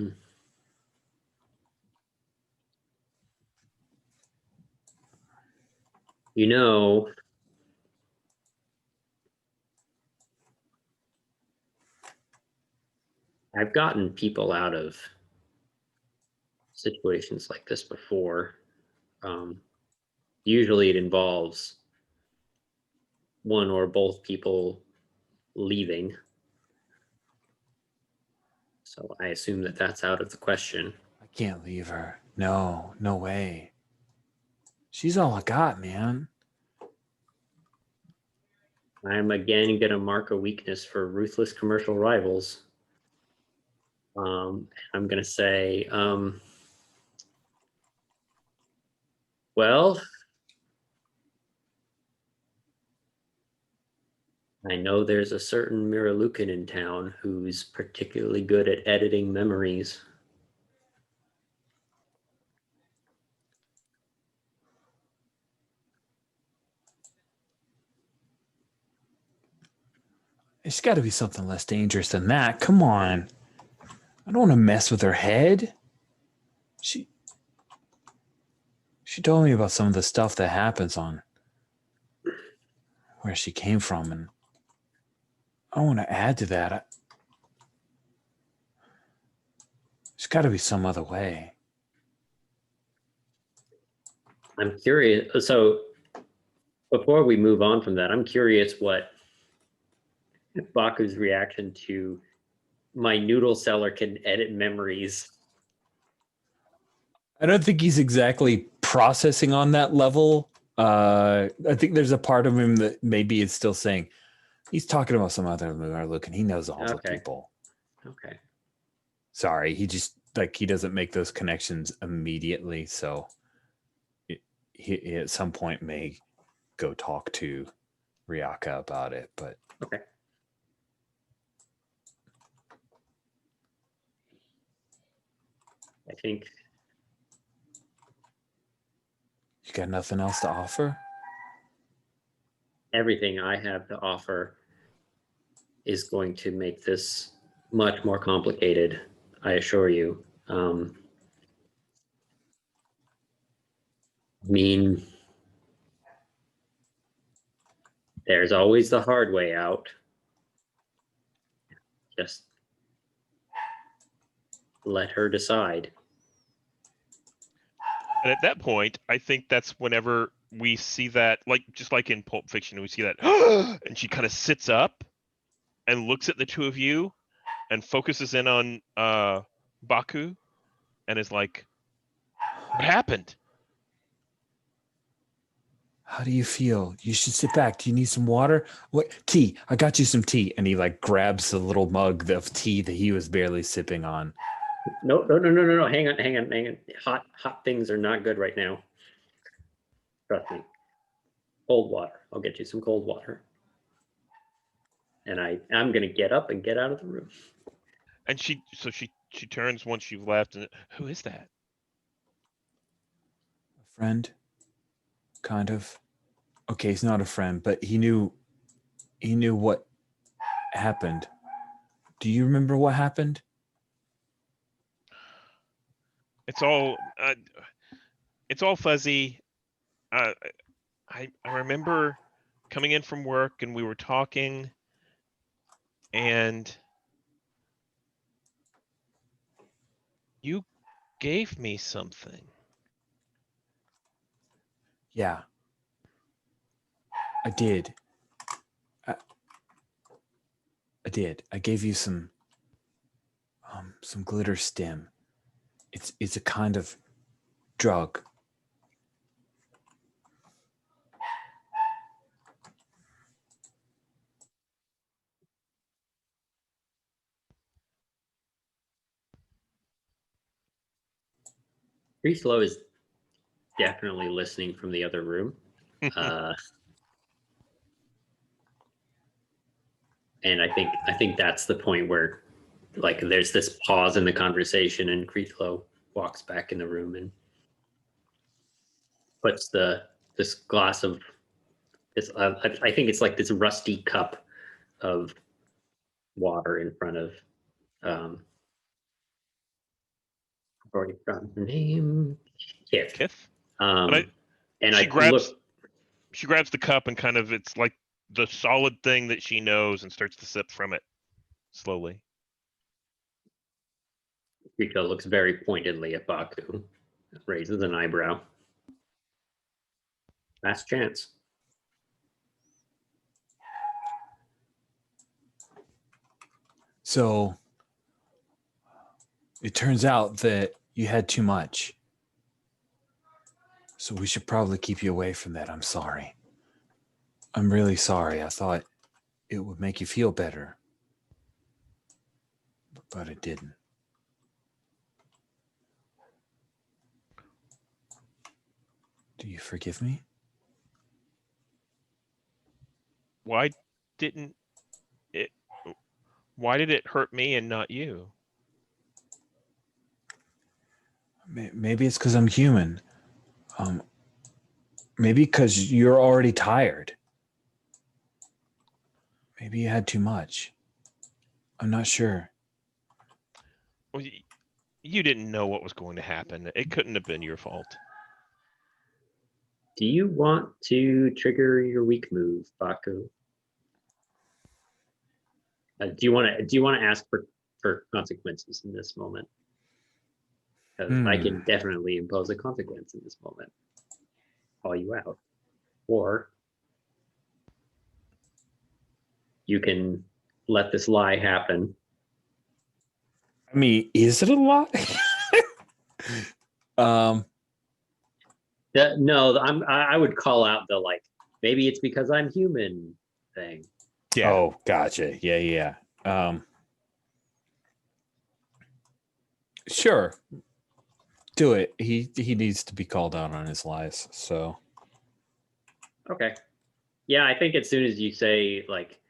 I've gotten people out of situations like this before. Usually it involves one or both people leaving. So I assume that that's out of the question. I can't leave her. No, no way. She's all I got, man. I'm again going to mark a weakness for ruthless commercial rivals. I'm going to say, well, I know there's a certain Miralukan in town who's particularly good at editing memories. It's got to be something less dangerous than that. Come on. I don't want to mess with her head. She told me about some of the stuff that happens on where she came from, and I want to add to that. There's got to be some other way. I'm curious. So before we move on from that, I'm curious what Baku's reaction to my noodle seller can edit memories. I don't think he's exactly processing on that level. I think there's a part of him that maybe is still saying he's talking about some other look, and he knows all the people. Okay. Sorry, he just he doesn't make those connections immediately, so he at some point may go talk to Ryaka about it, but okay. I think you got nothing else to offer? Everything I have to offer is going to make this much more complicated, I assure you. I mean, there's always the hard way out. Just let her decide. And at that point, I think that's whenever we see that, just like in Pulp Fiction, we see that, and she kind of sits up and looks at the two of you and focuses in on Baku and is like, what happened? How do you feel? You should sit back. Do you need some water? What tea? I got you some tea. And he grabs the little mug of tea that he was barely sipping on. No. Hang on. Hot things are not good right now. Trust me. Cold water. I'll get you some cold water. And I'm gonna get up and get out of the room. And she turns once you've left, and who is that? A friend, kind of. Okay, he's not a friend, but he knew what happened. Do you remember what happened? It's all fuzzy. I remember coming in from work and we were talking, and you gave me something. Yeah, I did. I did. I gave you some glitter stem. It's a kind of drug. Pre-slow is definitely listening from the other room. And I think that's the point where there's this pause in the conversation, and Creethlow walks back in the room and puts this glass of this. I think it's like this rusty cup of water in front of. I've already forgotten her name. Kith. Kith. She grabs the cup and kind of, it's like the solid thing that she knows, and starts to sip from it slowly. Rika looks very pointedly at Baku, raises an eyebrow. Last chance. So it turns out that you had too much. So we should probably keep you away from that. I'm sorry. I'm really sorry. I thought it would make you feel better. But it didn't. Do you forgive me? Why didn't it? Why did it hurt me and not you? Maybe it's because I'm human. Maybe because you're already tired. Maybe you had too much. I'm not sure. Well, you didn't know what was going to happen. It couldn't have been your fault. Do you want to trigger your weak move, Baku? Do you want to ask for consequences in this moment? Because I can definitely impose a consequence in this moment. Call you out, or you can let this lie happen. I mean, is it a lie? No, I would call out the like, maybe it's because I'm human thing. Yeah. Oh, gotcha. Yeah. Sure. Do it. He needs to be called out on his lies. So Okay. Yeah, I think as soon as you say like,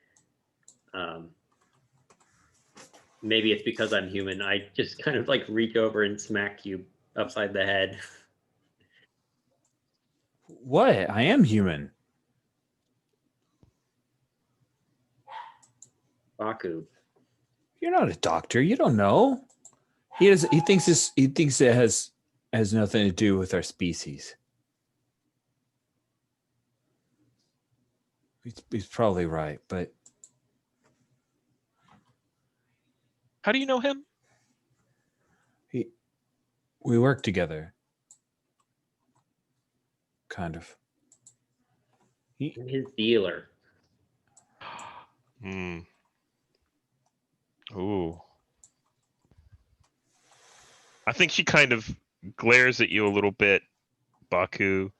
maybe it's because I'm human, I just kind of like reach over and smack you upside the head. what? I am human. Baku. You're not a doctor. You don't know. He thinks it has nothing to do with our species. He's probably right, but How do you know him? we work together. Kind of. I'm his dealer. Ooh. I think she kind of glares at you a little bit, Baku.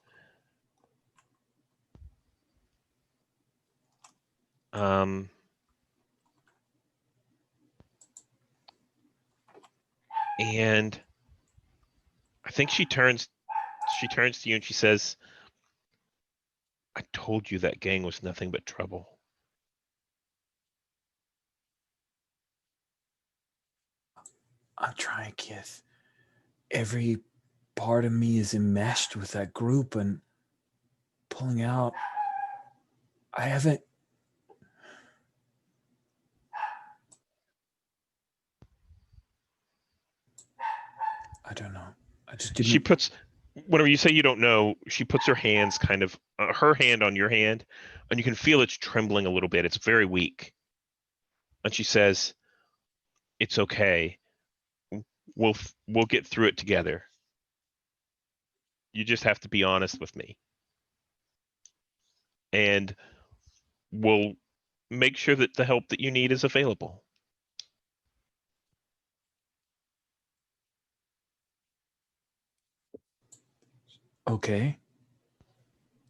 And I think she turns to you and she says, I told you that gang was nothing but trouble. I'm trying, Kith. Every part of me is enmeshed with that group and pulling out. I haven't. I don't know. I just didn't. She puts, whenever you say you don't know, she puts her hands kind of, her hand on your hand, and you can feel it's trembling a little bit. It's very weak. And she says, it's okay. We'll get through it together. You just have to be honest with me. And we'll make sure that the help that you need is available. Okay.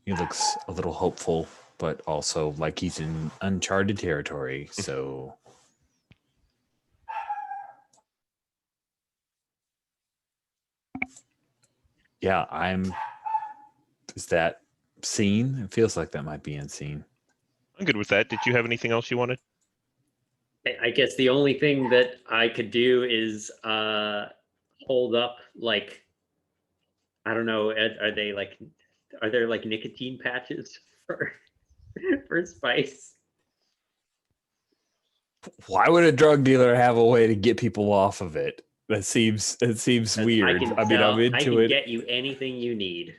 He looks a little hopeful, but also like he's in uncharted territory. So yeah, is that scene? It feels like that might be in scene. I'm good with that. Did you have anything else you wanted? I guess the only thing that I could do is hold up like, I don't know, are there like nicotine patches for spice? Why would a drug dealer have a way to get people off of it? It seems weird. I mean, I'm into it. Get you anything you need.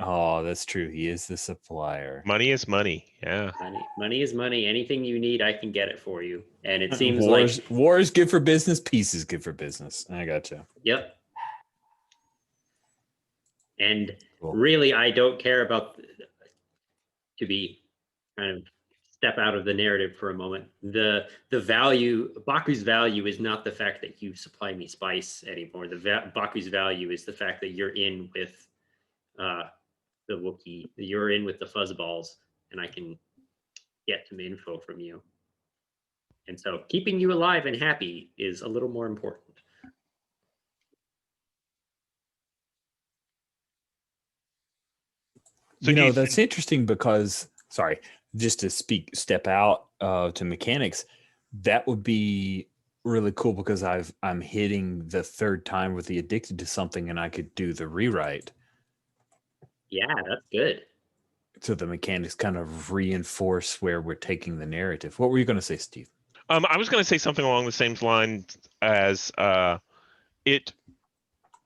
Oh, that's true. He is the supplier. Money is money. Yeah. Money is money. Anything you need, I can get it for you. And it seems war is good for business. Peace is good for business. I gotcha. Yep. And really, I don't care about, to be kind of step out of the narrative for a moment. The value, Baku's value is not the fact that you supply me spice anymore. Baku's value is the fact that you're in with the Wookiee. You're in with the fuzzballs, and I can get some info from you. And so keeping you alive and happy is a little more important. So You do know, you that's interesting because, sorry, just to step out to mechanics, that would be really cool because I'm hitting the third time with the addicted to something and I could do the rewrite. Yeah, that's good. So the mechanics kind of reinforce where we're taking the narrative. What were you going to say, Steve? I was going to say something along the same lines as it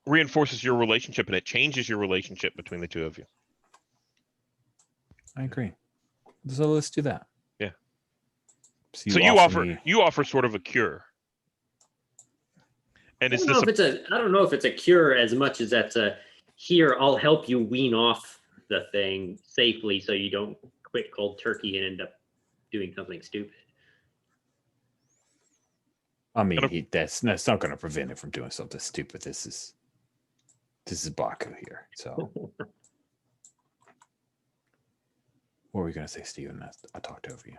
reinforces your relationship and it changes your relationship between the two of you. I agree. So let's do that. Yeah. So So you offer sort of a cure. And I don't know if it's a cure as much as that's a here, I'll help you wean off the thing safely so you don't quit cold turkey and end up doing something stupid. I mean, that's not going to prevent it from doing something stupid. This is Baku here. So what were we going to say, Steven? I talked over you.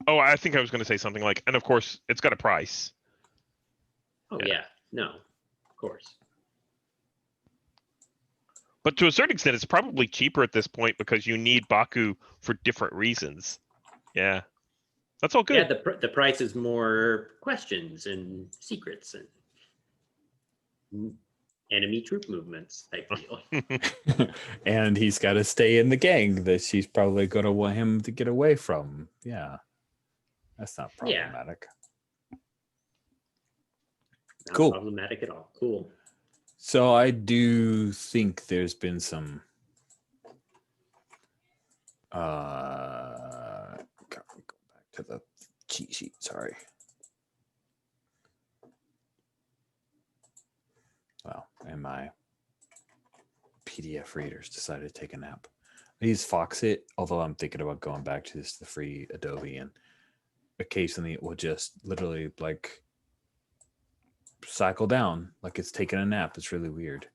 Oh, I think I was going to say something like, and of course, it's got a price. Oh, yeah. No, of course. But to a certain extent, it's probably cheaper at this point because you need Baku for different reasons. Yeah. That's all good. Yeah, the price is more questions and secrets and enemy troop movements, I feel. And he's got to stay in the gang that she's probably going to want him to get away from. Yeah. That's not problematic. Not cool. problematic at all. Cool. So I do think there's been some go back to the cheat sheet, sorry. Well, and my PDF readers decided to take a nap. I use Foxit, although I'm thinking about going back to the free Adobe, and occasionally it will just literally like cycle down like it's taking a nap. It's really weird.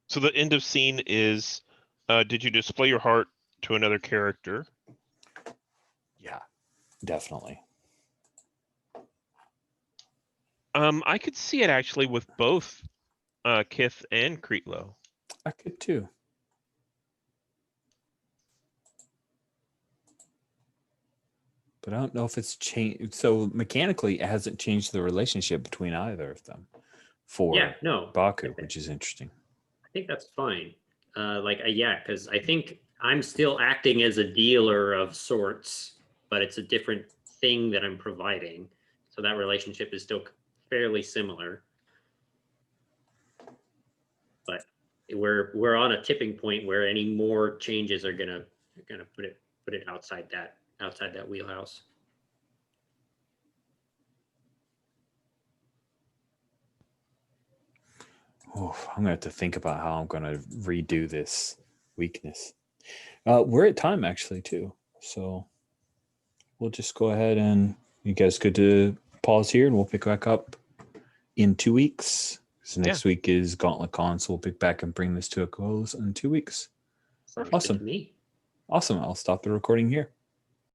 So the end of scene is, did you display your heart to another character? Yeah, definitely. I could see it actually with both Kith and Creetlow. I could too. But I don't know if it's changed. So mechanically, it hasn't changed the relationship between either of them for Baku, which is interesting. I think that's fine. Because I think I'm still acting as a dealer of sorts, but it's a different thing that I'm providing. So that relationship is still fairly similar. But we're on a tipping point where any more changes are gonna put it outside that wheelhouse. Oh, I'm gonna have to think about how I'm gonna redo this weakness. We're at time actually too, so we'll just go ahead and you guys good to pause here, and we'll pick back up in 2 weeks. So next week is Gauntlet Con, so we'll pick back and bring this to a close in 2 weeks. Sounds awesome. good to me. Awesome. I'll stop the recording here.